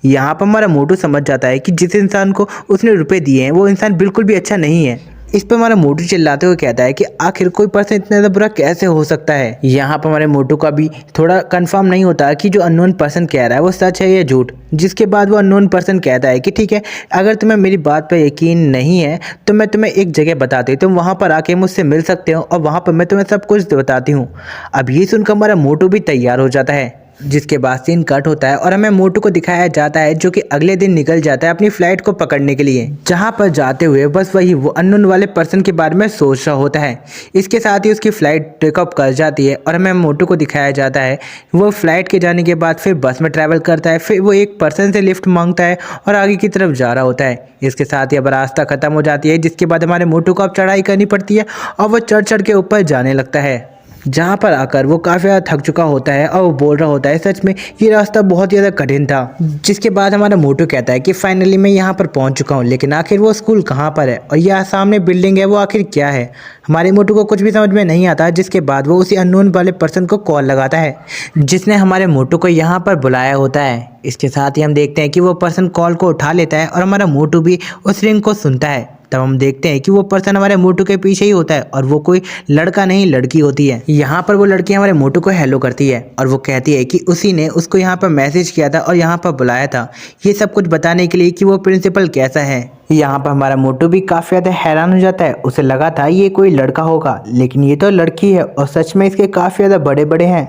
यहाँ पर हमारा मोटू समझ जाता है कि जिस इंसान को उसने रुपए दिए हैं वो इंसान बिल्कुल भी अच्छा नहीं है। इस पर हमारा मोटू चिल्लाते हुए कहता है कि आखिर कोई पर्सन इतना ज़्यादा बुरा कैसे हो सकता है। यहाँ पर हमारे मोटू का भी थोड़ा कंफर्म नहीं होता कि जो अननोन पर्सन कह रहा है वो सच है या झूठ। जिसके बाद वो अननोन पर्सन कहता है कि ठीक है, अगर तुम्हें मेरी बात पर यकीन नहीं है तो मैं तुम्हें एक जगह बताती हूँ, तुम वहाँ पर आके मुझसे मिल सकते हो और वहाँ पर मैं तुम्हें सब कुछ बताती हूँ। अब ये सुनकर हमारा मोटू भी तैयार हो जाता है। जिसके बाद सीन कट होता है और हमें मोटू को दिखाया जाता है जो कि अगले दिन निकल जाता है अपनी फ्लाइट को पकड़ने के लिए। जहां पर जाते हुए बस वही वो अननोन वाले पर्सन के बारे में सोच रहा होता है। इसके साथ ही उसकी फ़्लाइट टेकअप कर जाती है और हमें मोटू को दिखाया जाता है वो फ्लाइट के जाने के बाद फिर बस में ट्रैवल करता है, फिर वो एक पर्सन से लिफ्ट मांगता है और आगे की तरफ जा रहा होता है। इसके साथ ही अब रास्ता खत्म हो जाती है, जिसके बाद हमारे मोटू को अब चढ़ाई करनी पड़ती है और वो चढ़ चढ़ के ऊपर जाने लगता है। जहाँ पर आकर वो काफ़ी ज़्यादा थक चुका होता है और वो बोल रहा होता है सच में ये रास्ता बहुत ज़्यादा कठिन था। जिसके बाद हमारा मोटू कहता है कि फाइनली मैं यहाँ पर पहुँच चुका हूँ, लेकिन आखिर वो स्कूल कहाँ पर है और यह सामने बिल्डिंग है वो आखिर क्या है। हमारे मोटू को कुछ भी समझ में नहीं आता। जिसके बाद वो उसी अननोन वाले पर्सन को कॉल लगाता है जिसने हमारे मोटू को यहाँ पर बुलाया होता है। इसके साथ ही हम देखते हैं कि वो पर्सन कॉल को उठा लेता है और हमारा मोटू भी उस रिंग को सुनता है। तब हम देखते हैं कि वो पर्सन हमारे मोटू के पीछे ही होता है और वो कोई लड़का नहीं लड़की होती है। यहाँ पर वो लड़की हमारे मोटू को हेलो करती है और वो कहती है कि उसी ने उसको यहाँ पर मैसेज किया था और यहाँ पर बुलाया था ये सब कुछ बताने के लिए कि वो प्रिंसिपल कैसा है। यहाँ पर हमारा मोटू भी काफ़ी ज़्यादा हैरान हो जाता है। उसे लगा था ये कोई लड़का होगा, लेकिन ये तो लड़की है और सच में इसके काफ़ी ज़्यादा बड़े बड़े हैं।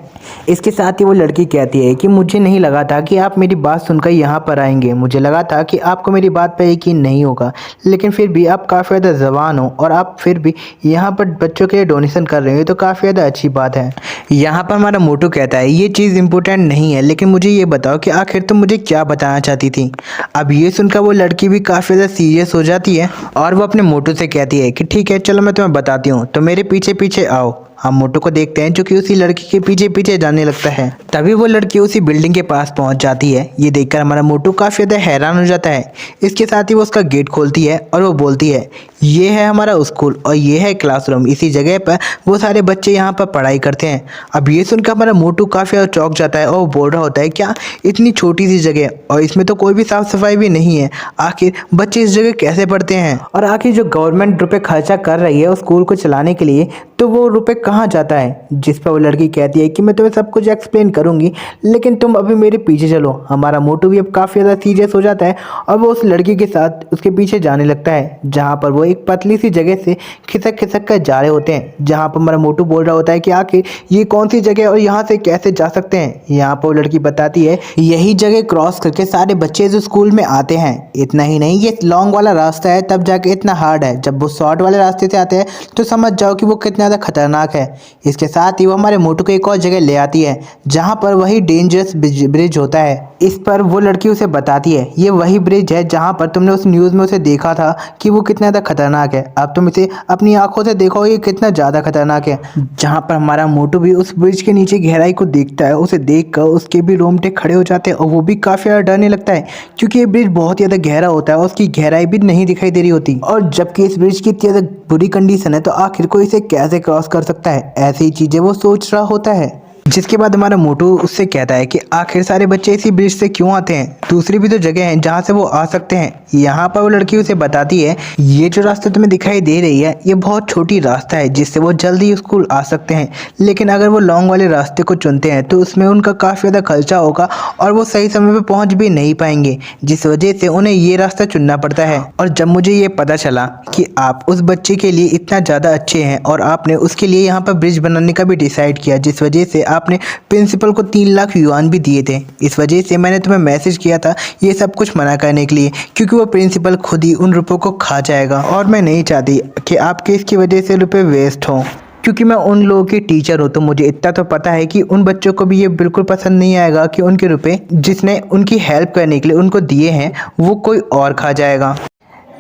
इसके साथ ही वो लड़की कहती है कि मुझे नहीं लगा था कि आप मेरी बात सुनकर यहाँ पर आएंगे। मुझे लगा था कि आपको मेरी बात पर यकीन नहीं होगा, लेकिन फिर भी आप काफ़ी ज़्यादा जवान हो और आप फिर भी यहाँ पर बच्चों के लिए डोनेशन कर रहे हो, तो काफ़ी ज़्यादा अच्छी बात है। यहाँ पर हमारा मोटू कहता है ये चीज़ इम्पोर्टेंट नहीं है, लेकिन मुझे ये बताओ कि आखिर तुम मुझे क्या बताना चाहती थी। अब ये सुनकर वो लड़की भी काफ़ी ज़्यादा सीरियस हो जाती है और वो अपने मोटू से कहती है कि ठीक है चलो मैं तुम्हें बताती हूँ, तो मेरे पीछे पीछे आओ। हम मोटू को देखते हैं जो कि उसी लड़की के पीछे पीछे जाने लगता है। तभी वो लड़की उसी बिल्डिंग के पास पहुंच जाती है। ये देखकर हमारा मोटू काफ़ी ज़्यादा हैरान हो जाता है। इसके साथ ही वो उसका गेट खोलती है और वो बोलती है ये है हमारा स्कूल और ये है क्लासरूम, इसी जगह पर वो सारे बच्चे यहाँ पर पढ़ाई करते हैं। अब ये सुनकर हमारा मोटू काफ़ी ज़्यादा चौंक जाता है और वो बोल रहा होता है क्या इतनी छोटी सी जगह और इसमें तो कोई भी साफ़ सफाई भी नहीं है, आखिर बच्चे इस जगह कैसे पढ़ते हैं। और आखिर जो गवर्नमेंट रुपये खर्चा कर रही है उस स्कूल को चलाने के लिए, तो वो रुपये कहाँ जाता है। जिस पर वो लड़की कहती है कि मैं तुम्हें सब कुछ एक्सप्लेन करूंगी, लेकिन तुम अभी मेरे पीछे चलो। हमारा मोटू भी अब काफ़ी ज़्यादा सीरियस हो जाता है और वो उस लड़की के साथ उसके पीछे जाने लगता है, जहाँ पर वो एक पतली सी जगह से खिसक खिसक कर जा रहे होते हैं। जहाँ पर हमारा मोटू बोल रहा होता है कि आखिर ये कौन सी जगह और यहाँ से कैसे जा सकते हैं। यहाँ पर वो लड़की बताती है यही जगह क्रॉस करके सारे बच्चे जो स्कूल में आते हैं। इतना ही नहीं, ये लॉन्ग वाला रास्ता है तब जाके इतना हार्ड है, जब वो शॉर्ट वाले रास्ते से आते हैं तो समझ जाओ कि वो कितना ज़्यादा खतरनाक है। इसके साथ ही वो हमारे मोटू को एक और जगह ले आती है जहाँ पर वही डेंजरस ब्रिज होता है। इस पर वो लड़की उसे बताती है ये वही ब्रिज है जहाँ पर तुमने उस न्यूज़ में उसे देखा था कि वो कितना ज़्यादा खतरनाक है। अब तुम इसे अपनी आंखों से देखो ये कितना ज़्यादा खतरनाक है। जहाँ पर हमारा मोटू भी उस ब्रिज के नीचे गहराई को देखता है, उसे देखकर उसके भी रोंगटे खड़े हो जाते हैं और वो भी काफ़ी ज़्यादा डरने लगता है, क्योंकि ये ब्रिज बहुत ज़्यादा गहरा होता है और उसकी गहराई भी नहीं दिखाई दे रही होती। और जबकि इस ब्रिज की इतनी ज़्यादा बुरी कंडीशन है तो आखिर कोई इसे कैसे क्रॉस कर सकता है। ऐसी चीज़ें वो सोच रहा होता है। जिसके बाद हमारा मोटू उससे कहता है कि आखिर सारे बच्चे इसी ब्रिज से क्यों आते हैं, दूसरी भी तो जगह है जहाँ से वो आ सकते हैं। यहाँ पर वो लड़की उसे बताती है ये जो रास्ता तुम्हें दिखाई दे रही है ये बहुत छोटी रास्ता है जिससे वो जल्दी स्कूल आ सकते हैं, लेकिन अगर वो लॉन्ग वाले रास्ते को चुनते हैं तो उसमें उनका काफ़ी ज़्यादा खर्चा होगा और वो सही समय पर पहुँच भी नहीं पाएंगे, जिस वजह से उन्हें ये रास्ता चुनना पड़ता है। और जब मुझे ये पता चला कि आप उस बच्चे के लिए इतना ज़्यादा अच्छे हैं और आपने उसके लिए यहाँ पर ब्रिज बनाने का भी डिसाइड किया, जिस वजह से आपने प्रिंसिपल को 3 लाख युआन भी दिए थे, इस वजह से मैंने तुम्हें मैसेज किया था ये सब कुछ मना करने के लिए, क्योंकि वो प्रिंसिपल खुद ही उन रुपयों को खा जाएगा और मैं नहीं चाहती कि आपके इसकी वजह से रुपए वेस्ट हों। क्योंकि मैं उन लोगों की टीचर हूँ तो मुझे इतना तो पता है कि उन बच्चों को भी ये बिल्कुल पसंद नहीं आएगा कि उनके रुपए जिसने उनकी हेल्प करने के लिए उनको दिए हैं वो कोई और खा जाएगा।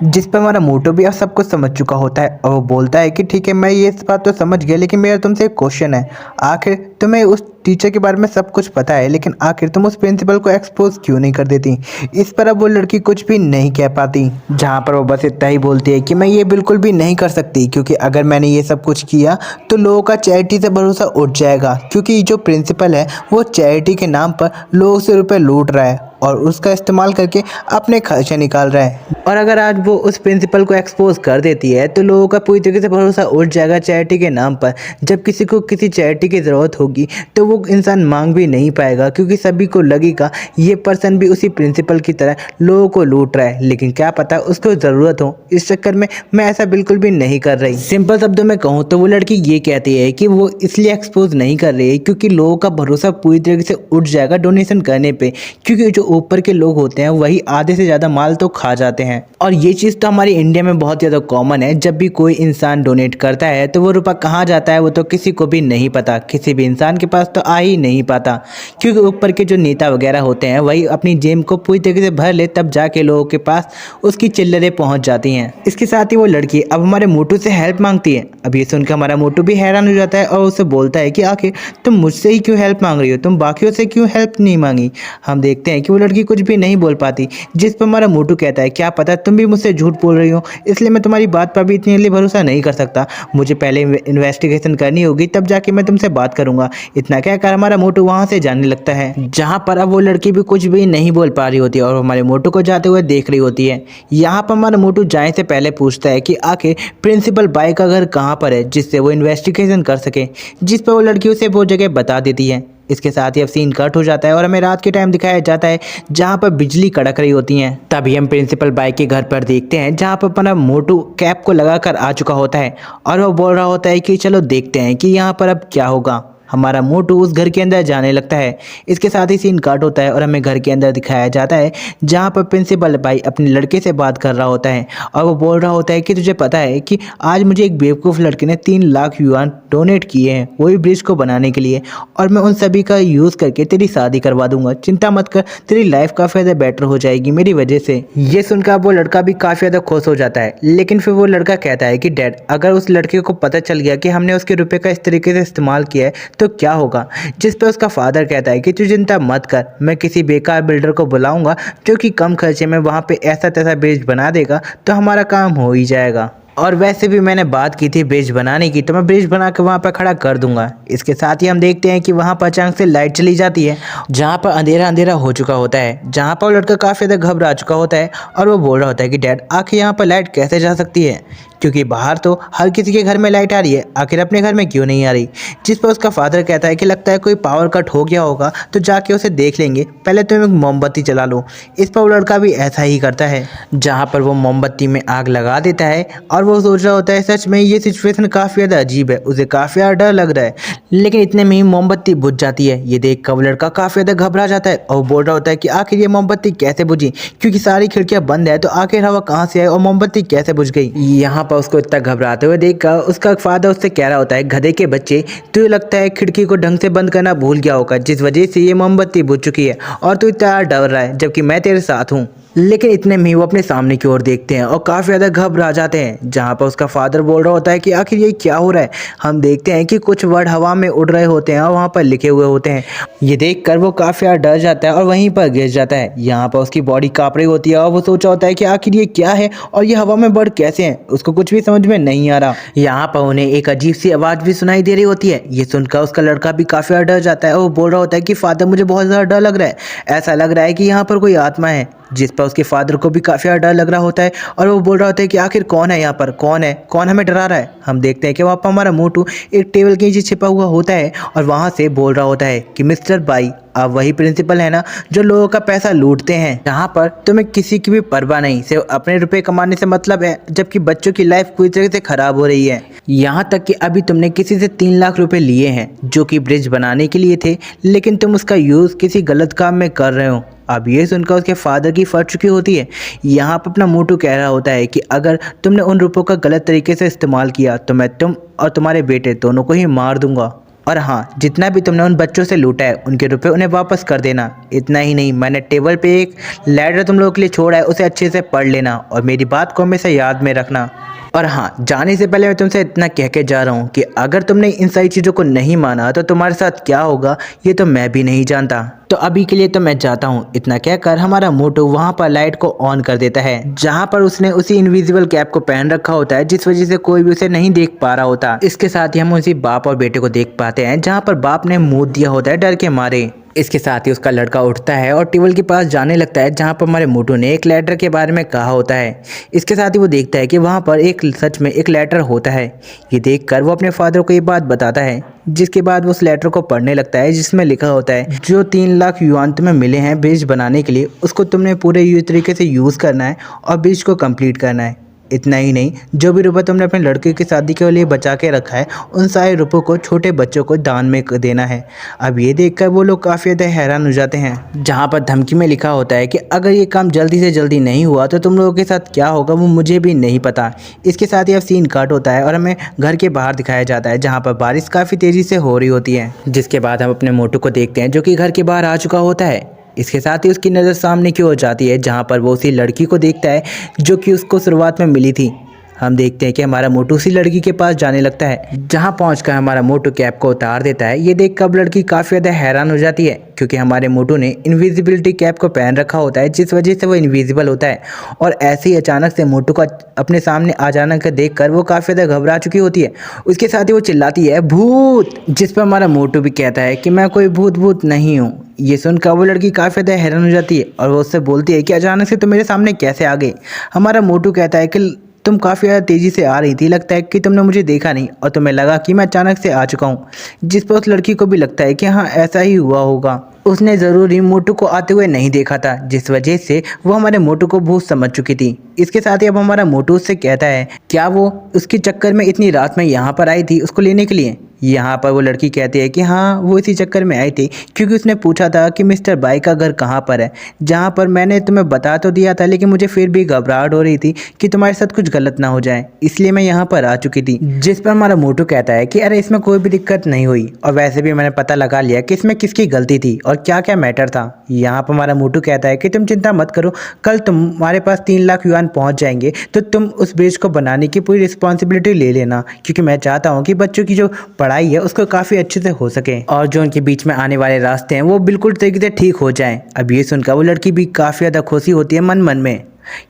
जिस पर हमारा मोटो भी अब सब कुछ समझ चुका होता है और वो बोलता है कि ठीक है, मैं ये इस बात तो समझ गया, लेकिन मेरा तुमसे एक क्वेश्चन है। आखिर तुम्हें उस टीचर के बारे में सब कुछ पता है, लेकिन आखिर तुम उस प्रिंसिपल को एक्सपोज क्यों नहीं कर देती? इस पर अब वो लड़की कुछ भी नहीं कह पाती, जहाँ पर वो बस इतना ही बोलती है कि मैं ये बिल्कुल भी नहीं कर सकती, क्योंकि अगर मैंने ये सब कुछ किया तो लोगों का चैरिटी से भरोसा उठ जाएगा, क्योंकि जो प्रिंसिपल है वो चैरिटी के नाम पर लोगों से रुपए लूट रहा है और उसका इस्तेमाल करके अपने खर्चे निकाल रहा है। और अगर आज वो उस प्रिंसिपल को एक्सपोज कर देती है तो लोगों का पूरी तरीके से भरोसा उठ जाएगा चैरिटी के नाम पर। जब किसी को किसी चैरिटी की ज़रूरत होगी तो वो इंसान मांग भी नहीं पाएगा, क्योंकि सभी को लगेगा ये पर्सन भी उसी प्रिंसिपल की तरह लोगों को लूट रहा है, लेकिन क्या पता उसको ज़रूरत हो। इस चक्कर में मैं ऐसा बिल्कुल भी नहीं कर रही। सिंपल शब्दों में कहूँ तो वो लड़की ये कहती है कि वो इसलिए एक्सपोज नहीं कर रही है क्योंकि लोगों का भरोसा पूरी तरीके से उठ जाएगा डोनेशन करने पर, क्योंकि जो ऊपर के लोग होते हैं वही आधे से ज़्यादा माल तो खा जाते हैं। और ये चीज़ तो हमारे इंडिया में बहुत ज़्यादा कॉमन है। जब भी कोई इंसान डोनेट करता है तो वो रुपया कहाँ जाता है वो तो किसी को भी नहीं पता, किसी भी इंसान के पास तो आ ही नहीं पाता, क्योंकि ऊपर के जो नेता वगैरह होते हैं वही अपनी जेब को पूरी तरीके से भर ले तब जाके लोगों के पास उसकी चिल्लरें पहुँच जाती हैं। इसके साथ ही वो लड़की अब हमारे मोटू से हेल्प मांगती है। अब ये सुनकर हमारा मोटू भी हैरान हो जाता है और उससे बोलता है कि आखिर तुम मुझसे ही क्यों हेल्प मांग रही हो, तुम बाकियों से क्यों हेल्प नहीं मांगी? हम देखते हैं कि वो लड़की कुछ भी नहीं बोल पाती, जिस पर हमारा मोटू कहता है क्या पता तुम भी मुझसे झूठ बोल रही हो, इसलिए मैं तुम्हारी बात पर भी इतनी जल्दी भरोसा नहीं कर सकता, मुझे पहले इन्वेस्टिगेशन करनी होगी तब जाके मैं तुमसे बात करूंगा। इतना कहकर हमारा मोटू वहां से जाने लगता है, जहां पर अब वो लड़की भी कुछ भी नहीं बोल पा रही होती है और हमारे मोटू को जाते हुए देख रही होती है। यहाँ पर हमारा मोटू जाने से पहले पूछता है कि आखिर प्रिंसिपल बाई का घर कहाँ पर है जिससे वो इन्वेस्टिगेशन कर सके, जिस पर वो लड़की उसे वो जगह बता देती है। इसके साथ ही अब सीन कट हो जाता है और हमें रात के टाइम दिखाया जाता है जहाँ पर बिजली कड़क रही होती है। तभी हम प्रिंसिपल बाई के घर पर देखते हैं जहाँ पर अपना मोटू कैप को लगाकर आ चुका होता है और वो बोल रहा होता है कि चलो देखते हैं कि यहाँ पर अब क्या होगा। हमारा मोटू उस घर के अंदर जाने लगता है। इसके साथ ही सीन कट होता है और हमें घर के अंदर दिखाया जाता है जहाँ पर प्रिंसिपल भाई अपने लड़के से बात कर रहा होता है और वो बोल रहा होता है कि तुझे पता है कि आज मुझे एक बेवकूफ़ लड़के ने 3 लाख युआन डोनेट किए हैं वही ब्रिज को बनाने के लिए, और मैं उन सभी का यूज़ करके तेरी शादी करवा दूंगा, चिंता मत कर, तेरी लाइफ काफ़ी ज़्यादा बेटर हो जाएगी मेरी वजह से। ये सुनकर वो लड़का भी काफ़ी ज़्यादा खुश हो जाता है, लेकिन फिर वो लड़का कहता है कि डैड अगर उस लड़के को पता चल गया कि हमने उसके रुपये का इस तरीके से इस्तेमाल किया है तो क्या होगा? जिस पे उसका फादर कहता है कि तू चिंता मत कर, मैं किसी बेकार बिल्डर को बुलाऊंगा जो कि कम खर्चे में वहाँ पे ऐसा तैसा ब्रिज बना देगा तो हमारा काम हो ही जाएगा। और वैसे भी मैंने बात की थी ब्रिज बनाने की, तो मैं ब्रिज बना के वहाँ पर खड़ा कर दूंगा। इसके साथ ही हम देखते हैं कि वहाँ पर अचानक से लाइट चली जाती है, जहाँ पर अंधेरा अंधेरा हो चुका होता है, जहाँ पर वो लड़का काफ़ी ज़्यादा घबरा चुका होता है और वो बोल रहा होता है कि डैड आखिर यहाँ पर लाइट कैसे जा सकती है, क्योंकि बाहर तो हर किसी के घर में लाइट आ रही है, आखिर अपने घर में क्यों नहीं आ रही? जिस पर उसका फादर कहता है कि लगता है कोई पावर कट हो गया होगा तो जाके उसे देख लेंगे, पहले तुम एक मोमबत्ती चला लो। इस पर वो लड़का भी ऐसा ही करता है, जहाँ पर वो मोमबत्ती में आग लगा देता है और वो सोच रहा होता है सच में ये सिचुएशन काफ़ी ज़्यादा अजीब है, उसे काफ़ी ज़्यादा डर लग रहा है, लेकिन इतने में ही मोमबत्ती बुझ जाती है। ये देख कर वो लड़का काफ़ी ज़्यादा घबरा जाता है और बोल रहा होता है कि आखिर ये मोमबत्ती कैसे बुझी, क्योंकि सारी खिड़कियाँ बंद है तो आखिर हवा कहाँ से आई और मोमबत्ती कैसे बुझ गई। यहाँ पर उसको इतना घबराते हुए देखकर उसका फादर उससे कह रहा होता है गधे के बच्चे, तुझे लगता है खिड़की को ढंग से बंद करना भूल गया होगा जिस वजह से ये मोमबत्ती बुझ चुकी है और तू इतना डर रहा है जबकि मैं तेरे साथ हूँ। लेकिन इतने में वो अपने सामने की ओर देखते हैं और काफ़ी ज़्यादा घबरा जाते हैं, जहाँ पर उसका फादर बोल रहा होता है कि आखिर ये क्या हो रहा है। हम देखते हैं कि कुछ वर्ड हवा में उड़ रहे होते हैं और वहाँ पर लिखे हुए होते हैं। ये देखकर वो काफ़ी ज़्यादा डर जाता है और वहीं पर गिर जाता है। यहाँ पर उसकी बॉडी काँप रही होती है और वो सोचा होता है कि आखिर ये क्या है और ये हवा में वर्ड कैसे हैं, उसको कुछ भी समझ में नहीं आ रहा। यहाँ पर उन्हें एक अजीब सी आवाज़ भी सुनाई दे रही होती है। ये सुनकर उसका लड़का भी काफ़ी ज़्यादा डर जाता है और वो बोल रहा होता है कि फादर मुझे बहुत ज़्यादा डर लग रहा है, ऐसा लग रहा है कि यहाँ पर कोई आत्मा है। जिस पर उसके फादर को भी काफ़ी ज़्यादा डर लग रहा होता है और वो बोल रहा होता है कि आखिर कौन है यहाँ पर, कौन है, कौन हमें डरा रहा है। हम देखते हैं कि वहाँ पर हमारा मोटू एक टेबल के नीचे छिपा हुआ होता है और वहाँ से बोल रहा होता है कि मिस्टर बाई आप वही प्रिंसिपल है ना जो लोगों का पैसा लूटते हैं, जहाँ पर तुम्हें किसी की भी परवाह नहीं, सिर्फ अपने रुपए कमाने से मतलब है, जबकि बच्चों की लाइफ पूरी तरह से खराब हो रही है। यहाँ तक कि अभी तुमने किसी से 3 लाख रुपए लिए हैं जो कि ब्रिज बनाने के लिए थे, लेकिन तुम उसका यूज़ किसी गलत काम में कर रहे हो। अब ये सुनकर उसके फादर की फट चुकी होती है। यहाँ पर अपना मोटू कह रहा होता है कि अगर तुमने उन रुपयों का गलत तरीके से इस्तेमाल किया तो मैं तुम और तुम्हारे बेटे दोनों को ही मार दूंगा। और हाँ, जितना भी तुमने उन बच्चों से लूटा है उनके रुपए उन्हें वापस कर देना। इतना ही नहीं, मैंने टेबल पे एक लेटर तुम लोगों के लिए छोड़ा है, उसे अच्छे से पढ़ लेना और मेरी बात को हमेशा याद में रखना। और हाँ, जाने से पहले मैं तुमसे इतना कह के जा रहा हूँ कि अगर तुमने इन सारी चीज़ों को नहीं माना तो तुम्हारे साथ क्या होगा ये तो मैं भी नहीं जानता। तो अभी के लिए तो मैं जाता हूँ। इतना कहकर हमारा मोटू वहाँ पर लाइट को ऑन कर देता है, जहाँ पर उसने उसी इनविजिबल कैप को पहन रखा होता है जिस वजह से कोई भी उसे नहीं देख पा रहा होता। इसके साथ ही हम उसी बाप और बेटे को देख पाते हैं, जहाँ पर बाप ने मुँह दिया होता है डर के मारे। इसके साथ ही उसका लड़का उठता है और टेबल के पास जाने लगता है, जहाँ पर हमारे मोटू ने एक लेटर के बारे में कहा होता है। इसके साथ ही वो देखता है कि वहाँ पर एक सच में एक लेटर होता है। ये देखकर वो अपने फादर को ये बात बताता है, जिसके बाद वो उस लेटर को पढ़ने लगता है, जिसमें लिखा होता है जो 3 लाख युआन तुम्हें मिले हैं ब्रिज बनाने के लिए, उसको तुमने पूरे तरीके से यूज़ करना है और ब्रिज को कंप्लीट करना है। इतना ही नहीं, जो भी रुपए तुमने अपने लड़के की शादी के लिए बचा के रखा है उन सारे रुपयों को छोटे बच्चों को दान में देना है। अब ये देखकर वो लोग काफ़ी ज़्यादा हैरान हो जाते हैं, जहाँ पर धमकी में लिखा होता है कि अगर ये काम जल्दी से जल्दी नहीं हुआ तो तुम लोगों के साथ क्या होगा वो मुझे भी नहीं पता। इसके साथ ही अब सीन कट होता है और हमें घर के बाहर दिखाया जाता है, जहाँ पर बारिश काफ़ी तेज़ी से हो रही होती है। जिसके बाद हम अपने मोटू को देखते हैं जो कि घर के बाहर आ चुका होता है। इसके साथ ही उसकी नज़र सामने की ओर जाती है, जहाँ पर वो उसी लड़की को देखता है जो कि उसको शुरुआत में मिली थी। हम देखते हैं कि हमारा मोटू उसी लड़की के पास जाने लगता है, जहाँ पहुंचकर हमारा मोटू कैप को उतार देता है। ये देखकर अब लड़की काफ़ी ज़्यादा हैरान हो जाती है, क्योंकि हमारे मोटू ने इनविजिबिलिटी कैप को पहन रखा होता है, जिस वजह से वो इनविजिबल होता है। और ऐसे ही अचानक से मोटू का अपने सामने आ जाना का देखकर वो काफ़ी ज़्यादा घबरा चुकी होती है। उसके साथ ही वो चिल्लाती है भूत, जिस पर हमारा मोटू भी कहता है कि मैं कोई भूत नहीं हूँ। ये सुनकर वो लड़की काफ़ी ज़्यादा हैरान हो जाती है और वो उससे बोलती है कि अचानक से तुम मेरे सामने कैसे आ गए। हमारा मोटू कहता है कि तुम काफ़ी ज़्यादा तेज़ी से आ रही थी, लगता है कि तुमने मुझे देखा नहीं और तुम्हें लगा कि मैं अचानक से आ चुका हूँ। जिस पर उस लड़की को भी लगता है कि हाँ, ऐसा ही हुआ होगा। उसने ज़रूर ही मोटू को आते हुए नहीं देखा था, जिस वजह से वो हमारे मोटू को भूत समझ चुकी थी। इसके साथ ही अब हमारा मोटू उससे कहता है क्या वो उसके चक्कर में इतनी रात में यहाँ पर आई थी उसको लेने के लिए। यहाँ पर वो लड़की कहती है कि हाँ, वो इसी चक्कर में आई थी, क्योंकि उसने पूछा था कि मिस्टर बाई का घर कहाँ पर है, जहाँ पर मैंने तुम्हें बता तो दिया था, लेकिन मुझे फिर भी घबराहट हो रही थी कि तुम्हारे साथ कुछ गलत ना हो जाए, इसलिए मैं यहाँ पर आ चुकी थी। जिस पर हमारा मोटू कहता है कि अरे इसमें कोई भी दिक्कत नहीं हुई, और वैसे भी मैंने पता लगा लिया कि इसमें किसकी गलती थी और क्या क्या मैटर था। यहाँ पर हमारा मोटू कहता है कि तुम चिंता मत करो, कल तुम्हारे पास 3 लाख युआन पहुँच जाएंगे तो तुम उस ब्रिज को बनाने की पूरी रिस्पॉन्सिबिलिटी ले लेना, क्योंकि मैं चाहता हूँ कि बच्चों की जो पढ़ाई है उसको काफ़ी अच्छे से हो सके और जो उनके बीच में आने वाले रास्ते हैं वो बिल्कुल तरीके से ठीक हो जाएं। अब ये सुनकर वो लड़की भी काफ़ी ज़्यादा खुशी होती है मन मन में।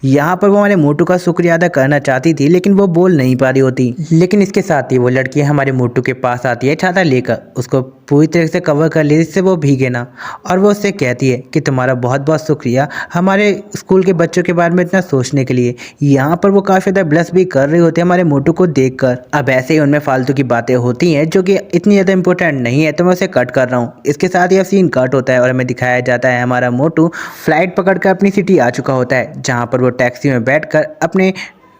यहाँ पर वो हमारे मोटू का शुक्रिया अदा करना चाहती थी, लेकिन वो बोल नहीं पा रही होती। लेकिन इसके साथ ही वो लड़की हमारे मोटू के पास आती है छाता लेकर, उसको पूरी तरह से कवर कर ले जिससे वो भीगे ना, और वो उससे कहती है कि तुम्हारा बहुत बहुत शुक्रिया हमारे स्कूल के बच्चों के बारे में इतना सोचने के लिए। यहाँ पर वो काफ़ी ज़्यादा ब्लश भी कर रहे होते हैं हमारे मोटू को देखकर। अब ऐसे ही उनमें फालतू की बातें होती हैं जो कि इतनी ज़्यादा इंपॉर्टेंट नहीं है, तो मैं उसे कट कर रहा हूँ। इसके साथ ही अब सीन कट होता है और हमें दिखाया जाता है हमारा मोटू फ्लाइट पकड़कर अपनी सिटी आ चुका होता है, जहाँ पर वो टैक्सी में बैठकर अपने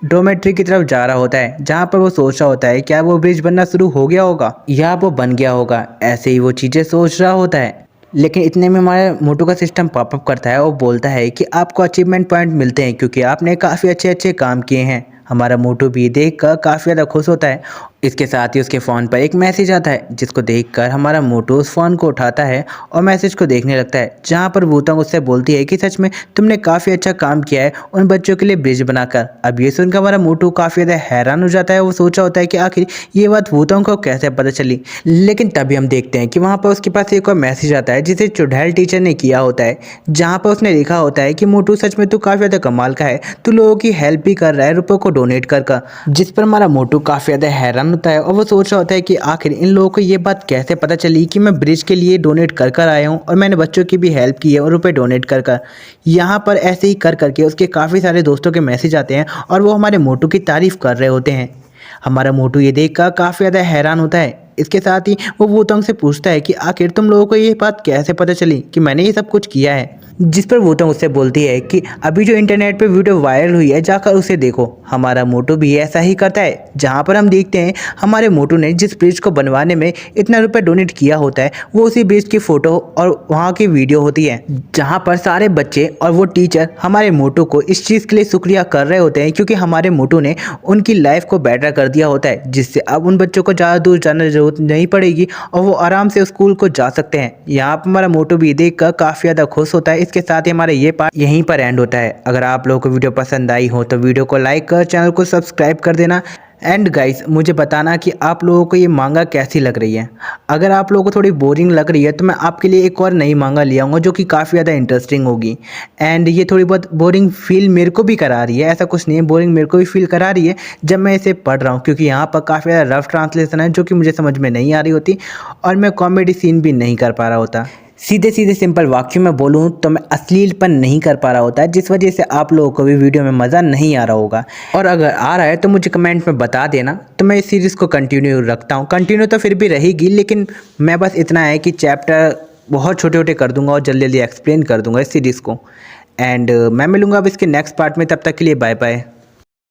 डोमेट्री की तरफ जा रहा होता है, जहाँ पर वो सोच रहा होता है क्या वो ब्रिज बनना शुरू हो गया होगा या वो बन गया होगा। ऐसे ही वो चीज़ें सोच रहा होता है, लेकिन इतने में हमारे मोटू का सिस्टम पॉपअप करता है और बोलता है कि आपको अचीवमेंट पॉइंट मिलते हैं क्योंकि आपने काफ़ी अच्छे काम किए हैं। हमारा मोटू भी देखकर काफ़ी ज़्यादा खुश होता है। इसके साथ ही उसके फ़ोन पर एक मैसेज आता है, जिसको देखकर हमारा मोटू उस फ़ोन को उठाता है और मैसेज को देखने लगता है, जहाँ पर वूतंग उससे बोलती है कि सच में तुमने काफ़ी अच्छा काम किया है उन बच्चों के लिए ब्रिज बनाकर। अब ये सुनकर हमारा मोटू काफ़ी ज़्यादा हैरान हो जाता है। वो सोचा होता है कि आखिर ये बात वूतंग को कैसे पता चली, लेकिन तभी हम देखते हैं कि वहाँ पर उसके पास एक और मैसेज आता है जिसे चुड़ैल टीचर ने किया होता है, जहाँ पर उसने लिखा होता है कि मोटू सच में तू काफ़ी ज़्यादा कमाल का है, तू लोगों की हेल्प भी कर रहा है रुपयों को डोनेट कर। जिस पर हमारा मोटू काफ़ी ज़्यादा हैरान होता है और वो सोच रहा होता है कि आखिर इन लोगों को ये बात कैसे पता चली कि मैं ब्रिज के लिए डोनेट कर आया हूँ और मैंने बच्चों की भी हेल्प की है और रुपए डोनेट कर। यहाँ पर ऐसे ही कर करके उसके काफ़ी सारे दोस्तों के मैसेज आते हैं और वो हमारे मोटू की तारीफ़ कर रहे होते हैं। हमारा मोटू ये देखकर काफ़ी ज़्यादा हैरान होता है। इसके साथ ही वो वूतंग से पूछता है कि आखिर तुम लोगों को ये बात कैसे पता चली कि मैंने ये सब कुछ किया है। जिस पर वूतंग उससे बोलती है कि अभी जो इंटरनेट पे वीडियो वायरल हुई है जाकर उसे देखो। हमारा मोटू भी ऐसा ही करता है। जहाँ पर हम देखते हैं हमारे मोटू ने जिस ब्रिज को बनवाने में इतना रुपए डोनेट किया होता है वो उसी ब्रिज की फ़ोटो और वहाँ की वीडियो होती है, जहाँ पर सारे बच्चे और वो टीचर हमारे मोटू को इस चीज़ के लिए शुक्रिया कर रहे होते हैं क्योंकि हमारे मोटू ने उनकी लाइफ को बेटर कर दिया होता है, जिससे अब उन बच्चों को ज़्यादा दूर जाने की ज़रूरत नहीं पड़ेगी और वो आराम से स्कूल को जा सकते हैं। यहाँ पर हमारा मोटू भी देख कर काफ़ी ज़्यादा खुश होता है। इसके साथ ही हमारा ये पार्ट यहीं पर एंड होता है। अगर आप लोगों को वीडियो पसंद आई हो तो वीडियो को लाइक कर, चैनल को सब्सक्राइब कर देना। एंड गाइस मुझे बताना कि आप लोगों को ये मांगा कैसी लग रही है। अगर आप लोगों को थोड़ी बोरिंग लग रही है तो मैं आपके लिए एक और नई मांगा ले आऊँगा जो कि काफ़ी ज़्यादा इंटरेस्टिंग होगी। एंड ये थोड़ी बहुत बोरिंग फील मेरे को भी करा रही है, ऐसा कुछ नहीं है, बोरिंग मेरे को भी फील करा रही है जब मैं इसे पढ़ रहा हूँ, क्योंकि यहाँ पर काफ़ी ज़्यादा रफ ट्रांसलेशन है जो कि मुझे समझ में नहीं आ रही होती और मैं कॉमेडी सीन भी नहीं कर पा रहा होता। सीधे सीधे सिंपल वाक्य में बोलूँ तो मैं अश्लीलपन नहीं कर पा रहा होता, जिस वजह से आप लोगों को भी वीडियो में मज़ा नहीं आ रहा होगा। और अगर आ रहा है तो मुझे कमेंट में बता देना, तो मैं इस सीरीज़ को कंटिन्यू रखता हूँ। कंटिन्यू तो फिर भी रहेगी, लेकिन मैं बस इतना है कि चैप्टर बहुत छोटे छोटे कर दूंगा और जल्दी जल्दी एक्सप्लेन कर दूंगा इस सीरीज़ को। एंड मैं मिलूँगा अब इसके नेक्स्ट पार्ट में, तब तक के लिए बाय बाय।